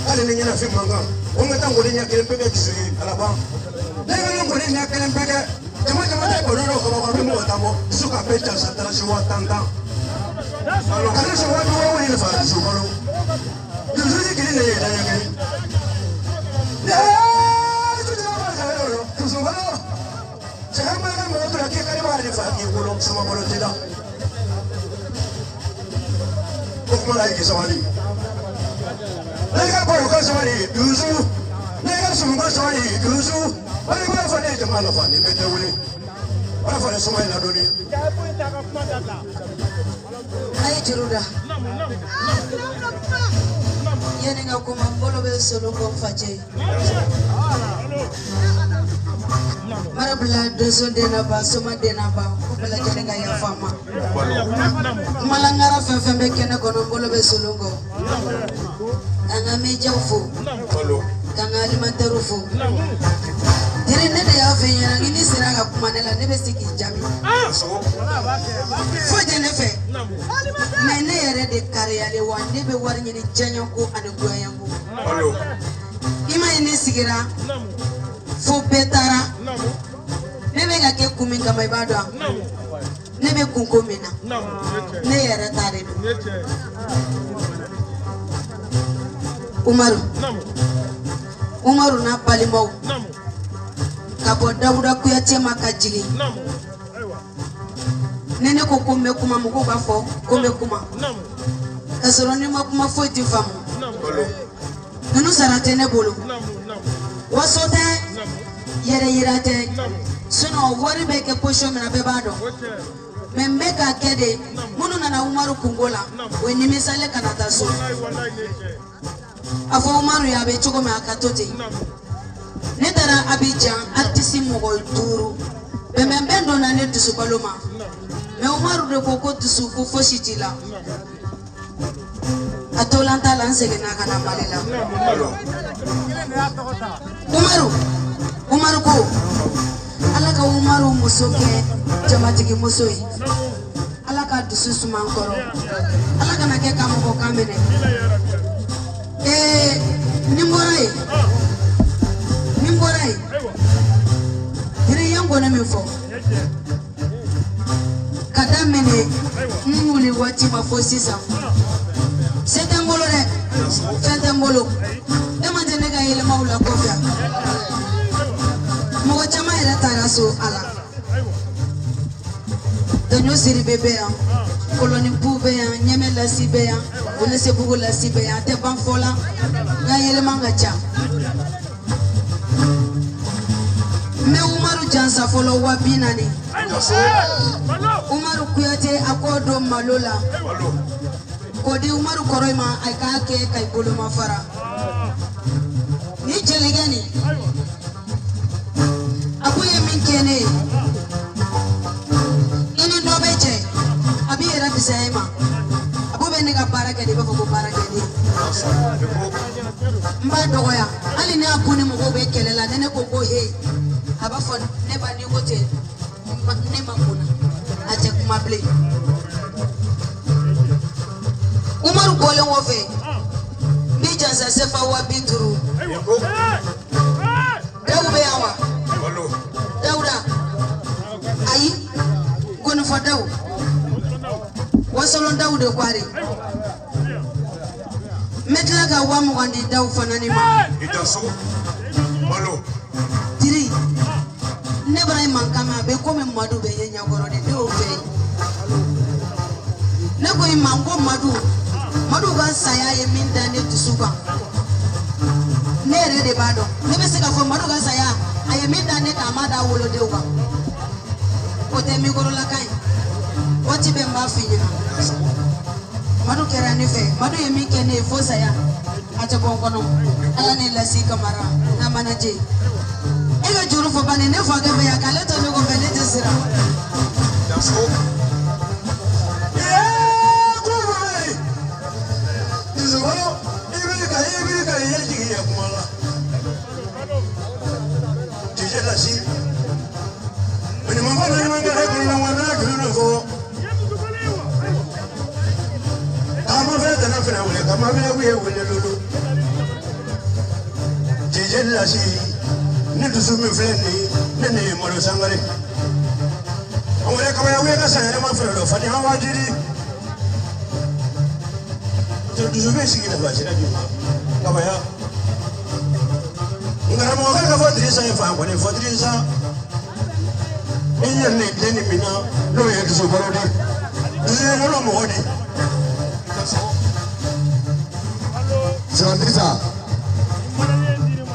ale ni nyina fi manga o ngata ngo ni nyakile pe ke jisi ala ba ne ngo ni nyakile pe ke Jama de ko no ko ko mo tamo suka pecha satara shi watanda kana shi watu wao ni fa shi ko yuzuri kile ne ya ya kile tu de ma ka yo tu so ko jama na mo to ke kare ma ni fa ki ko lo sama ko tida ko mo la ki sawali ne ka ko sawali yuzu ne ka sumu ko sawali yuzu wale kwa fane jamaa na fane bete wule wala fane soma ila doni ay juruda yene nga kuma mbolo be solo ko faje marabla de sonde na ba soma de na ba ko bela jene nga ya fama malangara fefe be kene kono mbolo be solo ngo anga meja ufu kanga alimentaire ufu dire ne de ya fenya ngini sira ga kuma ne la ne be siki jami fo de ne fe me ne yere de kariya le wande be war nyini janyo ko ane goyango ima ne sigira fo betara ne be ga ke kumi kama ibado ne be kunko mina ne yere tare do Umaru na palimau kabo Dauda kuyate makajili nene ko kumbe kuma muko bafo kumbe kuma kasoro ni makuma foti famu nanu saratene bolo wasote yere yirate suno wori beke posho mena bebado membe ka kede munu na Umaru kungola we ni misale kanata so afo Umaru ya be choko me akatote netara Abidjan artisi mogo duru be membendo na ne tusu koloma me Umaru de koko tusu ko foshitila atolanta lansele na kana malela Umaru ko alaka Umaru musoke jamatiki musoi alaka tusu sumankoro alaka na ke kamo ko kamene Nimborai dire yango na mefo kadamene muli wati mafosisa setangolo demande nega ile maula kofia mo chama ila taraso ala danyo siri bebe ya koloni pube ya nyemela sibe ya ole sebugo la sibe ya te banfola ga yele mangacha me Umaru jansa folo wabinani Umaru kuyate akodo malola kodi Umaru koroima aikake kai bolo mafara ni jelegani abuye minkene ini dobeje abi era bisaima abube nega baraka de bafo baraka de mba doya ali ne akuni mo be kelela nene koko he abafo ne ba ni gote ne makuna aje kumable Umaru bole wofe bija sa sefa wa bituru Dauda yawa Dauda ayi kono fa daw wasolo Dauda kwari metla ga wa mo wandi daw fanani ma itaso malo tiri ne bara man kama be ko me madu be yenya goro de do fe ne ko imango madu ga saya ye min dane tusuba ne re de bado ne be se ka fo madu ga saya aye min dane ka mada wolo de wa o te mi goro la kai o ti be mba finyina madu kera ne fe madu ye mi kene fo saya ata bongono ala ne la si kamara na manaje ega juru fo bane ne fo ga be ya kale to ne go bele te sira kama bile wiye wele lolo jeje lasi ni dusu mi filɛ ni ne ye malo sangare an wele kaba ya wiye ka san yɛrɛ ma filɛ lɔ fani an wajiri to dusu bɛ sigi nafa sira di ma kaba ya ngaramɔgɔ ka fɔ dirisa ye fan kɔni fɔ dirisa i ɲɛ ne den ni mina n'o ye dusu kɔrɔ de dusu ye nɔnɔ mɔgɔ de Dirisa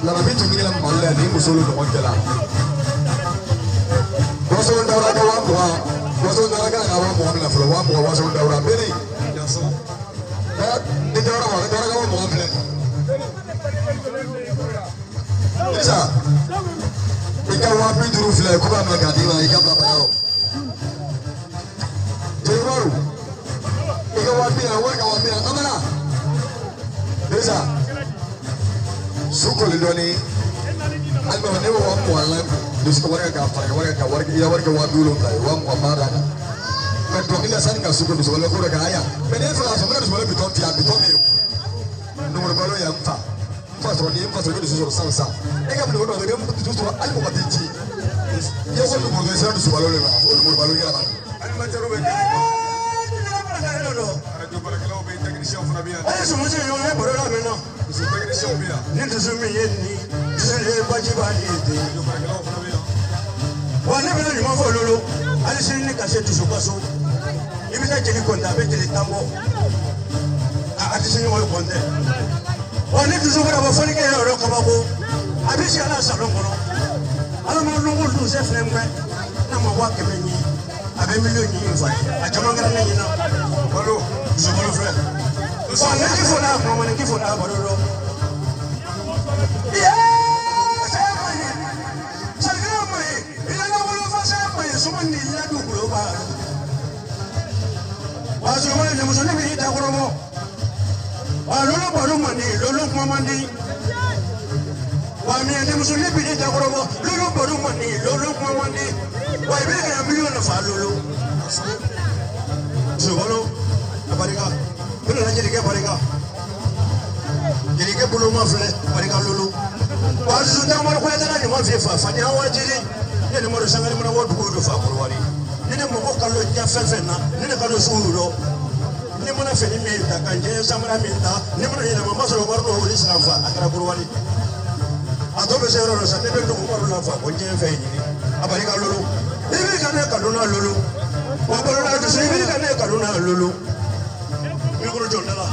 Larabi tun la malla ni musolo no montela Waso ndawra ka wa mwa waso ndawra ka wa mwa na flo wa mwa waso ndawra beri yaso ba ni ndawra wa ndawra ka wa mwa bele Dirisa ika wa bi duru fle ko ba ma ga di wa ika ba ba yo Jewaru ika wa bi na wa ka wa bi na amana Dirisa Sukoli doni alba ne wa mu wala disko warga ka fara warga ya warga wa dulo kai wa mu amara ka to ila san ka sukoli so wala ko daga aya be ne fala so mena so wala biton ti abiton mi no mo balo ya mfa fa so ni mfa so ni so sansa e ga mo do daga mu tu so alba ko ti ya ko mo do so so balo le ba ko mo balo ya ba al ma taro be radio para que lo ve technicien fona bien ay so mo je yo e boro la mena so technicien bien ni dusu mi ye ni dusu le baji ba ni de radio para que lo fona bien wa ne bele mo fo lolo ali sin ni ka se dusu ko so ibi ta jeli konta be jeli tambo ati sin mo konte wa ne dusu bara bo foni ke ro ka ba ko abi si ala salon kono ala mo no ngol du se frembe na mo wa ke me ni abe million ni fa a jama ngara ni na balo dusu balo fre wa ne ki fo na mo ne ki fo na balo ro Sumani la du global. Wazo wale muzoni bi ta koromo. Wa lolo baro mani lolo kwamandi. Wa mi ne muzoni bi ta koromo lolo baro mani lolo kwamandi. Wa ibe ka milion fa lolo. Zobalo abarika. Bolo na jeri ke barika. Jeri ke bolo ma fle barika lolo. Wa zu ta mo ko ta ni mo fi fa fa ni hawa jeri. Ni mo sangari mo wo dugu fa ko wari ni mo ko kallo ja fefe na ni kallo suuro ni mo na feni mi ta kanje samara mi ta ni mo yena mo so ko ro ri sa fa akara ko wari ato be zero sa te be ko ko la fa ko je fe ni abari ka lulu ni bi ka ne kallo na lulu wa ko na du ni bi ka ne kallo na lulu mi ko jonda la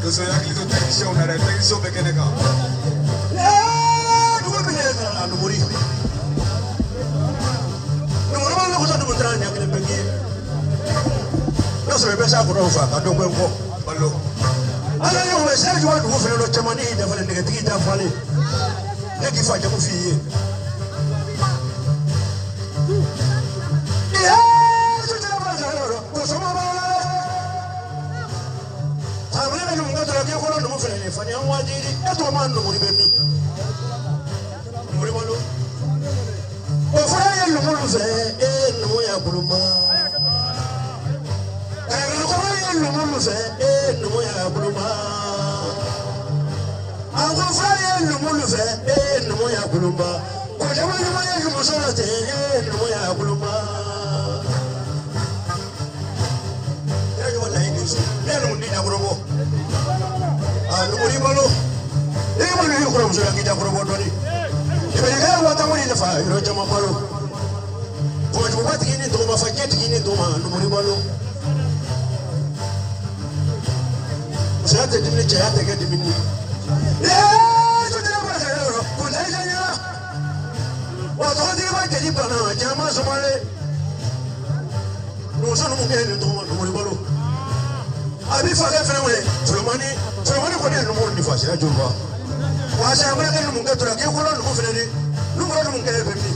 to so ya ki to tension na tension be keneka Numuri. Numuri mana ko sa dum tran ya kele bengi. No se be sa ko ro fa ka do ko ko. Ballo. Ala yo we sa ju wa du fe lo chamani da fa ne tigi ta fale. Ne ki fa ja ko fi. Ya, ju ta ba sa ro. Ko so ma ba la. Ta ba ne mu ga tra ke ko lo mu fe ne fa ni an wa jiri. E to ma numuri be mi. O fura ye lumulu fɛ e numu ya buluma kɛlɛkɔrɔ ye lumulu fɛ e numu ya buluma a ko fura ye lumulu fɛ e numu ya buluma ko jama ɲuman ye lumuso la ten e numu ya buluma yɛrɛ ɲɔgɔn na ye nin so ne ye numu di jakɔrɔbɔ a numu ni balo e ma numu ye kɔrɔmuso la k'i jakɔrɔbɔ dɔɔni. Ibeleka wata muri nafa iro jama balo. Ko ju wati ni to ma fajet ni to ma no muri balo. Sate dinne chayate ke dimini. To tira ba sa ro ko dai janya. Wa to di ba ke di bana jama somale. No so no ke ni to ma no muri balo. Abi fa ke fere we Solomani ko ni no mo ni fa sira jumba. Wasa amra ke numu gatura ke ko numu fene numu numu ke bemi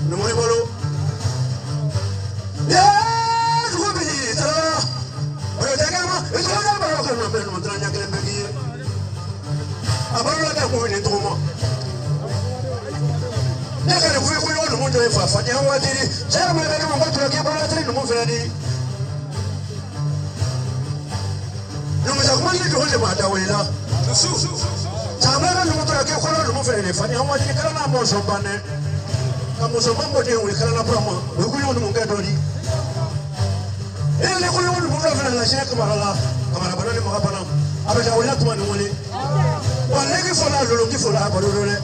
numu ni bolo ya ko bi tara o te ga ma e ko ga ba ko numu numu tara nya ke bemi abaro la ka ko ni to mo ne ka ni ko numu to fa fa ni hawa diri sa ma ke numu gatura ke bolo tari numu fene numu sa kuma ni do le ma da wela sabana numu to ke kono numu fe le fani hawa ni kala na mo so bane ka mo so mambo de we kala na promo we ku yo numu ga do di ele ko yo numu fa la shek kamara bana ni mo ka bana abe da wela to ni wole wa le ki fola lolo ki fola ba do le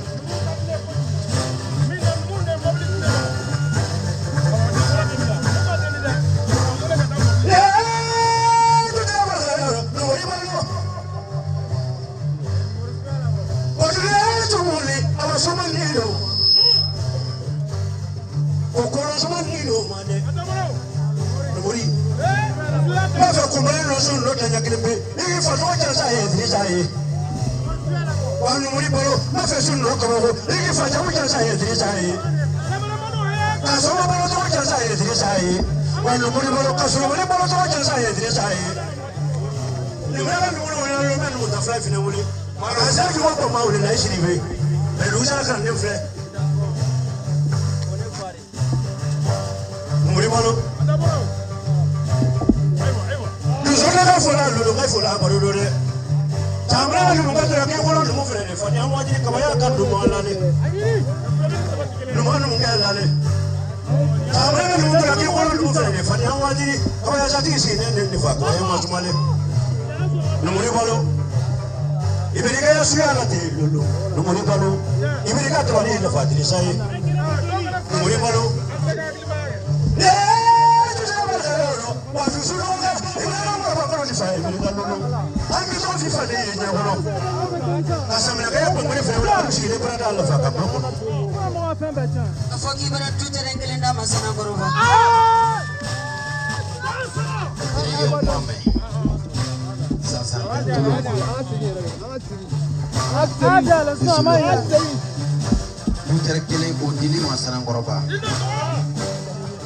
Kele ko dili masana ngoroba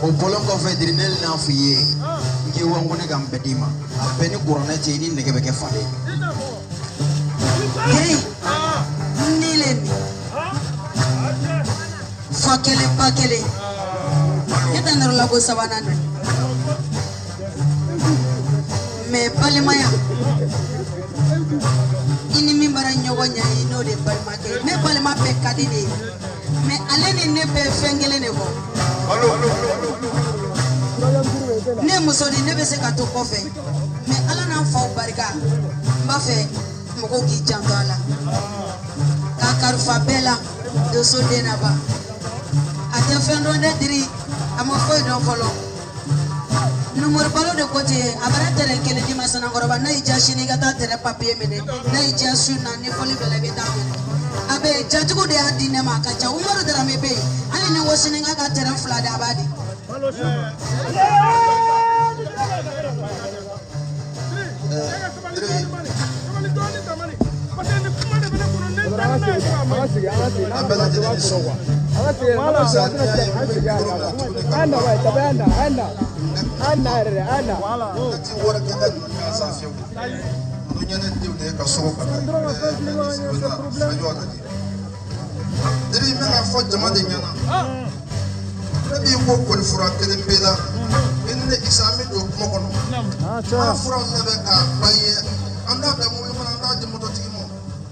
o bolon ko fe diri nel na fiye ke wangu ne gam bedima abeni corona che ni ne ke fale Hey, nileni fakele pakele kita nero lago sabana me palimaya ini mi bara nyogonya ino de palimake me palima pe kadini me aleni ne pe fengele ne ko ne musodi ne be se ka to kofe me ala na fa barika mba fe moko ki jandola ka karufa bela do so de na ba ate fendo de diri amo foi do folo numero balo de côté abara tere kele di masana ngoroba na ija shini gata tere papier mene na ija suna ni foli bele beta abe jatugo de adine makacha umaro de ramebe ali ni wosini ngaka tere fla de abadi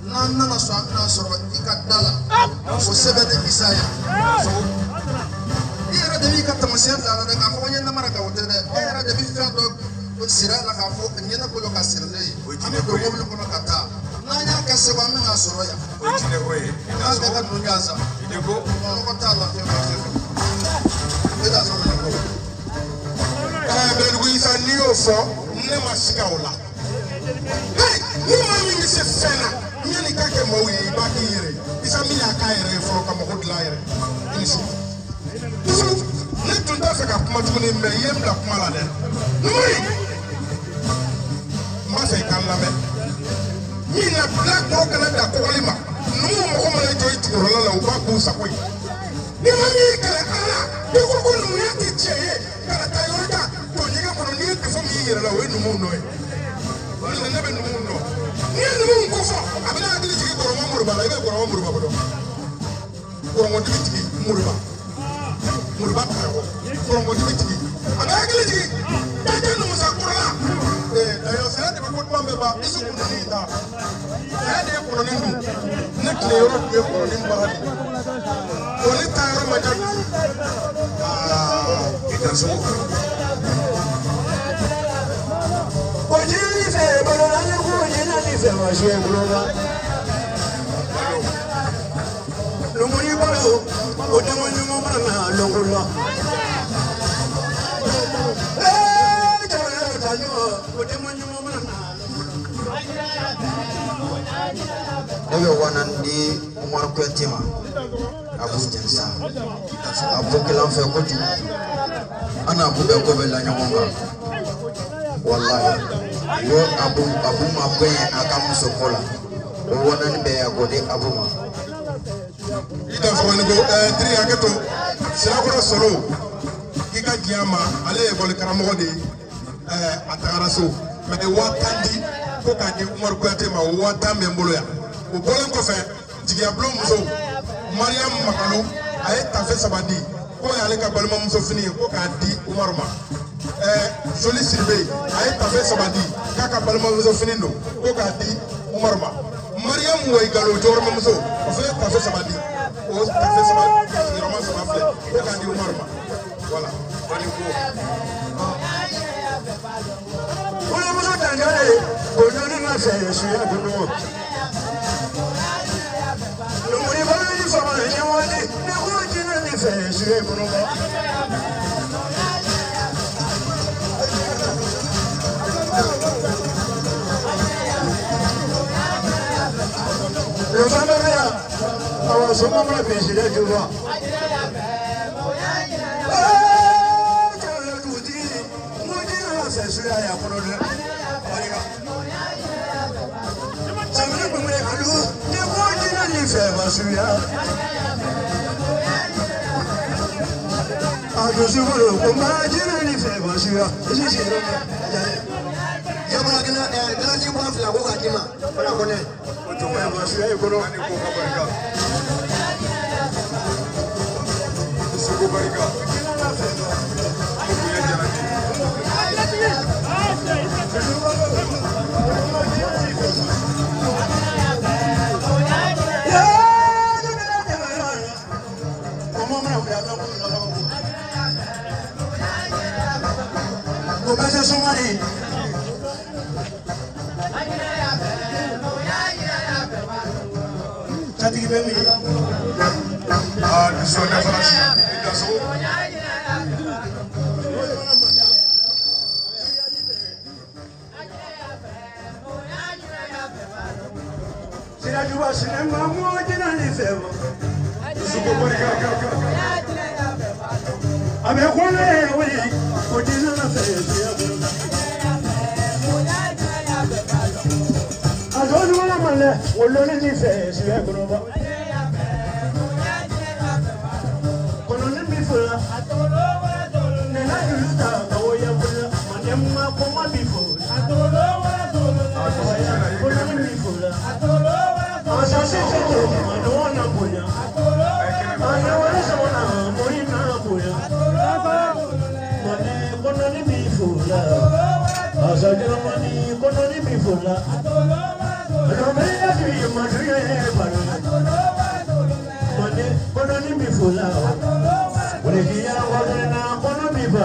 Nana so amina so ikadala so sebede isaya so era de ka tamasiya la da ka ko nyanda maraka wote de era de bi fa do sira la ka fo nyanda ko lo ka sirle ami do mo ko ka ta na nya ka se wa amina so ya o jine ko e na da ka no nyaza ide ko ko ta la fe e da so ko be du isa ni o fo ne ma sika ola hey ni ma mi se fena yani kake mawi baki yere isa mi aka yere fo ka mo hodla yere inisu ne tunda fe ka kuma tuni me yem la kuma la de nuri ma fe kan la me mi na black ko kana da ko lima nu mo ko ma le joy ti ro la u ba ku sa ko ni ma mi kala ala de ko nu ya ti che kala ta yo ta to ni ga ko ni ke fo mi yere la we nu mo no e ni na be nu mo no ni nu ko fo abina adili jigi ko mo murba la ibe ko mo murba bodo ko mo dibiti murba ka ko mo dibiti ana adili jigi ta ta no sa ko la da yo sa de ko kuma bɛ ban i si kun tɛ taa cɛ de ye kɔrɔnin dun ne tile yɔrɔ tun ye kɔrɔnin baara de o ni taa yɔrɔ ma ja dusu i ka so. o jiri fɛ balola ne ko jina ni fɛ ma se bolo la lumuni balo o dama ɲuman mana na lɔngo la jamana ta ɲuman o dama ɲuman mana na ne bɛ wanan di Umaru Kuyate ma Abu Jensa a ko kelen fɛ kojugu an n'Abu bɛ ko bɛ la ɲɔgɔn kan wallahi wo Abu ma bɛn a ka muso ko la o wanan bɛ a ko di Abu ma i ka fɔ ne ko tiri hakɛ to sirakɔrɔ solo i ka diɲɛ ma ale ye ekɔli karamɔgɔ de ye a tagara so mais 5000 di ko k'a di Umaru Kuyate ma o 5000 bɛ n bolo yan o bɔlen kɔfɛ jigiyabulon muso Mariam Makalo a ye tafe 3 di ko y'ale ka balimamuso fini ye ko k'a di Umaru ma Joli Siribe a ye tafe 3 di k'a ka balimamuso fini don ko k'a di Umaru ma Mariam Woyigalo jɔyɔrɔmamuso o fana ye tafe 3 di o tafe 3 sigiyɔrɔma 3 filɛ ko k'a di Umaru ma voilà ani ko. wolomuso danjare o ɲɔni ma fɛ suya kunumu lumuni balo ni fama ɲɛwɔ di ne ko jina ni fɛ suya kunumu le fana bɛ yan awɔ sɔngɔ ma bɛn si dɛ juba jamana dugutigi n ko jina ma fɛ suya y'a kɔnɔ dɛ jamana gbɛngbɛn kalu ne ko jina ni fɛ ma suya a dusu bolo ko ma jina ni fɛ ma suya i si si yɔrɔ yamana ganaji bɔ fila ko k'a di ma wala ko ne o tun bɛ ma suya i kɔnɔ Soko barika o kun ye jarabi o bɛ se sumari jatigi bɛ min dusu ne fana si i ka so. sirajuba sinɛma mɔ jina ni fɛ ma Soko barika a bɛ kɔnɛ wuli o jina na fɛ suya bolo a tɔ ɲuman ma dɛ o lɔni ni fɛ suya bolo ba kɔnɔni mi fo la nana julu ta ka o ya bolo mande ma kɔma bi fo kɔnɔni mi fo la asase tɛ ma dɔn na bonya a ye wale sɔrɔ na mɔni na bonya mande kɔnɔni mi fo la asajɔmani kɔnɔni mi fo la rɔbɛya ti maduya ye balo mande kɔnɔni mi fo la walekiya wagana kɔnɔ mi ba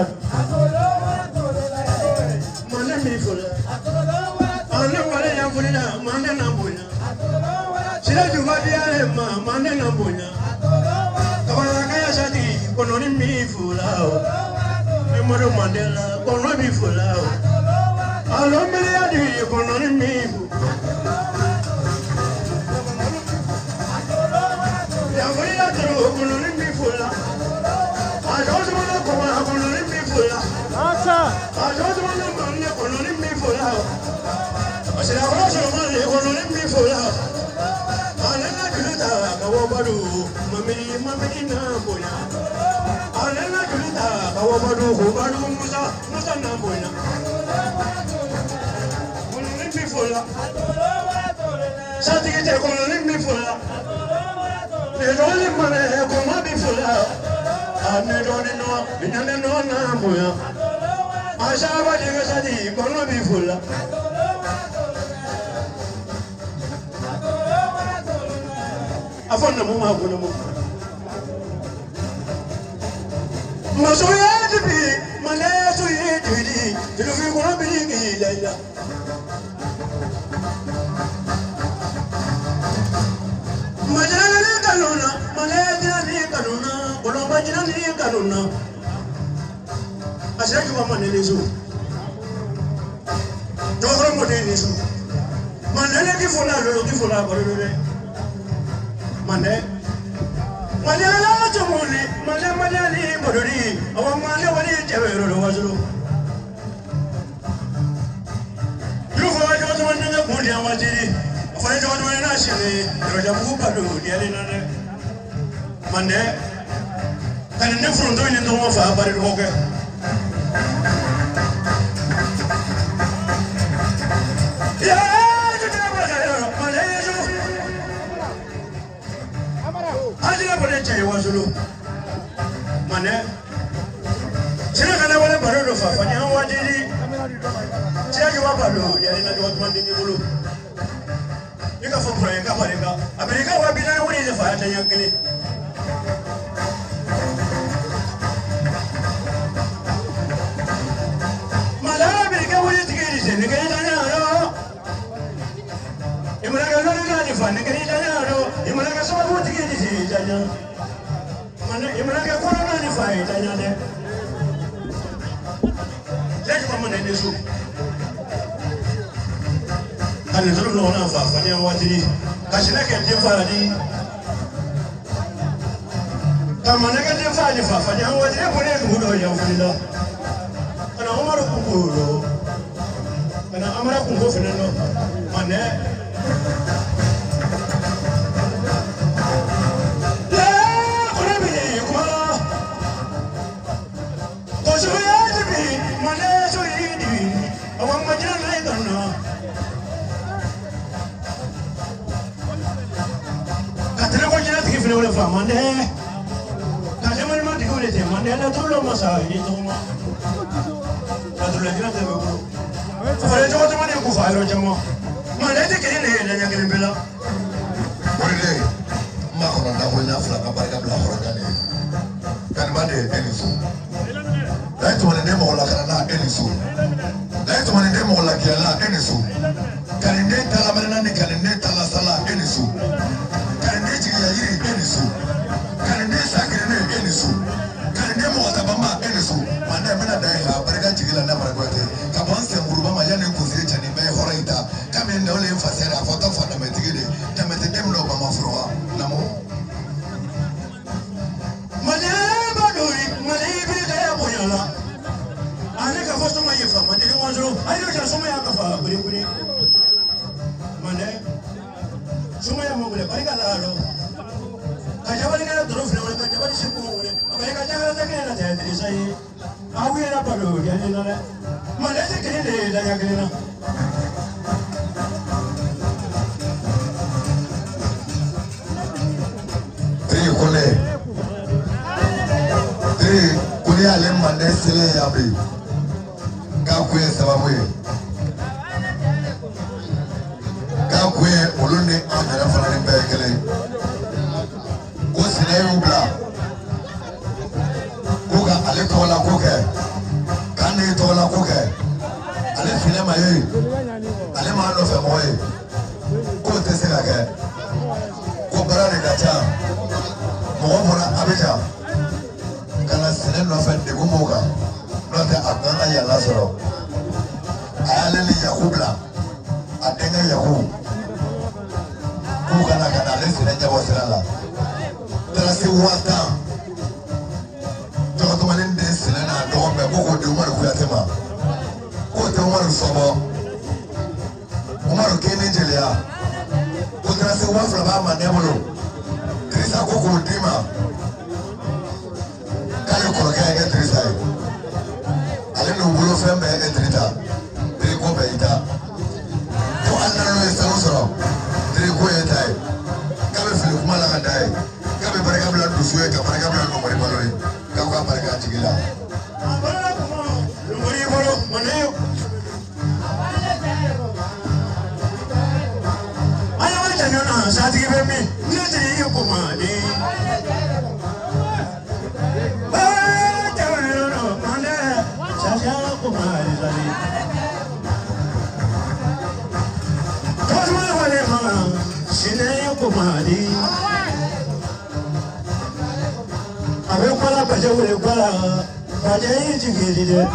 mande mi fo la ale wale ya foli la mande na bonya sirajuba diya ye ma mande na bonya kabarakaya sati kɔnɔni mi fo la Amadu Mandela kɔnɔ mi fo la alo miliya di kɔnɔni mi fo yafoliya toro kɔnɔni mi fo la a jɔsumana kɔma kɔnɔni mi fo la a jɔsumana mande kɔnɔni mi fo la sirakɔrɔ sɔrɔmani kɔnɔni mi fo la ale na juru ta ka bɔ badu mamini na bonya ale na juru ta ka bɔ badu ko badu musa na bonya kɔnɔni mi fo la satigi tɛ kɔnɔni mi fo la nedɔni mane kɔma bi fo la a nedɔni nɔ binane nɔ na bonya a saba jɛgɛ sati kɔnɔ bi fo la afonna mu ma gono mu masoya tibi manesu yidi tilufi gono bingi laila majana ni kanuna maneja ni kanuna gono majana ni kanuna asaju wa manelezo dogro modelezo manele kifuna borore mane la jomoni mane ni borori awa mane wani jewero wazuru yuko wajo mane na bodi awajiri afanye jo mane na shiri roja buka do diale nane mane kan ne fundo ni ndo fa bari roge wazulu mane sina kana wala barolo fa fanya wajiri sina jwa balo ya ina jwa mande ngulu nika fo pro eka bareka amerika wa bina woni le fa ta yankele mala amerika woni tigiri se ne kana ro imara ga no ni fa ne kana ro imara ga so bu tigiri se janya imraka korona ni faida nyande leji kwa mwana nesu ani zuru no na fa fanya watiri kashina ke jefa di kama nake jefa ni fa fanya watiri ko ne ngudo ya fulila ana umaru kunguro ana amara kungo feneno mane le fa mande ka je mo ma digo le te mande la to lo masa ni to ma ka to le dina te ko fa le to ma ne ku fa lo jamo ma le te kene ne la nya kene bela ore ma ko na ko nya fla ka barka bla ko dane kan ma de elisu la to ne mo la kana na elisu la to ne mo la kiala elisu kan ne ta la mana ne kan ne ta la sala elisu yiri enisu kanende sakirene enisu kanende motabama enisu manda mena dai ha barga jigila na bargote kabanse nguruba mayane kuzire chani be horaita kame ndole mfasera foto foto metigide tamete demno ba mafroa namo mane baduri mane bi ya boyala ane ka foto mayefa mane wanzo ayo ja soma ya kafa buri buri mane soma ya mobile barga lalo kajabali kana drof na wala kajabali siku wala abale kajabali takene na tayari sai awi na palo ya ni na malete kene da ya kene na kule ale mande sele ya bi ka kuye sababu ye ka kuye olunde amara fana ni be kele Ubla Kuga ale tola kuke Kane tola kuke Ale filema ye Ale ma no fe moye Ko te se ga ke Ko barane ga cha Mo mora abeja Kana sene no fe de gumoga No te abana ya la soro Ale li yakubla Adenga yakub Kuga na kana le sene jabo sala Tracé Ouattara. Donc, on a une destinée à dormir beaucoup de mois de Kouatema. Côté Omar Sobo, Omar Kenejelia, Côté Tracé Ouattara, Manebolo, Trisa Koko Dima, Kayo Koroka et Trisa. Allez, nous voulons faire un trita, Trico Beita. Pour Anna Salosoro, Trico Etai, Kabe Philippe Malakadai. Kabe baraka bla dusuye ka baraka bla no mari baloi ka kwa baraka tigila mari bolo maneyo ayo wali tanyo na sa tigi be mi ni tiri ko Sali. Kosma wale mama, sine yokumadi. Abe kwala baje wale kwala, baje yijigiri de.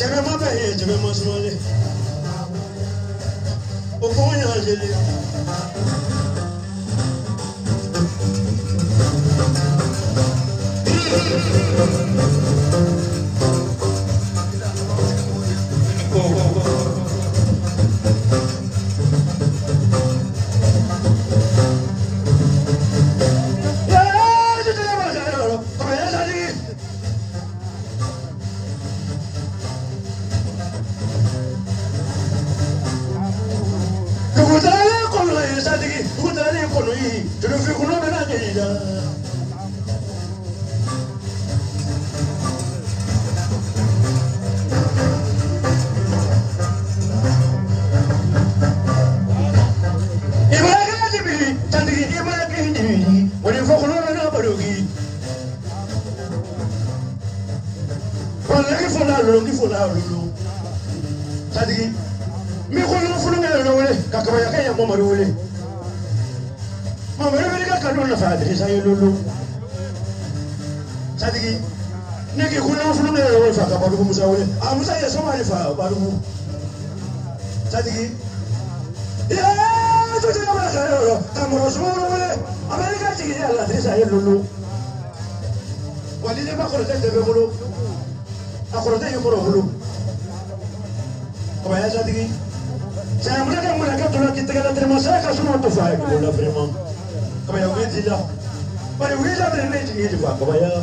Jebe ma be jebe ma smole. O ko nya jele. Sadiki mi ko no fulu ngel no wele ka ka ya kaya mama wele mama wele ka ka no na fadri sa yulu Sadiki ne ki ko no fulu ngel wele fa ka ba du musa wele a musa ya so ma ni fa ba du Sadiki ya to te na ba ka yo ka mo so wele America ti ya la tri sa yulu wali de ba ko te be bolo akoro te yo ko bolo Como é já digo, já a mulher que toda que tem que ter uma saca só não to faz que lá vraiment. Como é o que diz lá, mas o que já tem nem de vai como é.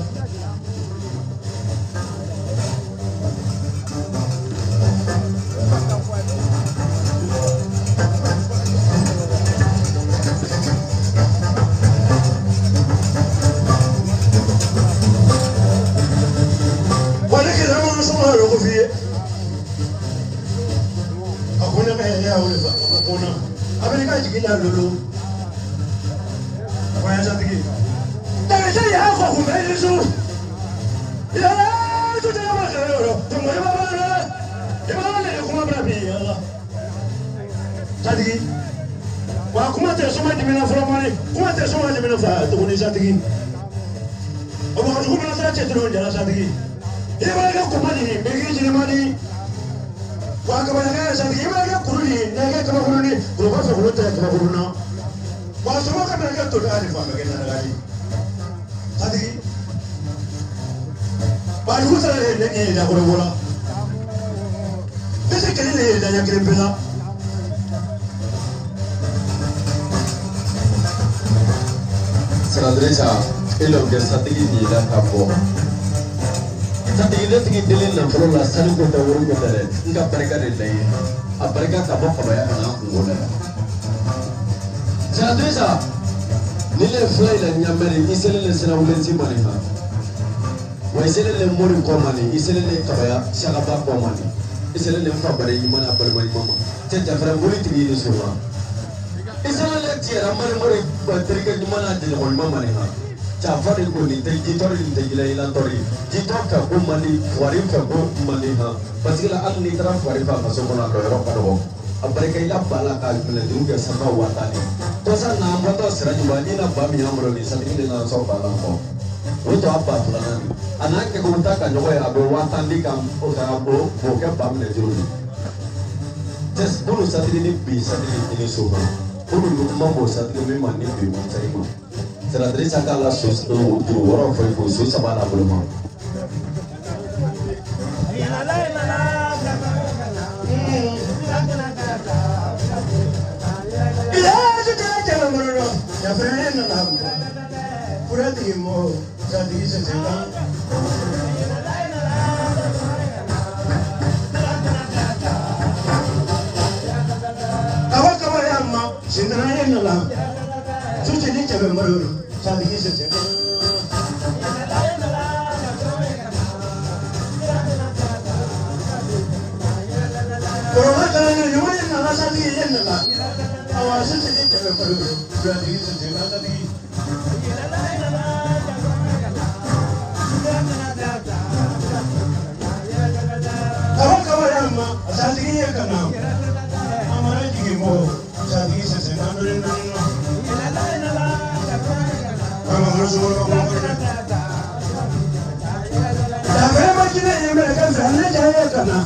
Olha que dá uma só eu ouvi. Akuna me ya ulifa akuna Amerika jigila lulu kwa ya satiki tarisha ya kwa kumelisu ya tuta ma kero tumwe baba na ya kuma brabi ya satiki wa kuma te soma dimina fromani kuma te soma dimina fa to ni satiki obo ko kuma sa che tro jara satiki ya ba ka kuma ni begi jini Wakabanya satiki ibaga kuruni nege kama kuruni kuloba fa kulote kama kuruna wasoma kama nege to ali fa ngena ngali satiki bali kusa le ne da kulobola bese kelele da ya kirembela Seradresa ilo ke satiki di la kapo Satiki le tigi dele na folo la sali ko ta woro ko dele nga barika de lay a barika ta bo ko ya na ko le Seradresa ni le fly la nyamere isele le sena wulenzi mani ha wa isele le mori ko mani isele le kabaya shaka ba ko mani isele le fa bare yi mana bare mani mama te ta fara wuri tigi ni suwa isele le tira mori ba triga ni mana de ko mama ni ha Jafar ko ni te jitor ni te gila ilan tori jitor ka ko mali wari ka ko mali ha pasigala ang ni tra wari pa maso ko na ko ro ka do abare kai la bala ka mele dunga sama watani to sa na mo to sira jwani na ba mi amro ni sa ni na so bala ko o to apa to na ana ke ko ta ka jogo ya do watani kam o ta bo ka ba mi le juru tes bulu sa ni bi sa ni so ba bulu mo mo sa ni ma ni bi mo sa ni Seradresa kala sus do woro foi ko sus sabana bulma ya je ta moro ya frene na na pura di mo sa di se ka kawa ya ma sindana ya na la Suci ni cakap merur, cantik saja. Kalau kalau ni cuma yang nak cantik yang nak, awak suci ni cakap merur, cantik saja. Cantik. Kawan yang ma, cantik yang kenal. Amara jigi mo, cantik saja. Nandurin. La vera máquina y me alcanza, le ya kana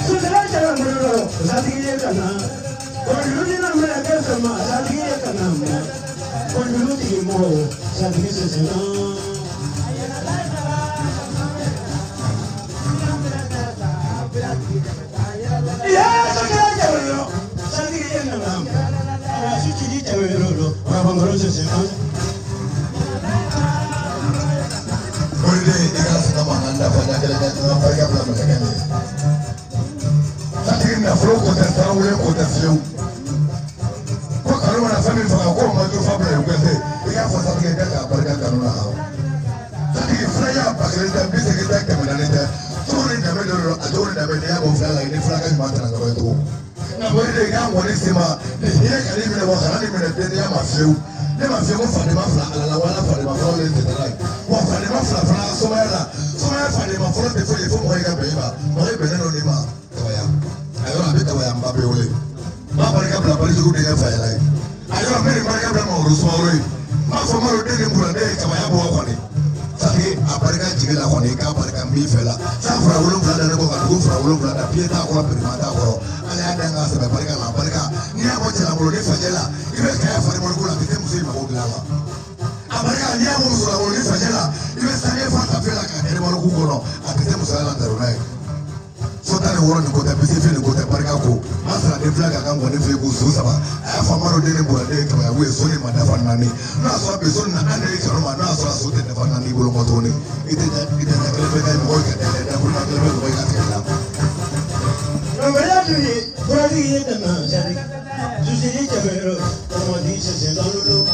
susila jara muro satigi kana kondulu na mura kesama satigi kana kondulu timo satigi sesena ya susila jara satigi kana suci jara rabangoro sesena Orde ika sama anda pada kerja dengan mereka belum lagi. Tapi na flow kota tarawih kota siu. Kau kalau mana family faham kau maju family yang kau ika fasa kerja ke mereka kanuna. Tapi saya pakai kerja bisa kita kemudian itu. Turun demi dulu, turun demi dia bukan lagi ni flaga cuma tenang kalau itu. Nah orde ika wani sima, dia kali ini bawa kerana ini dia masih. Ne ma fi mo fa de ma fla ala la wala fa de ma fla le te dai wa fa de ma fla fla so ma fa de ma fla te fo le fo mo ga be ba mo ga be no ni ma to ya ayo na be to ya mba be ole ma ba ga bla ba ju de ga fa ya lai ayo me ma ga bla ma ru so ro ma fo ma ro de mu ra de ka ya bo ko ni sa ke a ba ga jige la ko ni ka ba ga mi fe la sa fra wolo bla da ko ga ko fra wolo bla da pie ta ko pe ma ta ko ala ya da ga sa ba ga la ba ga ni a ko tela mo de fa jela ibe ka ya fa de mo ko la bi abarika ni amu musula wolo ni fajela ibe sanye fa ta fela ka ere mo ku kono akete musala la ndaro nai sota ne woro ni ko ta bisi fe ni ko ta barika ko masala de flaga kan ngone fe ku so saba aya fa maro de ne bo de ka ya we so ni madafa nani na so be so na ande ka no ma na so so de fa nani bolo mo to ni ite da kele fe ka mo ka de da ko na kele fe ko ka kela no me ya ni ko ri ye ta na jari juji ni jabero ko mo di se se lolo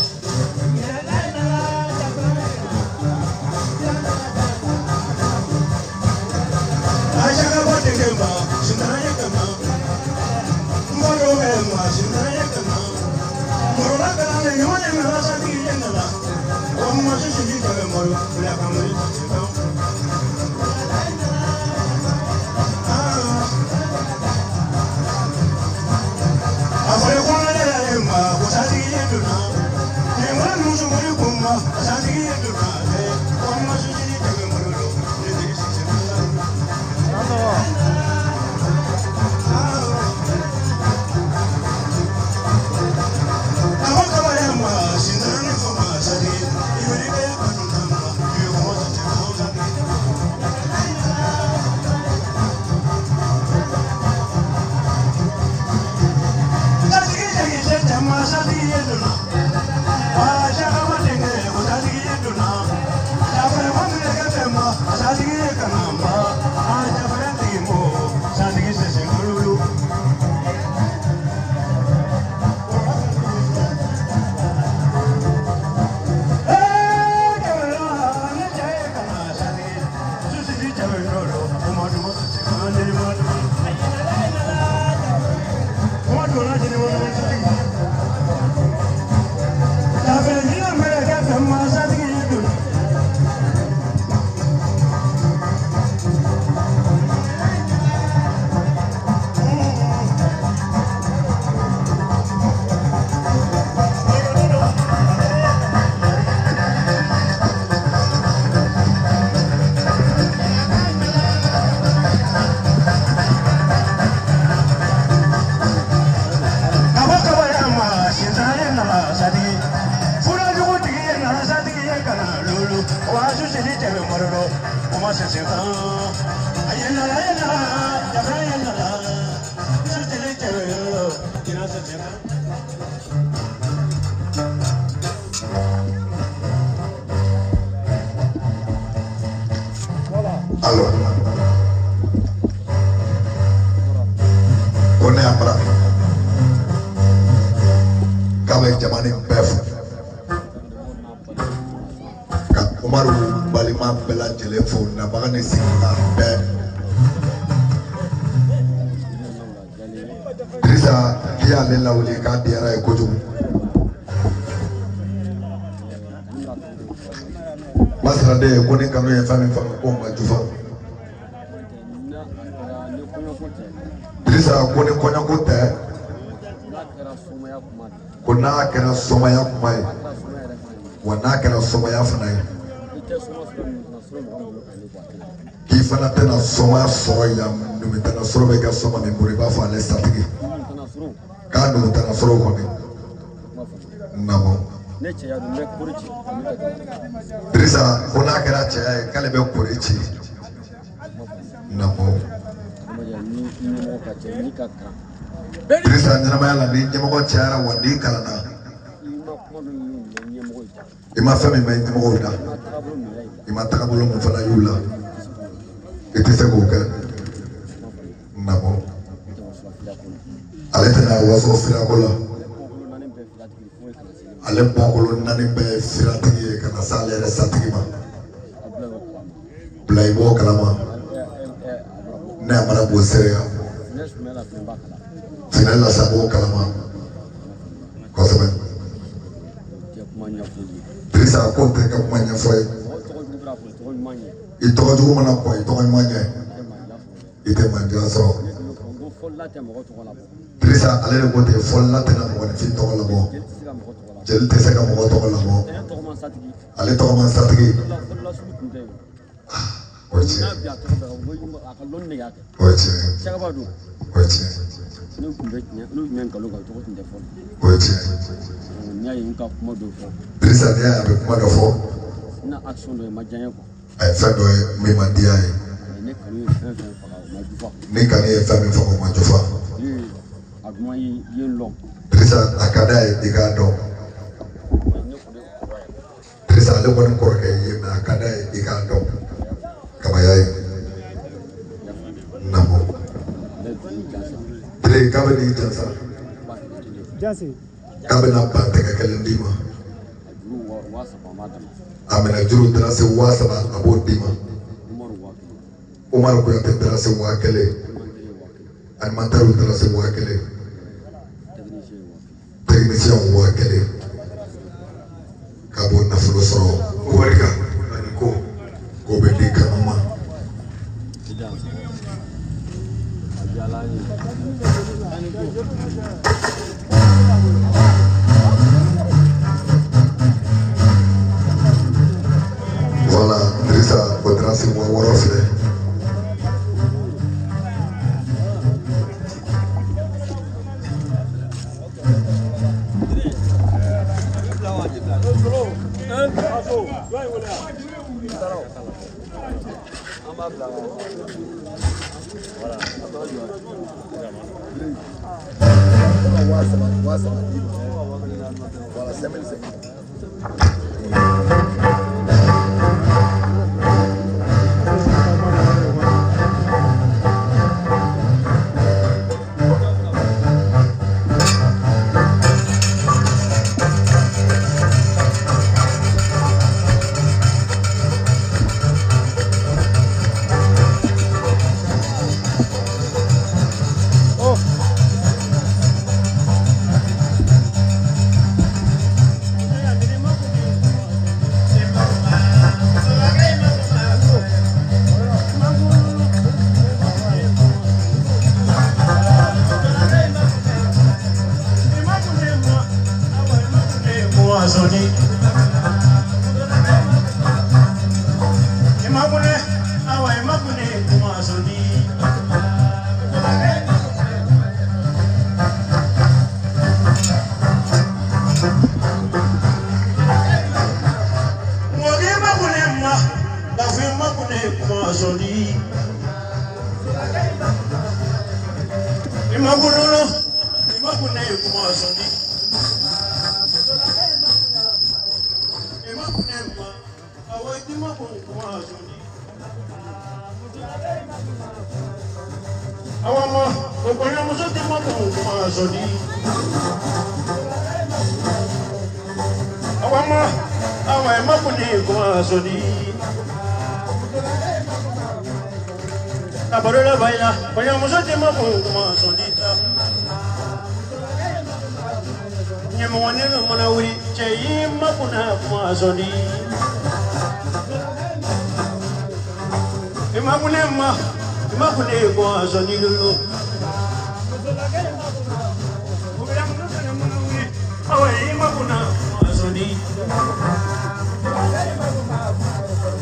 Alors, on est à bras. Kame jamani mpefu. Umaru balima bela telefon na bagane singa be. Risa dia lela uli ka diara ekoju. Masra de koni kanu ya fami ko majufa. Risa koni konya ko te. Kuna kena somaya kumai. Wana kena somaya fanai. k'i fana tɛna sɔmaya sɔrɔ yan numutana sɔrɔ bɛ kɛ sɔma min bolo i b'a fɔ ale satigi k'a numutana sɔrɔ kɔni nabɔ Dirisa ko n'a kɛra cɛya ye k'ale bɛ kori ci nabɔ Dirisa ɲɛnamaya la ni ɲɛmɔgɔ cayara wa n'i kalanna i ma fɛn min bɛ ɲɛmɔgɔw da i ma tagabolo mun fana y'u la i tɛ se k'o kɛ nabɔ ale tɛna waso firako la ale bɔkolo naani bɛɛ firatigi ye ka na se ale yɛrɛ satigi ma bila i b'o kalama ne a mana b'o seereya finɛ lasa b'o kalama kosɛbɛ Dirisa ko tɛ ka kuma ɲɛfɔ ye i tɔgɔ jugu mana bɔ i tɔgɔ ɲuman ɲɛ i tɛ mandiya sɔrɔ Dirisa ale de ko ten fɔlila tɛna mɔgɔninfin tɔgɔ labɔ jeli tɛ se ka mɔgɔ tɔgɔ labɔ ale tɔgɔ man satigi o ye tiɲɛ o ye tiɲɛ o ye tiɲɛ o ye tiɲɛ Dirisa n'i y'a ye a bɛ kuma dɔ fɔ a ye fɛn dɔ ye min man diya ye ni kanu ye fɛn min faga o ma jufa Dirisa a ka d'a ye i k'a dɔn Dirisa ale kɔni kɔrɔkɛ ye mɛ a ka d'a ye i k'a dɔn kabaya ye nabɔ tile k'a bɛ n'i jansa k'a bɛna ban tɛgɛ kelen d'i ma a minɛ juru darase 3000 a b'o d'i ma Umaru Kuyate darase 1000 animatɛriw darase 1000 technicien 1000 k'a b'o nafolo sɔrɔ o barika ani ko k'o bɛ di kanu ma voilà Dirisa o darase 6000 filɛ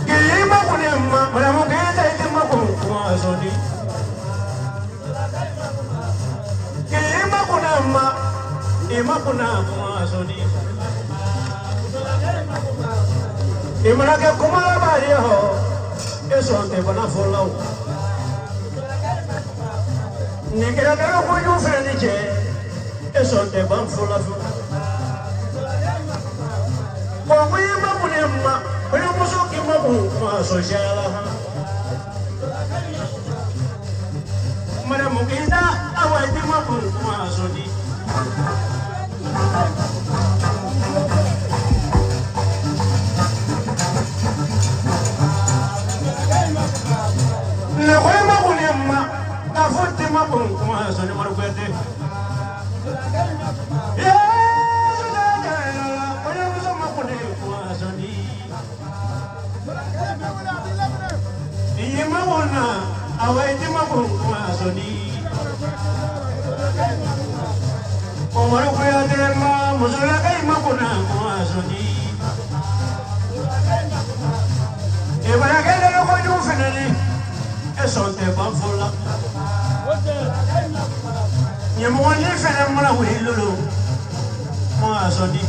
Give kuma sodi ima kuna kuma sodi ima na ke kuma la bari ho eso te bana follow ni ke na ko yu fe ni je eso te ban follow ko ima kuna Pero muso que ma sociala ha. Mara mukinda awai ti ma sodi. Le ko ma kunemma ka fotti ma sodi maru kwete. Ya Imamona, awai di mabungku asodi. Omaru kuya tema, musula kai mabuna asodi. Ebara kele ko ju finali, esonte banfola. Nyemoni fene mala wilulu, asodi.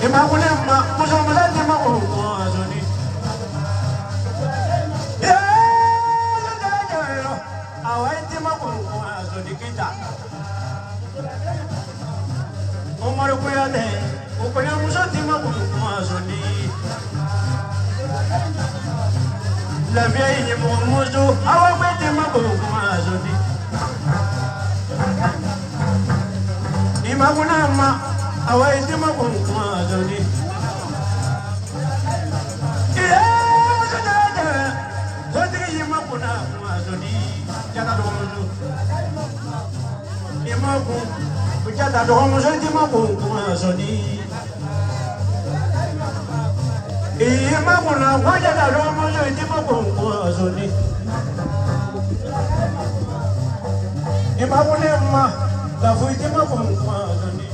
Imamuna musula di mabungku asodi. Omar kuyane, ukanya musati mazoni. La vieille muzo, awa kwete mazoni. Imaguna ma, awa ite mazoni. Ujata domo zoti mabungu zodi. Imaguna ujata domo zoti mabungu zodi. Imaguna ma la fuiti mabungu zodi.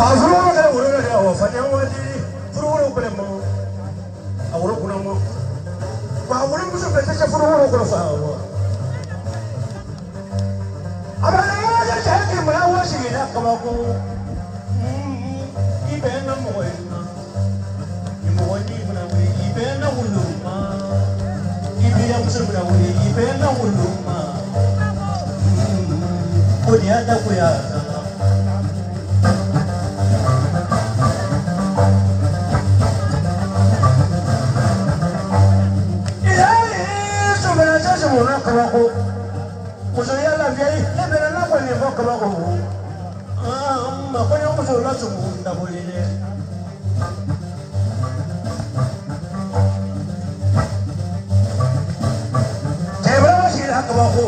furu ka wuro da wa fanya wadi furu ko le mo a wuro kuna mo ba wuro muso be ta furu ko fa wa abana ya ta ke mo na wa shi na kama ko ibe na mo ina ni mo wani na we ibe na wulu ma ibe ya muso na we ibe na wulu ma ko dia da ko ya kabako muso yala vieille e bena na ko ni ko kabako ma ko ni muso la sumu ndabolile tebra shi la kabako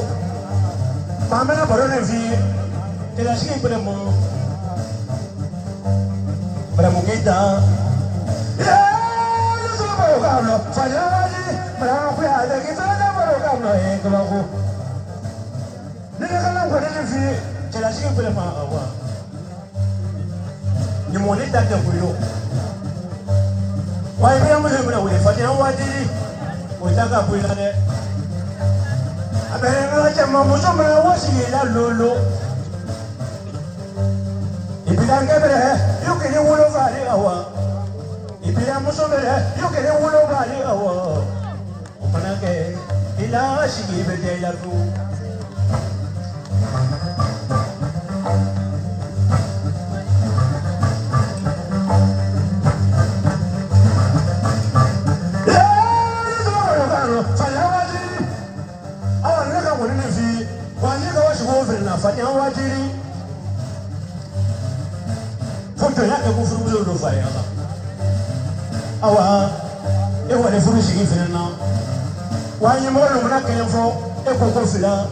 mama na barone vi te la shi bele mo kita ya yo solo para hablar fallali para cuidar de que kabako ne ka la ko ne fi te la shi bele ma awa ni mo ni ta ke ko yo wa bi amu ne mo ne fa ti an wa di o ta ka ko ila de abere la che ma mo so me wa si la lolo ibidan ke bere yo ke ni wulo va ni awa ibidan mo so bere yo ke ni wulo va ni awa o mana ke ila shigi bede la ru fanya wajiri foto yake kufuru ndo fanya awa e wale furu shigi fina wanye molo mna kenfo e koko fila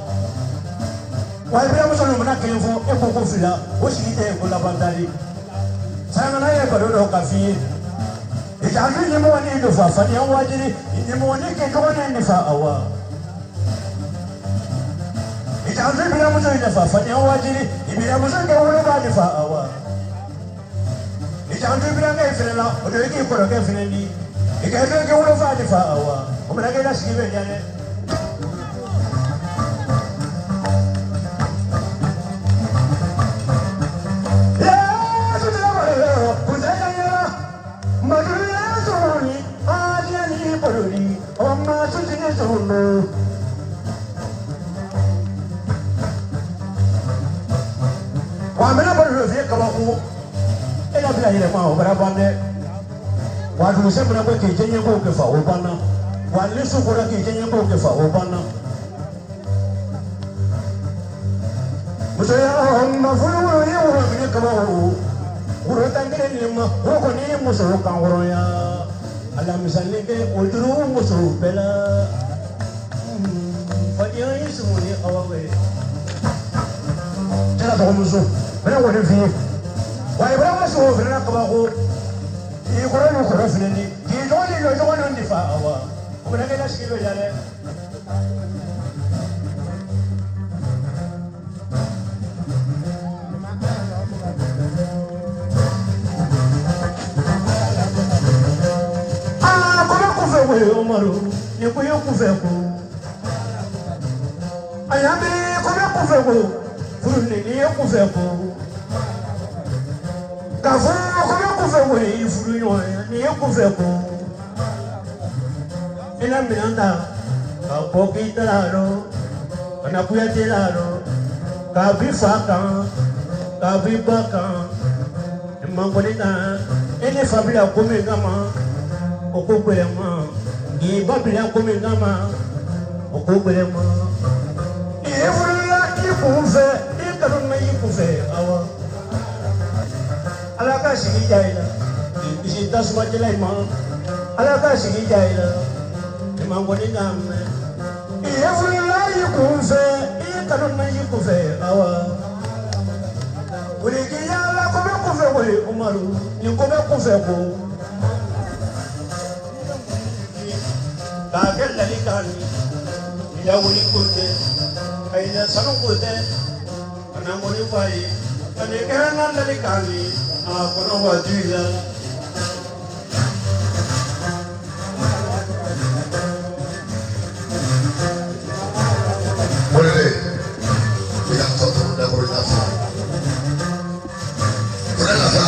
wale bia molo mna kenfo e koko fila o shigi te ko la bandari sana na ye baro do kafi e jalu ni mo ni do fa fanya wajiri ni mo ni ke ko ni fa awa Ijanzu bila muso ina fa fanya wajiri ibila muso ke wolo ba ni fa awa Ijanzu bila ke fela o de ki ko ke fela ni ikaje ke wolo fa ni fa awa o mena ke la sibe nyane ya so de la ba ko da ya maduru ya so ni adia ni porori o ma so ni so no wamena baro vie kabako ela bila ile ma obara bande wadu semna ko ke jenye ko ke fa obana wale so ko ke jenye ko ke fa obana muso ya ma fulu ye wo vie kabako uro tangere ni ma ko ni muso kan woro ya ala misali ke oduru muso bela fadiya yisu ni awawe tela to muso bena wone fi waye bena ma so fi na kabako yi ko no ko fi ni yi joni yo joni ndi fa awa ko bena ke la shikilo yale ko fe we Umaru ni ko yo ku fe ko ayame ko fe ko furu ni yo ku fe ko ka furu ko yo ku fe ko ni furu yo ni yo ku fe ko ina miranda ka ko ki tararo ana ku ya tararo ka bi fa kan ka bi ba kan mango ni ta ene fabila ko me gama o ko gbere mo i babila ko me gama o ko gbere mo e furula i ku fe i karun na i ku fe awa ala ka sigi jaila i si tasuma jela ma ala ka sigi jaila e mango ni gamme e furula i ku fe i karun na i ku fe awa uri ki yala ko be ku fe ko Umaru ni ko be ku fe ko Kagel dari kami, dia boleh kote, ayah sangat kote, anak boleh bayi, anak kerana dari kami, kɔnɔ waati la. Boleh, yang satu dah boleh nafsu. Boleh nafsu.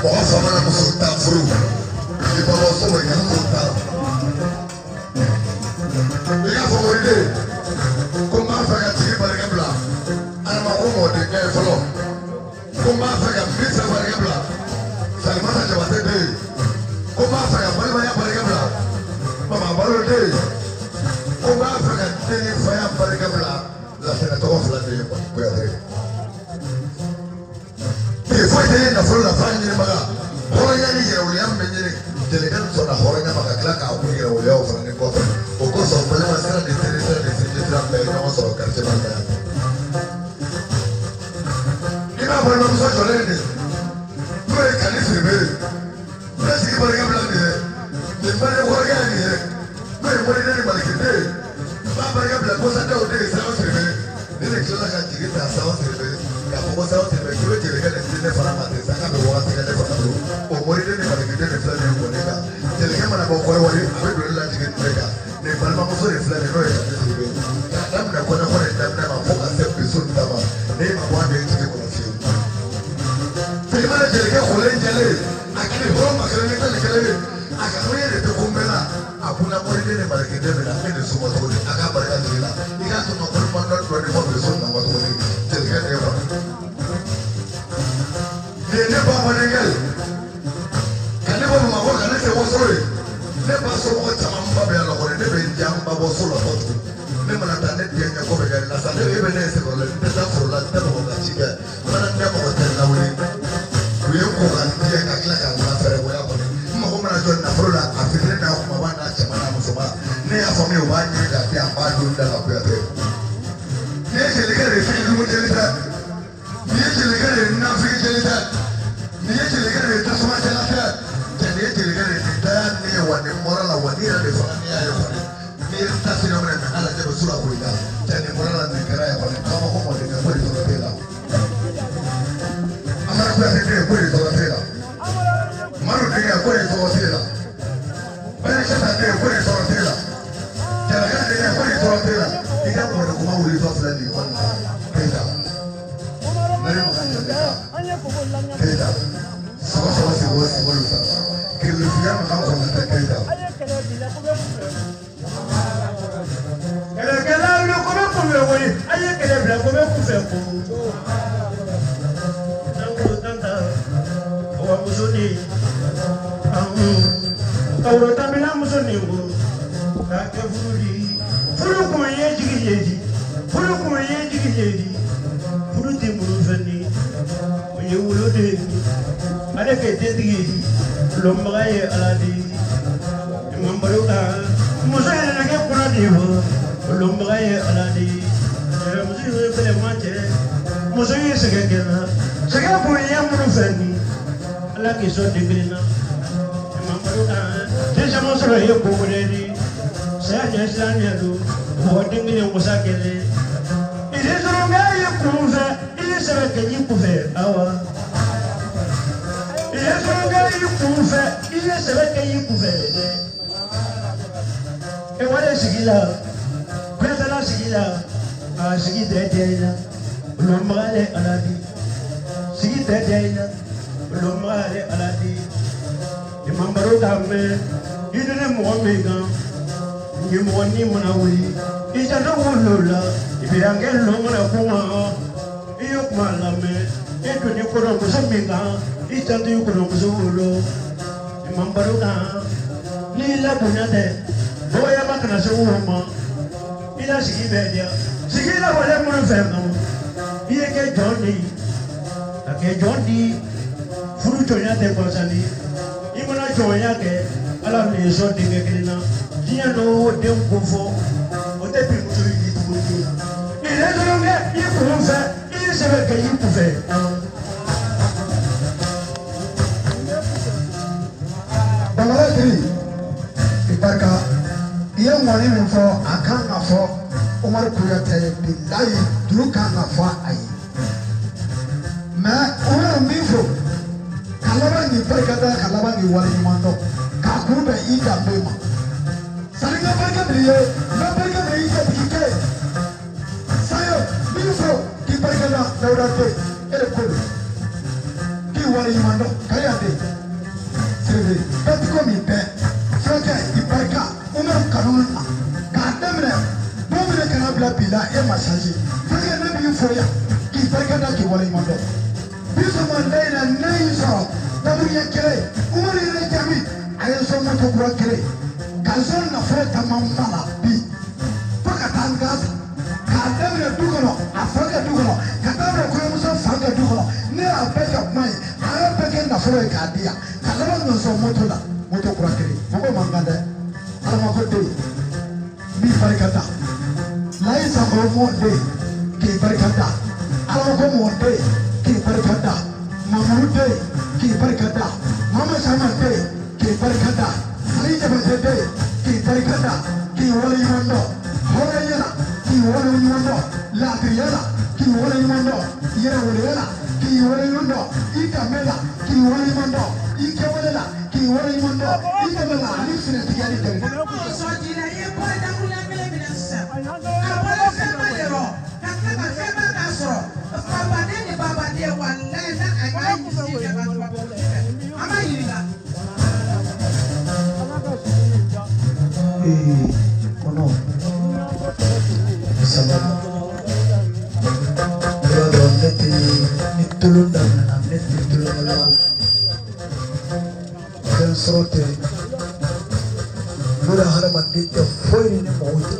Bawa sama nama sultan furu. Di bawah semua yang sultan. Ia boleh. Kuma fakat sih balik belah. Anak aku mau dekat follow. Kuma fakat bisa balik belah. Saya mana jawab tadi. Kuma fakat balik belah. Mama baru deh. Kuma fakat ini saya balik belah. Lah saya tahu fulan dia buat dia. Before dia nak fulan faham ni maga. Orang yang ni ya uliam menjadi jadikan suara orang yang maga kelak aku ni ya uliam fulan ni kau. Pokok soalnya masalah di sini nama soal kerja mana? Kita pernah masuk jalan ini, mereka ni sendiri, nasi mereka bilang ni, di mana orang ni, mereka ni balik ni, bapa mereka bilang kau sedang udah sahaja sendiri, ni kalau kan cerita sahaja sendiri, kalau kau sahaja sendiri, kalau cerita ni sendiri faham mati, sangat berwarna sendiri faham tu, umur ni balik ni faham ni mereka, cerita mana kau kau wali, apa dulu lah cerita mereka. Ni palma musuh ni flan ni roy. Dalam nak kena dalam nak fokus episod utama. Ni mahu dia itu konfirm. Bagaimana jadi kolej jadi? Akhirnya orang makan ni tak lekali. Akhirnya itu kumbela. Aku nak boleh ni balik kita bela. Ini semua tu. Agak balik lagi lah. Ikan tu nak perlu mandor 24 episod nama tu ni. Jadi kan dia apa? Dia bawa meninggal. Kerana bawa mahu kerana saya wasoi. Ne baso ko tamamba be ala ko ne be jamba bo solo ko ne mana ta ne dia ko be ga la sa ne be ne se ko le ne ta fo la ta ko ga chike mana ne ko ta na wuri ku ye ko ga dia ka kila ka ma fere ko ya ko ma ko mana jo na fo la a fi ne na ko ma ba na che mana mo so ba ne ya fo mi o ba ni ga ti a ba do da la ko ya te ne je le ga re fi lu je le ta ne je le ga re na fi je le ta ne je le ga re ta so ma je la ta ne je le ga re ni wani morala wani ya de fana ni ayo fana ni ta sino mena ala de sura ko ida tani morala ni kara ya fana kama ko mo de ko ri to tela amara ko de ko ri to tela maru de ko ri to tela bana chata de ko ri to tela tela ka de ko ri to tela ida ko de ko ma ri to tela ni ko tela nare mo kan tela so que le fiamos a la tequila. El que la lo come güey, hay que le come fufu. Tanto tanta o musoni. Kauro tamila musoni ngo. Ka ke furuli. Furu ko ye jigi. Furu ko ye jigi. Furu ti muru fani. O ye wulo de. Ada ke tedi. Lombaye aladi mambaruka musaya na ke kuna divo lombaye aladi musi pele mache musi segena segena punya munufani ala ke so digrina mambaruka deja mosro ye kumuredi saya nyasanya do hodingi musakele ile zoronga ye kumve ile sebeke yikuve awa il est vrai qu'il pouvait. Et voilà ce qu'il a. Maintenant ce qu'il a, ce qu'il est là, l'homme est à la vie. Ce qu'il est là, l'homme est à la vie. Et mon barreau d'armée, il ne m'a mégan, il m'a ni mon aouli. Il t'a donné là, il fait un quel nom à point. Il a pas la main, et que nous pourrons vous mégan. Ita tu kuno kuzulu, mambaruka, ni la punyate, boya makana seuma, ila sigi bedia, sigi la wale munu ferno, iye ke Johnny, furu chonya te konsani, imana chonya ke, ala ni so dinge kilina, dia no dem kufo, o te pi mutu yi tukuti, ile zonge yi kufe, ile sebe ke yi kufe. Balarati, ibarka, iye mwani mfo akanga fo, Umar Kuyate billahi duruka na fo ayi. Ma Umar mifo, kalaba ni barikada kalaba ni wale ɲuman dɔn k'a kun bɛn i danbe ma sani ka barika de ye n ka barika de y'i jatigi kɛ sayo min fɔ k'i barikada dawuda den e de ko don k'i wale ɲuman dɔn kariya den sebe bɛtiko min bɛɛ fulakɛ i barika umaru kanu na k'a daminɛ don minɛ kana bila bi la e ma sanji fulakɛ ne b'i fɔ yan k'i barikada k'i wale ɲuman dɔn bisama ndeyina ne y'i sɔrɔ dabiriya kelen umaru yɛrɛ jaabi a ye sɔn moto kura kelen ka sɔn nafolo caman ba la bi fo ka taa n gaza k'a daminɛ du kɔnɔ a fa kɛ du kɔnɔ ka daminɛ kɔɲɔmuso fa kɛ du kɔnɔ ne y'a bɛɛ kɛ kuma ye a y'a bɛɛ kɛ nafolo ye k'a di yan ka laban ɲɔ sɔn moto la moto kura kelen mɔgɔ man kan dɛ alama ko den min barika da layi sakɔ mɔ den k'i barika da alama ko mɔ den k'i barika da mamuru den k'i barika da mama sama den k'i barika da ali jabate den k'i barika da k'i wale ɲuman dɔn hɔrɔnya la k'i wale ɲuman dɔn laadiriya la k'i wale ɲuman dɔn yɛrɛweleya la k'i wale ɲuman dɔn i danbe la k'i wale ɲuman dɔn i kɛwale la k'i wale ɲuman dɔn i danbe la ani finɛtigiya ni dɛmɛ. sɔjila i ye bɔ dakuruya kelen minɛ sisan a bɔra fɛn ma de rɔ ka tila ka fɛn ma k'a sɔrɔ babaden ni babaden walayi na a y'a ɲisi kɛ ka sɔrɔ a ma yirika. kɔnɔ sama yɔrɔ dɔ ne tɛ ni tolo daminɛna ne tɛ tulomala fɛn sɔrɔ tɛ buna hadamaden tɛ foyi ni mɔgɔw tɛ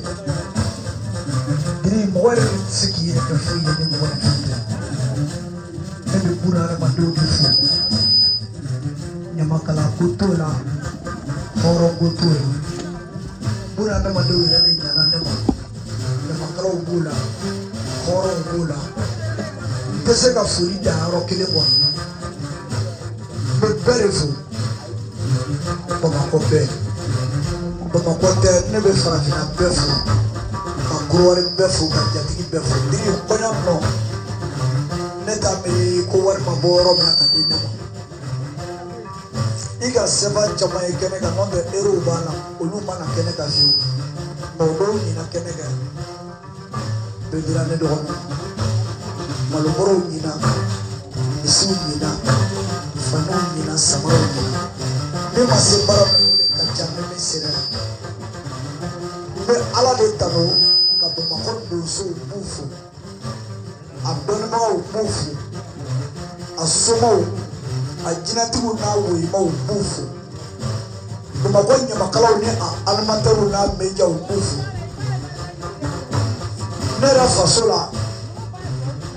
ni mɔgɔ yɛrɛ tɛ se k'i yɛrɛ kɛ foyi ye ni mɔgɔ ni fɛn tɛ ne bɛ buna hadamadenw de fo ɲamakala ko t'o la hɔrɔn ko t'o la buna hadamadenw yɛrɛ de ɲana ne ma ɲamakalaw b'o la hɔrɔnw b'o la n tɛ se ka foli da yɔrɔ kelen kɔnɔ n bɛ bɛɛ de fo bamakɔ bɛɛ bamakɔ tɛ ne bɛ farafinna bɛɛ fo ka korowari bɛɛ fo ka jatigi bɛɛ fo digi kɔɲɔ nɔ ne t'a miiri ko wari ma bɔ yɔrɔ min na ka di ne ma i ka sɛbɛn caman ye kɛnɛ kan n'o tɛ erew b'a la olu ma na kɛnɛ kan fiyewu mɛ o dɔw ɲina kɛnɛ kan bɛɛ dira ne dɔgɔnin malobɔrɔw ɲina misiw ɲina faniw ɲina samaraw ɲina ne ma se baara minnu de ka ca ne bɛ sɛnɛ la n bɛ ala de tanu ka bamakɔ donsow b'u fo a dɔnnibagaw b'u fo a somɔgɔw a jinɛtigiw n'a woyimaw b'u fo bamakɔ ɲamakalaw ni a alimantɛriw n'a mɛdiyaw b'u fo ne yɛrɛ faso la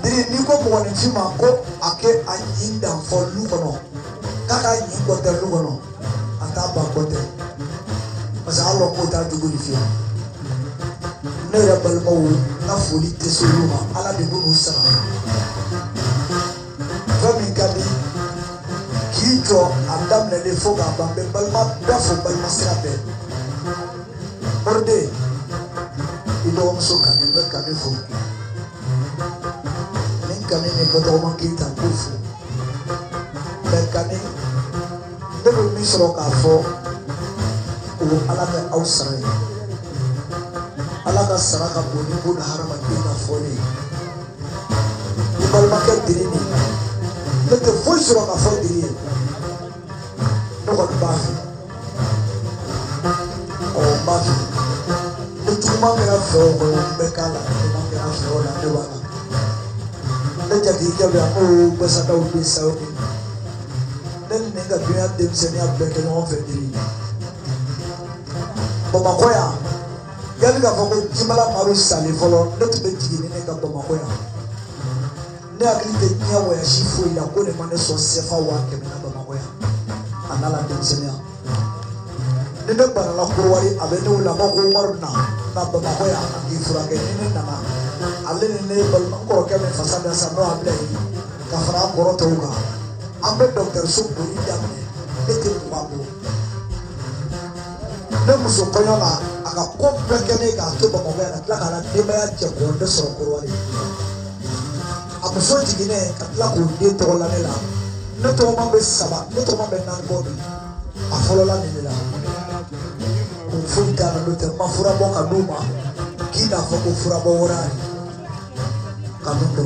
diri n'i ko mɔgɔninfin ma ko a kɛ a ɲi dan fɔ lu kɔnɔ k'a ka ɲi kɔtɛ lu kɔnɔ a t'a ba kɔtɛ parce que alɔ k'o t'a jogo ni fiyewu ne yɛrɛ balimaw n ka foli tɛ se olu ma ala de b'u sara fɛn min ka di k'i jɔ a daminɛlen fo k'a ban n bɛ balima bɛɛ fo balima sira bɛɛ mɔriden i dɔgɔmuso kani n bɛ kani fo ni kani ni batɔgɔma keyita n b'o fo mɛ kani ne bɛ min sɔrɔ k'a fɔ o ala bɛ aw sara ye ala ka sara ka bon ni buna hadamaden ka fɔli ye i balimakɛ diri nin ne tɛ foyi sɔrɔ ka fɔ diri ye ne kɔni b'a fɛ n b'a fɛ ni juguman kɛra fɛ o kɔnɔ n bɛ k'a la ni juguman kɛra fɛ o la ne b'a la ne jatigikɛ bɛ yan ko basadaw bɛ sa o ne ni ne ka dunuya denmisɛnniya bɛɛ kɛ ɲɔgɔn fɛ diri bamakɔ yan yanni k'a fɔ ko jimala maru salen fɔlɔ ne tun bɛ jigin ni ne ka bamakɔ yan ne hakili tɛ diɲɛ wɔyasi foyi la ko ne ma ne sɔn CFA 100,000 na bamakɔ yan a n'a la denmisɛnninya ni ne banala Korowari a bɛ ne wele a b'a ko Umaru na ka bamakɔ yan a k'i furakɛ ni ne nana ale ni ne balima n kɔrɔkɛ min fasa da sa n'o Abdulayi ka fara an kɔrɔ tɔw kan an bɛ dɔgɔtɔrɔso boli daminɛ ne tɛ kun b'a bolo ne muso kɔɲɔ la a ka ko bɛɛ kɛ ne k'a to bamakɔ yan ka tila k'a la denbaya jɛ k'o ne sɔrɔ Korowari a muso jiginnen ka tila k'o den tɔgɔ la ne la ne to ma be saba ne to ma be na godo afolola ni la ko funta no te ma fura bo ka duma kina fo ko fura bo worani ka ndo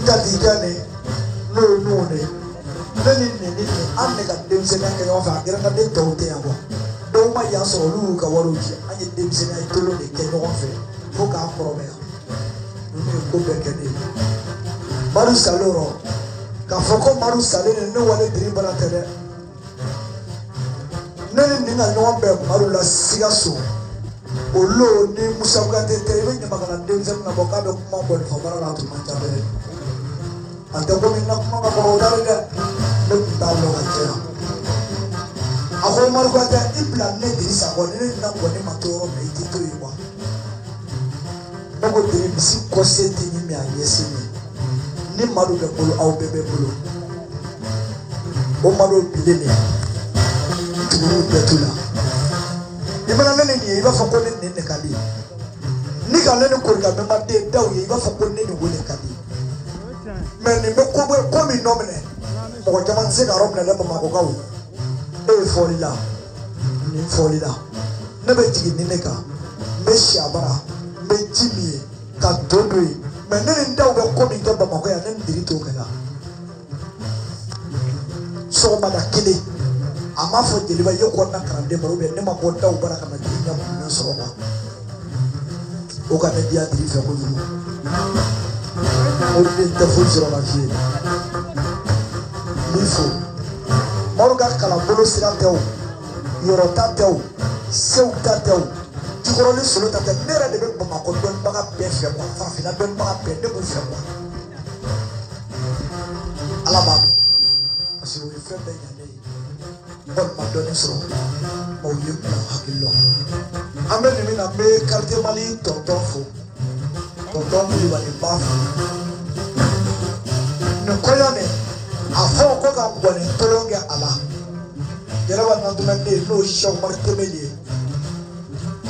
ndati gane no ne ni ande ka dem se na ke no fa gira ka de to te abo do ma ya so lu ka waro ji anye dem se na tolo de ke no fe fo ka probe ni ko be ke de maru saloro ka foko maru salene no wale diri bana tele nene ninga no be maru la siga so olo ni musabuga te tele ni magana dem se na boka be kuma bo fa bara la to ma jabere ante ko minna kuma ka ko dare de ne ta lo ka tela ako maru ka ta ibla ne diri sa ko ne na ko ne matoro me ti to yiwa no ko diri bisi ko se ti ni mi ayesi ni maru be bolo aw bebe bolo o maru bilene tunu betula ibana nene ni iba fa ko ne kali ni ka nene ko ga be ma de daw ye iba fa ko ne ni wole kali men ni be ko mi nomene mo jaman se ga rom na le ma ko gawo e folila ni folila ne be tigi ni ne ka me shabara me jimi ka dodoi men ne ndaw be ko mi to ba ko ya ne ndiri to kala so ma da kile ama fo jeli ba yoko na karande baro be ne ma ko daw baraka na jinya ko na so ba o ka ne dia diri fe ko dulu o de te fu zero la vie lifo moruga kala bolo sira tew yoro ta tew sew ta tew jikoro ni solo ta te nera de be ba ko don baga be fe ko fa fi na don baga be de bu fe ko ala ba parce que fe be nyane bon ma donné so mo yim na hakilo amel ni na be quartier mali tonton fo tonton ni ba ni ba ne koyane afo ko ka bone tolonge ala jarawa na dumande no show martemeli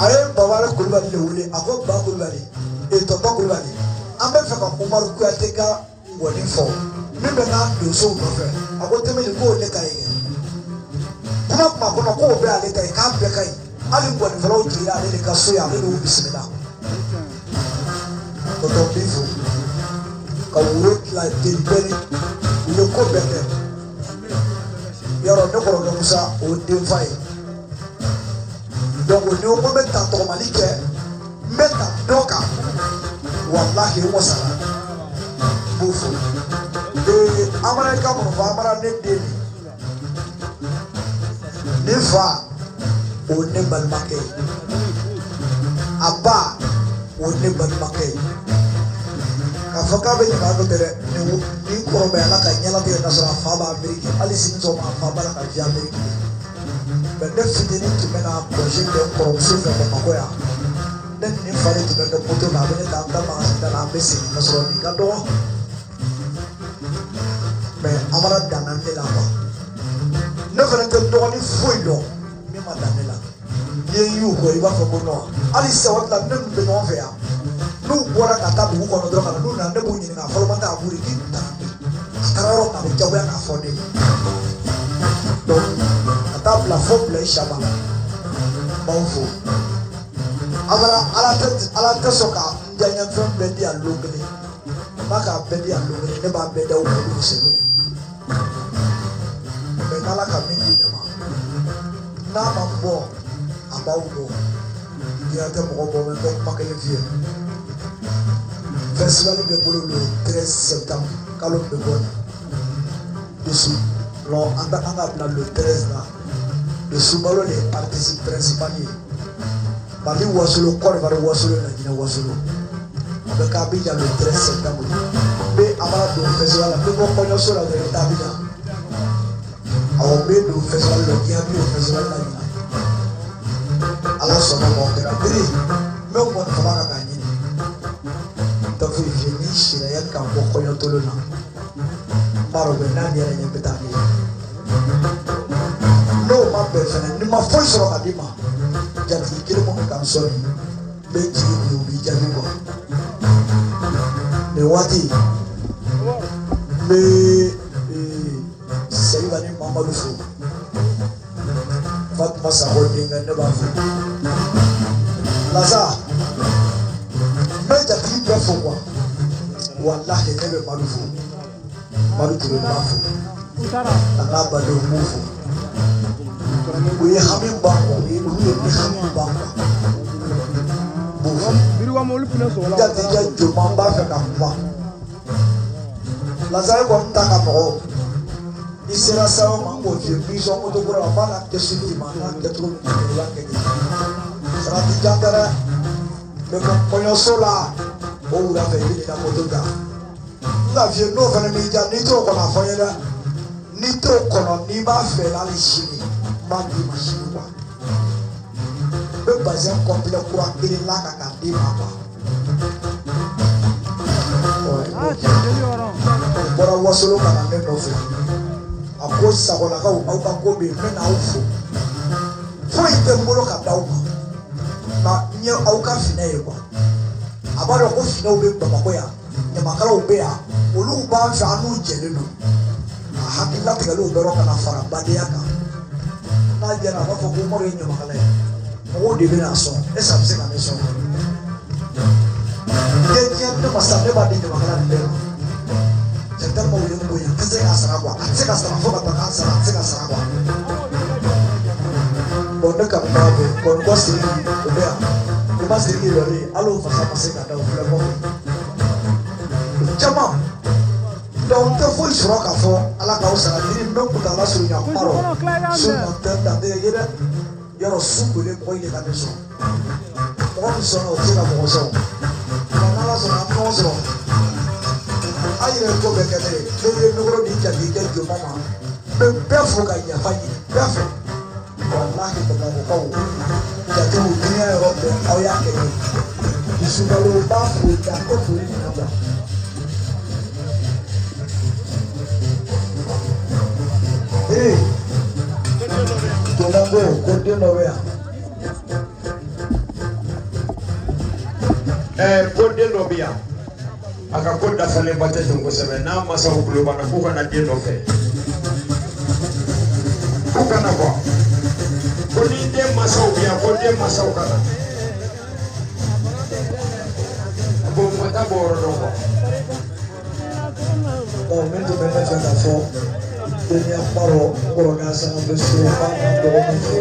aye babara kulbali le wule ako ba kulbali e to ba kulbali ambe fe ka umar ku ateka woni fo mi be na do so no fe ako temeli ko le kai kuma ko be ale kai ka be kai ali woni fo jira ale ka so ya le bismillah to to bifu ka wuro la tilbeli le ko be ne yaro ne ko no musa o de fai donc ni o ko be ta to malike meta doka wallahi wa sala bufu de amara ka mo fa amara ne de ne fa o ne bal make aba o ne bal make ka foka be ni ba do tere ni ko be ala ka nyala be na so fa ba ameriki ali sin so ma fa ba ka ja ameriki be de fitini to me na projet de corruption de ko ya den ni fa le to be de poto na be ta ta ma sa na be sin na so ni ka do be amara danan de la ba ne fa te do ni foi do mi ma danan la ye yu ko iba fa ko no ali se wat la nem be no fe ya nu bora kata buku kono dro kana nu na ne bunyi na folo mata aburi kita kararo na jawe na fode donc kata la foble shaba bonfo ala ta soka njanya fem bendi alogene maka bendi alogene ne ba beda o ko se be kala ka mingi ne ma na mambo abawo ya te mo bo me ko makele vie festival de bolo le 13 septembre kalo de bon dessus lo anda na le 13 là dessus balo les participants principaux bali wasolo kor bari wasolo na jina wasolo abe ka bija le 13 septembre be amara do festival be ko ko so la de tabija awo be do festival le dia be festival la jina ala so mo ko ra biri me ko fa ka ni tafu fini shira ya kan ko yo tolona maro be na dia ne betani no ma be fene ni ma foi so ka dima jati kire mo kan so ni be ji ni obi jani ko me wati me bani Mamadou Fou Fatma Sakho dinga ne ba fo Laza mais ta ti be fo quoi wallahi ne be Mamadou Fou Mamadou Touré ba fo Allah ba do mu fo ko ye xamim ba ko ye ko ye xamim ba ko biri wa mo lu pina so wala jati ja jo mamba fe ka kwa Laza ko nta ka mo isera sawo mango je biso mo to gora bana te siti mana te tro la ke ni sara ti jandara me ko ponyo sola o ura fe ni na moto ga la vie no fa mi ja ni to ko na foye da ni to ko no ni ba fe la le shini ba di machine kwa be bazin complet kwa ile la ka ka di ma kwa bora wasolo kana me no fe ako sakola ka au ka ko be me na ufo fo ite mbolo ka dawo na nye au ka fina ye kwa abaro ko fina obe baba ko ya nye makala obe ya olu ba fa anu jele no hakila te galo bero kana fara bade ya ka na je na ba fo ko mo re nye makala ya o de be na so esa mse ka me so de je ne masa ne ba de nye makala de Tenta mau yang punya, kesek asal aku, kesek asal aku kata kasar, kesek asal aku. Bodoh kamu babe, bodoh sendiri, udah, cuma sendiri dari, alu fasa masih ada udah mau. Cuma, daun tefu isrok afo, ala kau salah diri, memang kita lah suruhnya paro, suruhnya tenda dia jadi, ya rasul boleh kau ini kan besok. Orang sana tidak mau besok, mana lah sana mau besok. Ayo ko bekele lele nugro di jadi ke mama be fo ka ya fanyi be fo wallahi ko ko jadi dunia Eropa au ya ke disubalo ba fo da ko fo ni naba tonango ko de no ya ko de no bia akakoda fale batete ngosebe na masa hukulo bana kuka na diendo fe kuka na kwa kodi de masa ubia kodi masa ukana abo mata boro dongo o mento bene tenda fo denia paro korogasa beso bana do mfo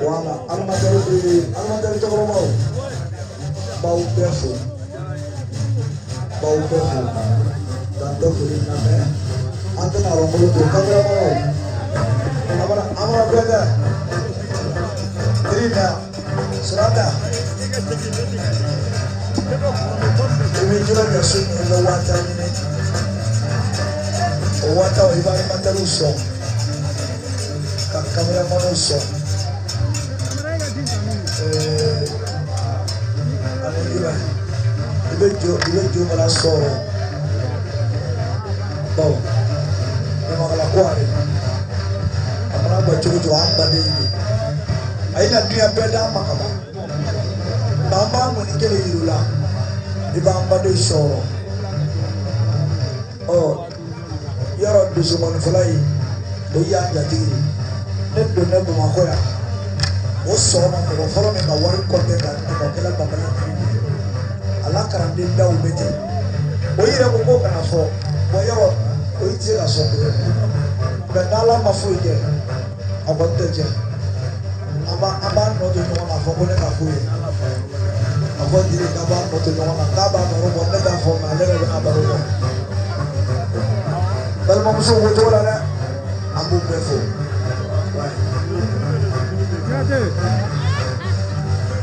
wala almadari to romo bau befo bau befo tanto kulina me antena romo to kamera mo amara bega trina surada Imi jura biasu ilo wata ini wata o ibari mataruso kamera manuso Ibejo mala soro bau ni makala kwari amana bacho amba ni aina dia beda makaba bamba munikele yula ibamba de soro oh yaro dusuman fulai o ya jatiri neddo neddo makoya o soro ko foro me ka wari ko te ka ko kala babala ala karande da o bete o yire ko kana fo bo yaro o iti la so ko be dala mafuije abonte je aba no de no na fo ko ne ka fuye abonte de aba no de no na ka ba no bo ne da fo na le na ba ro bal mo so wo to la na ambu be fo Gade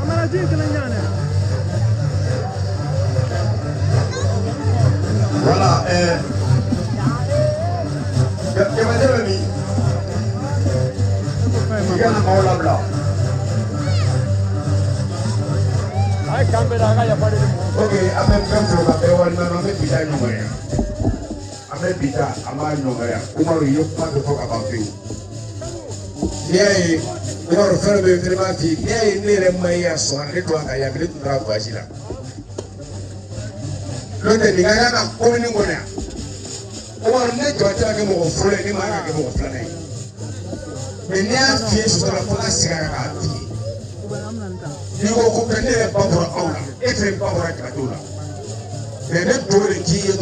amara ji kelanyane voilà kemademi igana maula bla ay kamera ga ya pare okay ame pempo ka be wal na me bita nyongaya ame bita ama nyongaya umaru yo pa to ka ba fi yeye umaru fere be vraiment fi yeye ne re mai ya so ne to aka ya bi to tra bajira lote ni ga na ko ni ngona Or net or tell him of friend him and him of planet. The near fish to the Palacia. You go cook a near bumper owner, every bumper at Kadula. The net door the key,